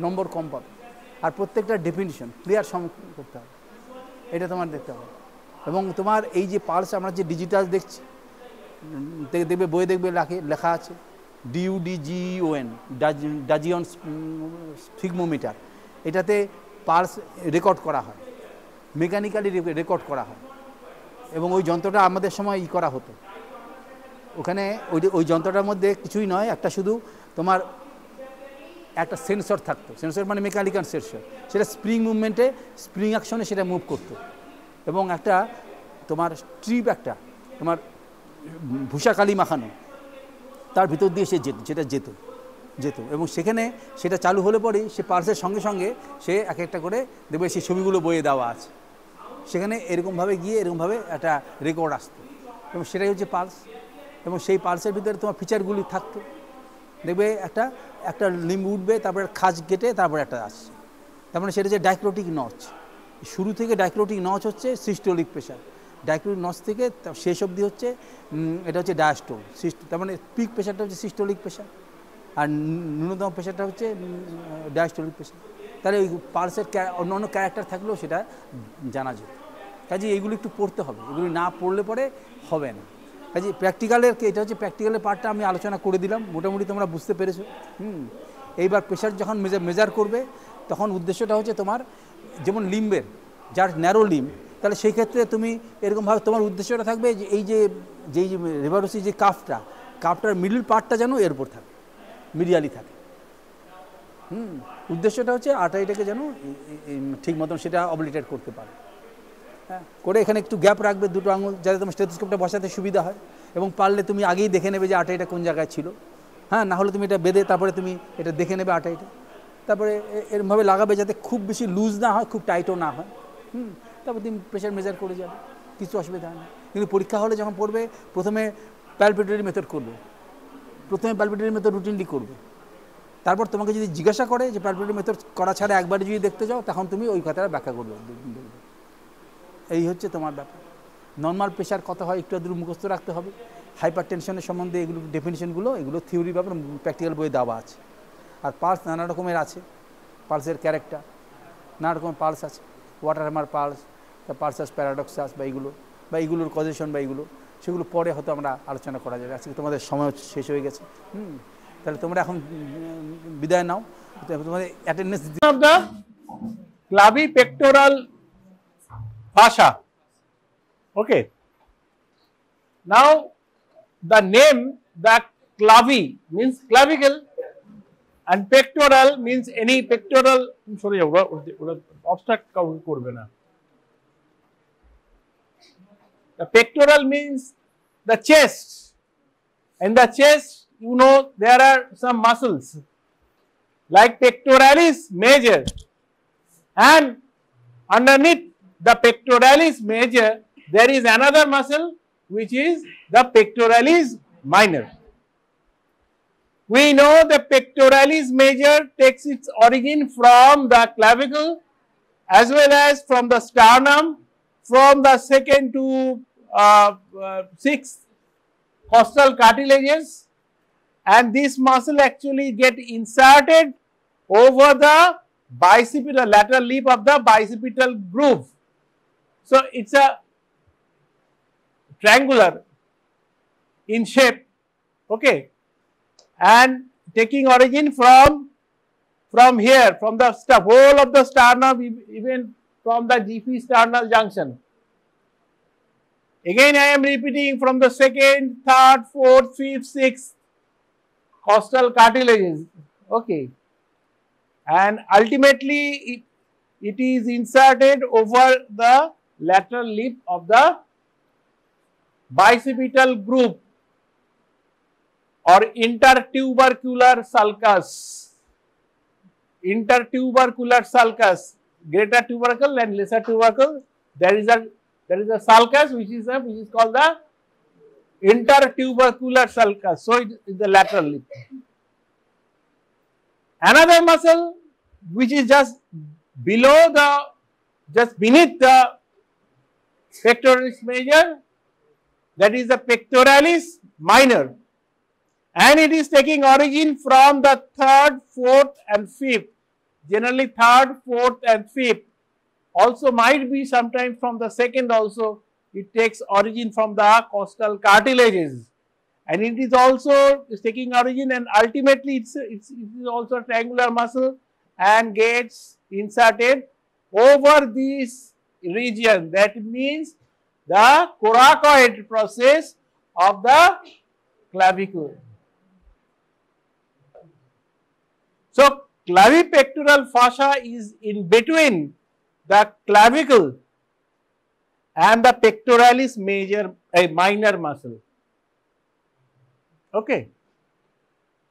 নম্বর কম পাবে। আর প্রত্যেকটা ডেফিনিশন ক্লিয়ার করতে হবে, এটা তোমার দেখতে হবে। এবং তোমার এই যে পালস আমরা যে ডিজিটাল দেখছি, দেখবে বইয়ে দেখবে লেখা আছে DUDGEON, ডাজিয়ন স্ফিগমোমিটার। এটাতে পালস রেকর্ড করা হয়, মেকানিক্যালি রেকর্ড করা হয়, এবং ওই যন্ত্রটা আমাদের সময় করা হতো। ওখানে ওই যন্ত্রটার মধ্যে কিছুই নয়, একটা শুধু তোমার একটা সেন্সর থাকতো, সেন্সর মানে মেকানিক্যাল সেন্সর, সেটা স্প্রিং মুভমেন্টে স্প্রিং অ্যাকশনে সেটা মুভ করতো, এবং একটা তোমার স্ট্রিপ একটা তোমার ভূষাকালি মাখানো তার ভিতর দিয়ে যেটা যেত এবং সেখানে সেটা চালু হলে পরেই সে পালসের সঙ্গে সঙ্গে সে এক একটা করে দেখবে সেই ছবিগুলো বইয়ে দেওয়া আছে, সেখানে এরকমভাবে গিয়ে এরকমভাবে একটা রেকর্ড আসতো এবং সেটাই হচ্ছে পালস। এবং সেই পালসের ভিতরে তোমার ফিচারগুলি থাকতো, দেখবে একটা একটা লিম্ব উঠবে, তারপরে খাঁজ কেটে তারপরে একটা আসছে। তার মানে সেটা হচ্ছে ডাইক্রোটিক নচ। শুরু থেকে ডাইক্রোটিক নচ হচ্ছে সিস্টোলিক প্রেশার, ডাইক্রোটিক নচ থেকে শেষ অবধি হচ্ছে এটা হচ্ছে ডায়াস্টোল। তার মানে পিক প্রেশারটা হচ্ছে সিস্টোলিক প্রেশার, আর ন্যূনতম প্রেশারটা হচ্ছে ডায়াস্টোলিক প্রেশার। তাহলে ওই পালসের অন্য অন্য ক্যারেক্টার থাকলেও সেটা জানা যেত। কাজে এইগুলো একটু পড়তে হবে, এগুলি না পড়লে পরে হবে না। কাজে প্র্যাকটিক্যালের, এটা হচ্ছে প্র্যাকটিক্যালের পার্টটা আমি আলোচনা করে দিলাম, মোটামুটি তোমরা বুঝতে পেরেছো। এইবার প্রেশার যখন মেজার করবে তখন উদ্দেশ্যটা হচ্ছে তোমার যেমন লিম্বের, যার ন্যারো লিম্ব, তাহলে সেই ক্ষেত্রে তুমি এরকমভাবে তোমার উদ্দেশ্যটা থাকবে যে এই যে যেই রেভারোসি যে কাফটার মিডল পার্টটা যেন এর উপর থাকে, মিডিয়ালি থাকে। উদ্দেশ্যটা হচ্ছে আর্টারিটাকে যেন ঠিক মতন সেটা অবলিটেট করতে পারে। হ্যাঁ, করে এখানে একটু গ্যাপ রাখবে দুটো আঙুল, যাতে তোমার স্টেথোস্কোপটা বসাতে সুবিধা হয়, এবং পারলে তুমি আগেই দেখে নেবে যে আর্টারিটা কোন জায়গায় ছিল। হ্যাঁ, না হলে তুমি এটা বেঁধে তারপরে তুমি এটা দেখে নেবে আর্টারিটা, তারপরে এরমভাবে লাগাবে যাতে খুব বেশি লুজ না হয়, খুব টাইটও না হয়। তারপর তুমি প্রেশার মেজার করে যাবে, কিছু অসুবিধা হয় না। কিন্তু পরীক্ষা হলে যখন পড়বে, প্রথমে প্যালপেটরি মেথড করবে, প্রথমে প্যালপেটরি মেথড রুটিনলি করবে। তারপর তোমাকে যদি জিজ্ঞাসা করে যে প্যালপেটরি মেথড করা ছাড়া একবারে যদি দেখতে যাও, তখন তুমি ওই কথাটা ব্যাখ্যা করবে। এই হচ্ছে তোমার ব্যাপার। নর্মাল প্রেশার কত হয় একটু আধটু মুখস্থ রাখতে হবে। হাইপার টেনশনের সম্বন্ধে এগুলো ডেফিনিশনগুলো, এগুলো থিওরি ব্যাপার, প্র্যাকটিক্যাল বইয়ে দেওয়া আছে। আর পালস নানা রকমের আছে, পালসের ক্যারেক্টার নানা রকমের পালস আছে, water hammer pulse, pulsus paradoxus বা এইগুলোর কজেশন বা এইগুলো, সেগুলো পরে হয়তো আমরা আলোচনা করা যাবে। আজকে তোমাদের সময় শেষ হয়ে গেছে। তাহলে তোমরা এখন বিদায় নাও, তোমাদের attendance of the clavipectoral fascia. Okay. Now the name, the clavi means clavicle, and pectoral means any pectoral. Sorry, obstruct korbe na. The pectoral means the chest. In the chest, you know, there are some muscles like pectoralis major, and underneath the pectoralis major there is another muscle which is the pectoralis minor. We know the pectoralis major takes its origin from the clavicle as well as from the sternum, from the second to sixth costal cartilages, and this muscle actually get inserted over the bicipital lateral lip of the bicipital groove. So it's a triangular in shape, okay, and taking origin from here, from the whole of the sternum, even from the GP sternal junction. Again I am repeating, from the second, third, fourth, fifth, sixth costal cartilages, okay, and ultimately it is inserted over the lateral lip of the bicipital groove or intertubercular sulcus. Intertubercular sulcus, greater tubercle and lesser tubercle. There is a sulcus which is called the intertubercular sulcus. So it is the lateral lip. Another muscle which is just beneath the pectoralis major, that is the pectoralis minor, and it is taking origin from the third, fourth and fifth, generally third, fourth and fifth, also might be sometimes from the second also. It takes origin from the costal cartilages, and it is also taking origin, and ultimately it is also a triangular muscle and gets inserted over this region. That means the coracoid process of the clavicle. So clavipectoral fascia is in between the clavicle and the pectoralis major, a minor muscle. Okay.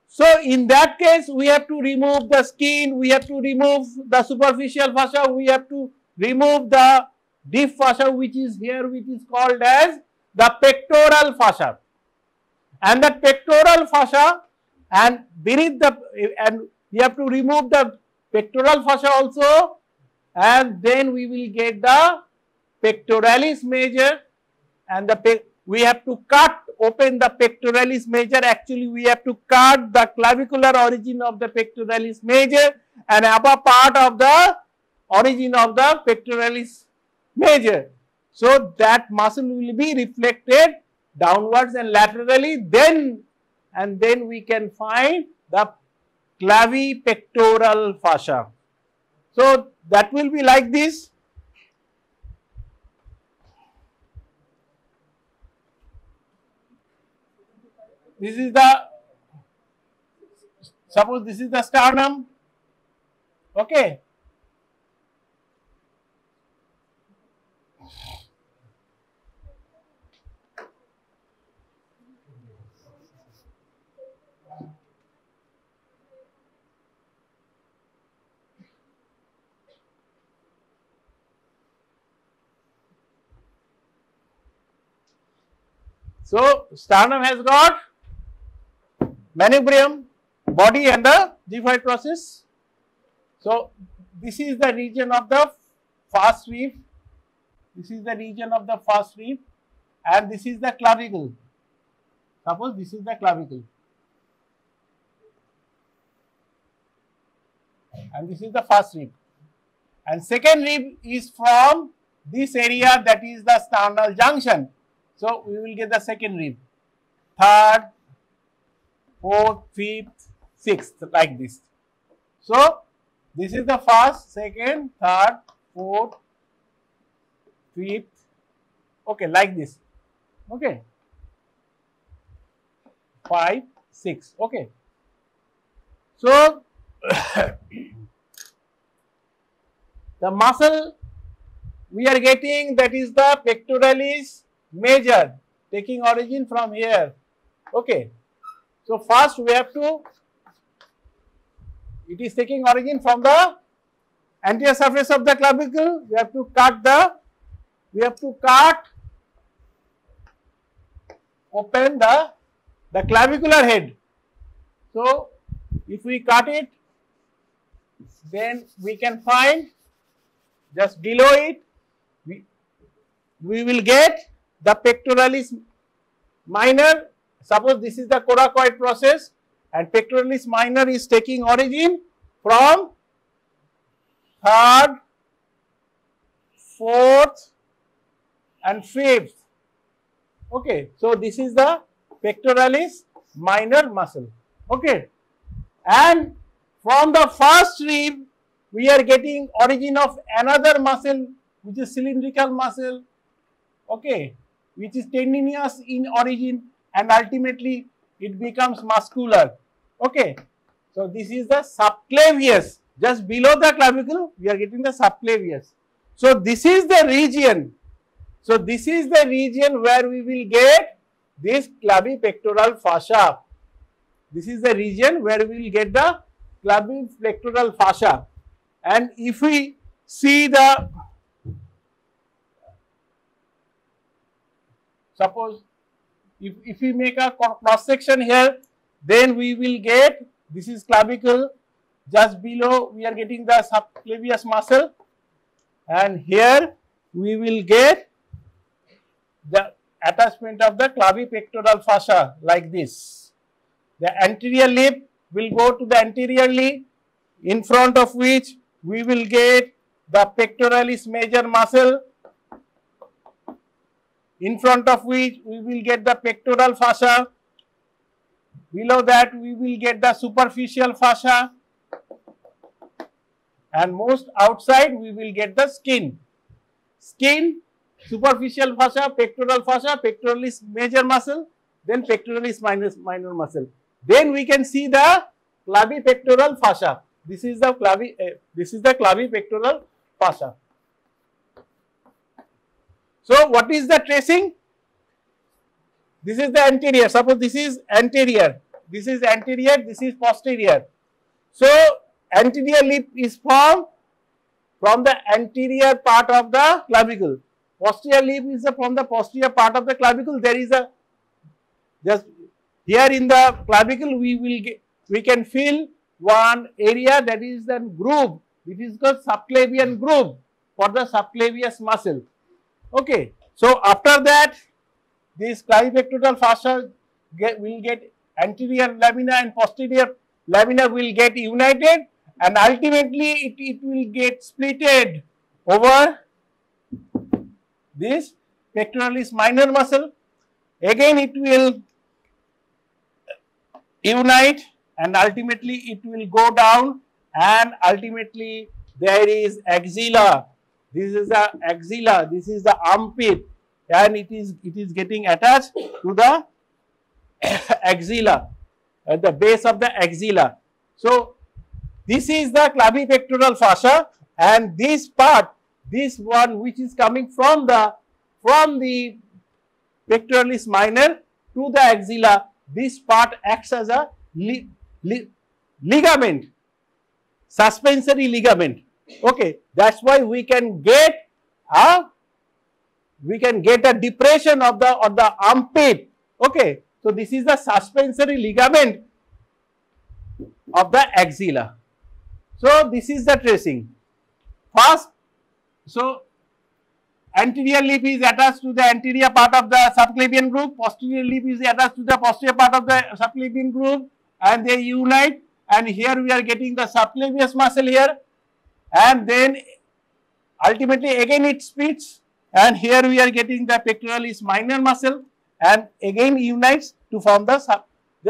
So in that case, we have to remove the skin, we have to remove the superficial fascia, we have to remove the deep fascia which is here, which is called as the pectoral fascia. And that pectoral fascia and beneath the, and we have to remove the pectoral fascia also, and then we will get the pectoralis major, and we have to cut open the pectoralis major. Actually, we have to cut the clavicular origin of the pectoralis major and upper part of the origin of the pectoralis major. So that muscle will be reflected downwards and laterally, then we can find the clavipectoral fascia. So that will be like this. This is the, suppose this is the sternum, okay. So sternum has got manubrium, body and the xiphoid process. So this is the region of the first rib. This is the region of the first rib, and this is the clavicle. Suppose this is the clavicle, and this is the first rib, and second rib is from this area, that is the sternal junction. So we will get the second rib, third, fourth, fifth, sixth, like this. So this is the first, second, third, fourth, fifth, okay, like this, okay, 5, 6, okay. So the muscle we are getting, that is the pectoralis major, taking origin from here, okay. So first we have to, it is taking origin from the anterior surface of the clavicle. We have to cut open the clavicular head. So if we cut it, then we can find just below it, we will get the pectoralis minor. Suppose this is the coracoid process, and pectoralis minor is taking origin from third, fourth and fifth, okay. So this is the pectoralis minor muscle, okay. And from the first rib we are getting origin of another muscle, which is cylindrical muscle, okay, which is tendinous in origin, and ultimately it becomes muscular, okay. So this is the subclavius, just below the clavicle we are getting the subclavius. So this is the region, so this is the region where we will get this clavipectoral fascia. This is the region where we will get the clavipectoral fascia. And if we see the, suppose if we make a cross section here, then we will get, this is clavicle, just below we are getting the subclavius muscle, and here we will get the attachment of the clavipectoral fascia like this. The anterior lip will go to the anterior lip, in front of which we will get the pectoralis major muscle, in front of which we will get the pectoral fascia, below that we will get the superficial fascia, and most outside we will get the skin. Skin, superficial fascia, pectoralis major muscle, then pectoralis minor muscle. Then we can see the clavipectoral fascia. This is the clavipectoral fascia. So what is the tracing? This is the anterior. Suppose this is anterior, this is anterior, this is posterior. So anterior lip is formed from the anterior part of the clavicle. Posterior lip is from the posterior part of the clavicle. There is a, just Here in the clavicle, we can feel one area, that is the groove. This is called subclavian groove for the subclavius muscle. Okay. So after that, this clavipectoral fascia will get anterior lamina and posterior lamina will get united, and ultimately it will get splitted over this pectoralis minor muscle. Again it will unite, and ultimately it will go down, and ultimately there is axilla. This is the axilla, this is the armpit, and it is getting attached to the axilla, at the base of the axilla. So this is the clavipectoral fascia, and this part, this one which is coming from the pectoralis minor to the axilla, this part acts as a ligament, suspensory ligament. Okay, that's why we can get a depression of the armpit. Okay, so this is the suspensory ligament of the axilla. So this is the tracing. First, so anterior lip is attached to the anterior part of the subclavian groove, posterior lip is attached to the posterior part of the subclavian groove, and they unite, and here we are getting the subclavius muscle here, and then ultimately again it splits, and here we are getting the pectoralis minor muscle, and again unites to form the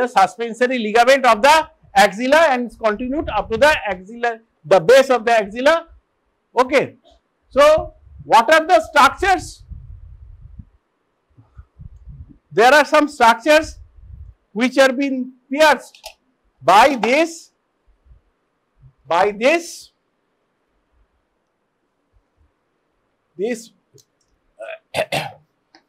suspensory ligament of the axilla, and it's continued up to the axilla, the base of the axilla. Okay. So what are the structures? There are some structures which are being pierced by this,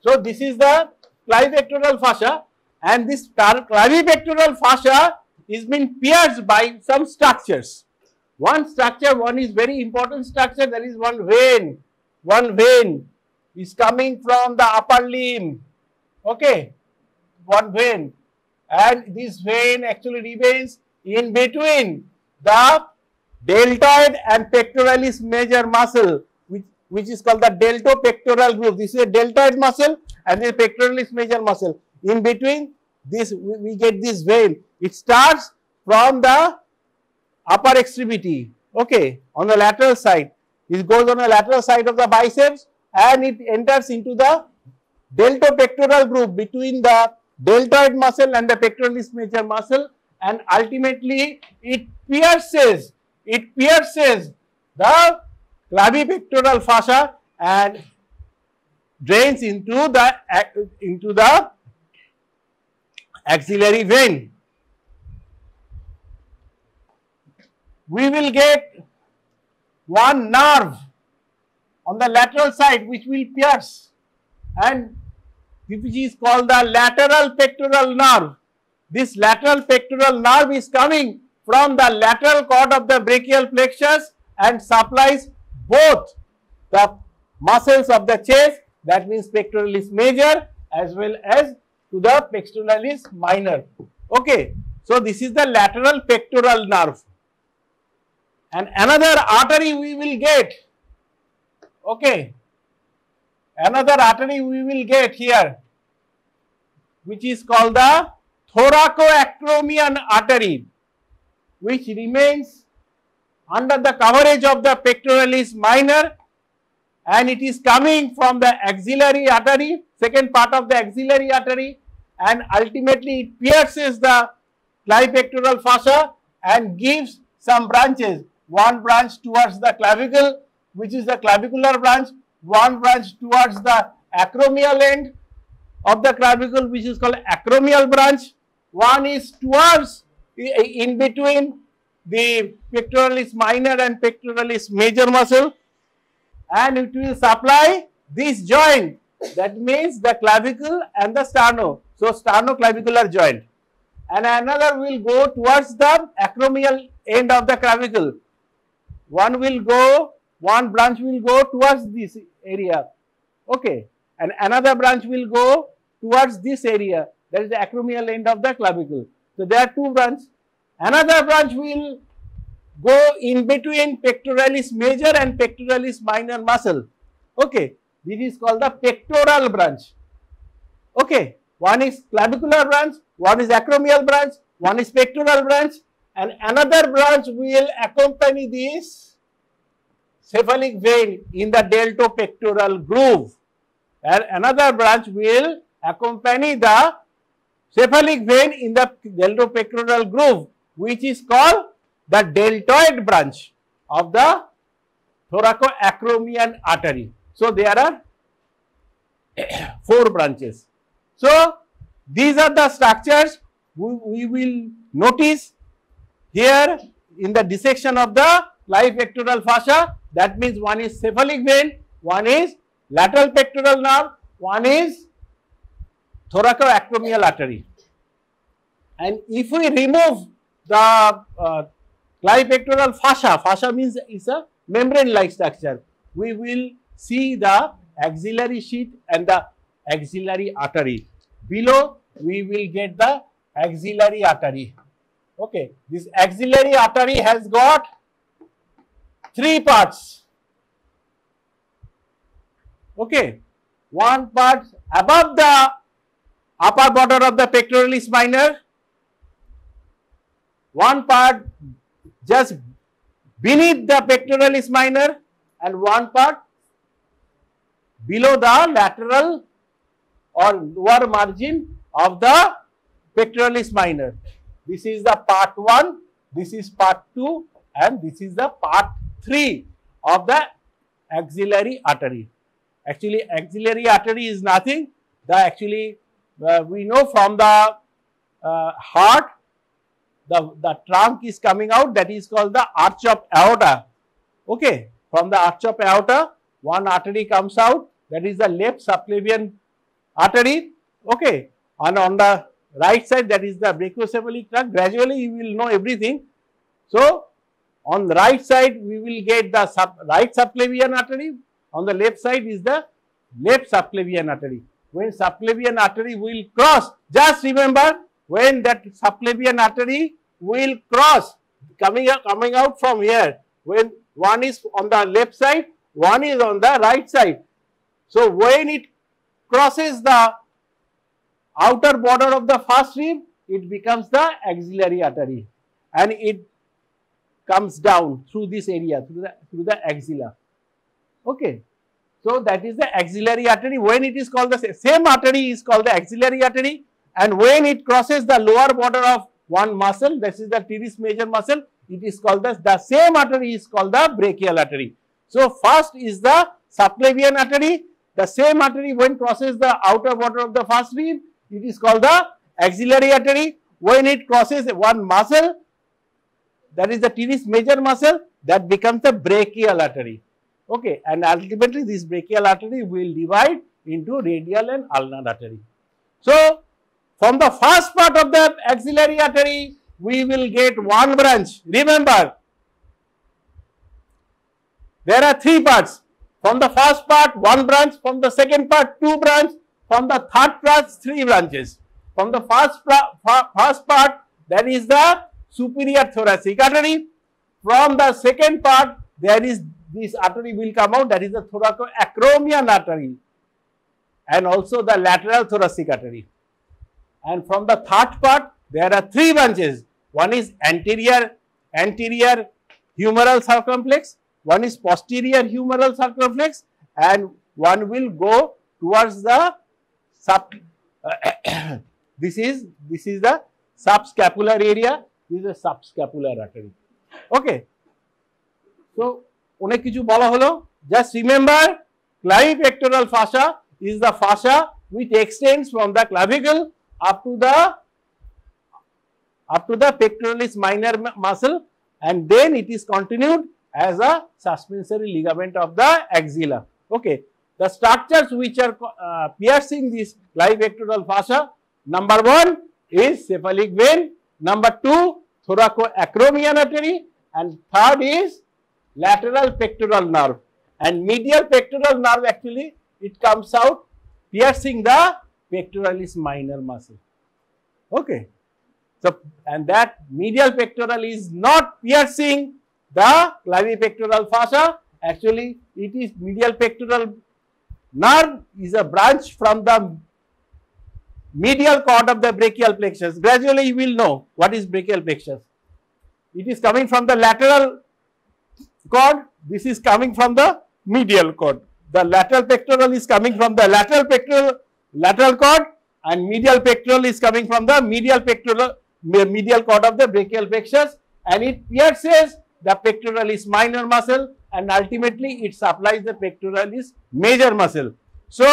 so this is the clavipectoral fascia, and this clavipectoral fascia is being pierced by some structures. One is very important structure, there is one vein. One vein is coming from the upper limb. Okay, one vein, and this vein actually remains in between the deltoid and pectoralis major muscle, which is called the deltopectoral groove. This is a deltoid muscle and the pectoralis major muscle. In between this, we get this vein. It starts from the upper extremity, okay, on the lateral side. It goes on the lateral side of the biceps, and it enters into the deltopectoral groove between the deltoid muscle and the pectoralis major muscle, and ultimately it pierces the clavipectoral fascia and drains into the axillary vein. We will get one nerve on the lateral side which will pierce, and which is called the lateral pectoral nerve. This lateral pectoral nerve is coming from the lateral cord of the brachial plexus and supplies both the muscles of the chest, that means pectoralis major, as well as to the pectoralis minor. Okay, so this is the lateral pectoral nerve. And another artery we will get, okay, another artery we will get here, which is called the thoracoacromial artery, which remains under the coverage of the pectoralis minor, and it is coming from the axillary artery, second part of the axillary artery, and ultimately it pierces the clavipectoral fascia and gives some branches. One branch towards the clavicle, which is the clavicular branch, one branch towards the acromial end of the clavicle, which is called acromial branch, one is towards in between the pectoralis minor and pectoralis major muscle, and it will supply this joint, that means the clavicle and the sterno, so sternoclavicular joint, and another will go towards the acromial end of the clavicle. One branch will go towards this area, okay, and another branch will go towards this area. That is the acromial end of the clavicle. So there are two branches. Another branch will go in between pectoralis major and pectoralis minor muscle. Okay, this is called the pectoral branch. Okay, one is clavicular branch, one is acromial branch, one is pectoral branch, and another branch will accompany this cephalic vein in the deltopectoral groove, and another branch will accompany the cephalic vein in the deltopectoral groove, which is called the deltoid branch of the thoracoacromial artery. So there are 4 branches. So these are the structures we will notice here in the dissection of the lymph pectoral fascia. That means one is cephalic vein, one is lateral pectoral nerve, one is thoracoacromial artery. And if we remove the lymph pectoral fascia, fascia means it's a membrane-like structure, we will see the axillary sheath and the axillary artery. Below we will get the axillary artery. Okay, this axillary artery has got 3 parts. Okay, one part above the upper border of the pectoralis minor, one part just beneath the pectoralis minor, and one part below the lateral or lower margin of the pectoralis minor. This is the part 1, this is part 2, and this is the part 3 of the axillary artery. Actually, axillary artery is nothing. We know from the heart, the trunk is coming out, that is called the arch of aorta. Okay, from the arch of aorta, one artery comes out, that is the left subclavian artery. Okay, and on the right side, that is the brachiocephalic trunk. Gradually you will know everything. So on the right side we will get the right subclavian artery, on the left side is the left subclavian artery. When subclavian artery will cross, just remember, when that subclavian artery will cross, coming out from here, when one is on the left side, one is on the right side. So when it crosses the outer border of the first rib, it becomes the axillary artery, and it comes down through this area, through the axilla. Okay, so that is the axillary artery. When it is called the same artery is called the axillary artery, and when it crosses the lower border of one muscle, this is the teres major muscle, it is called the same artery is called the brachial artery. So first is the subclavian artery. The same artery, when crosses the outer border of the first rib, it is called the axillary artery. When it crosses one muscle, that is the teres major muscle, that becomes the brachial artery. Okay, and ultimately this brachial artery will divide into radial and ulnar artery. So from the first part of the axillary artery, we will get one branch. Remember, there are 3 parts. From the first part, 1 branch. From the second part, 2 branches. From the third branch, 3 branches. From the first part, that is the superior thoracic artery. From the second part, there is this artery will come out, that is the thoracoacromial artery, and also the lateral thoracic artery. And from the third part, there are 3 branches. One is anterior humeral circumflex, one is posterior humeral circumflex, and one will go towards the this is the subscapular area. This is a subscapular artery. Okay. So অনেক কিছু বলা হলো, just remember, lymph pectoral fascia is the fascia which extends from the clavicle up to the pectoralis minor muscle, and then it is continued as a suspensory ligament of the axilla. Okay, the structures which are piercing this lymph pectoral fascia, number 1 is cephalic vein, number 2 thoracoacromial artery, and third is lateral pectoral nerve, and medial pectoral nerve actually it comes out piercing the pectoralis minor muscle. Okay. So, and that medial pectoral is not piercing the clavipectoral fascia. Actually, it is medial pectoral nerve is a branch from the medial cord of the brachial plexus. Gradually, you will know what is brachial plexus. It is coming from the lateral cord. This is coming from the medial cord. The lateral pectoral is coming from the lateral cord, and medial pectoral is coming from the medial cord of the brachial plexus, and it pierces the pectoralis minor muscle, and ultimately it supplies the pectoralis major muscle. So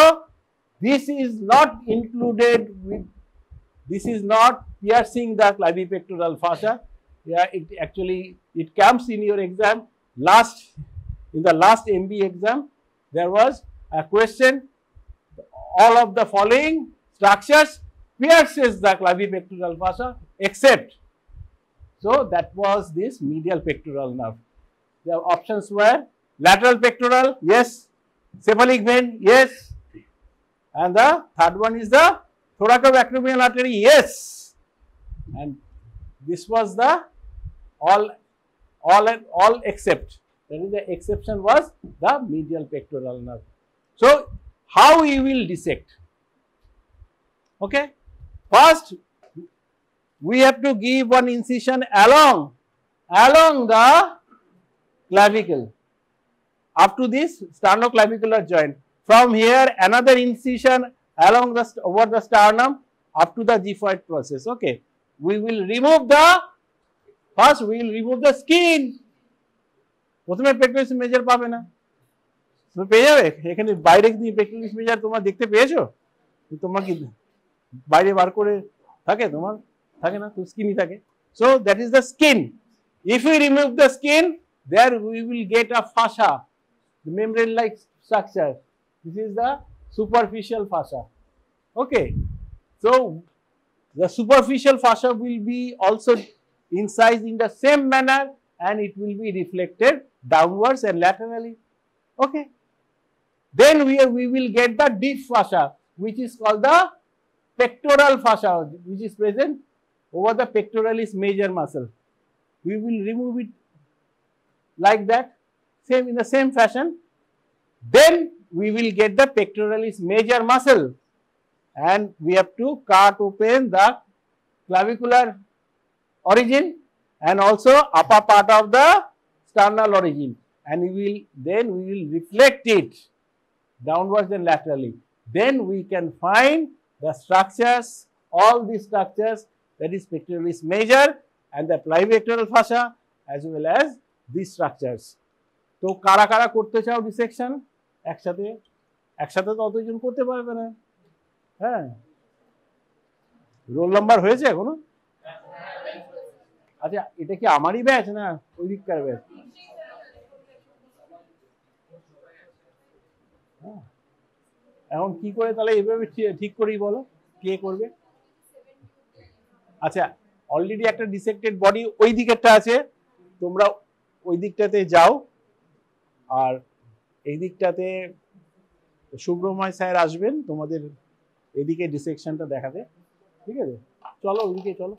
this is not included with, this is not piercing the clavipectoral fascia. Yeah, it comes in your exam. In the last MB exam, there was a question, all of the following structures pierces the clavipectoral fascia except, so that was this medial pectoral nerve. The options were lateral pectoral, yes, cephalic vein, yes, and the third one is the thoracoacromial artery, yes, and this was the all except, that is the exception was the medial pectoral nerve. So how we will dissect? Okay, first we have to give one incision along the clavicle up to this sternoclavicular joint. From here another incision along the over the sternum up to the xiphoid process. Okay, we will remove the, first we will remove the skin. প্রথমে pectoralis major পাবে না, তুমি পেয়ে যাবে এখানে বাইরে কি pectoralis major তোমরা দেখতে পেয়েছো? তোমার কি বাইরে বার করে থাকে? তোমার থাকে না, তো স্কিনই থাকে। So that is the skin. If we remove the skin, there we will get a fascia, the membrane like structure. This is the superficial fascia. Okay, so the superficial fascia will be also incised in the same manner, and it will be reflected downwards and laterally. Okay, then we will get the deep fascia, which is called the pectoral fascia, which is present over the pectoralis major muscle. We will remove it like that, same in the same fashion. Then we will get the pectoralis major muscle, and we have to cut open the clavicular origin and also upper part of the sternal origin, and we will reflect it downwards and laterally. Then we can find the structures, all these structures, that is pectoralis major and the clavipectoral fascia as well as these structures. তো কারা কারা করতে চাও dissection একসাথে? একসাথে তো অতজন করতে পারবে না। হ্যাঁ, রোল নাম্বার হয়েছে এখনো? আচ্ছা, এটা কি আমারই ব্যাচ না ওই দিককার ব্যাচ? এখন কি করে তাহলে এইভাবে ঠিক করেই বলো কে করবে? আচ্ছা, অলরেডি একটা ডিসেক্টেড বডি ওই দিকেরটা আছে, তোমরা ওই দিকটাতে যাও, আর এই দিকটাতে সুব্রময় স্যার আসবেন তোমাদের এদিকে ডিসেকশনটা দেখাতে। ঠিক আছে, চলো ওইদিকে চলো।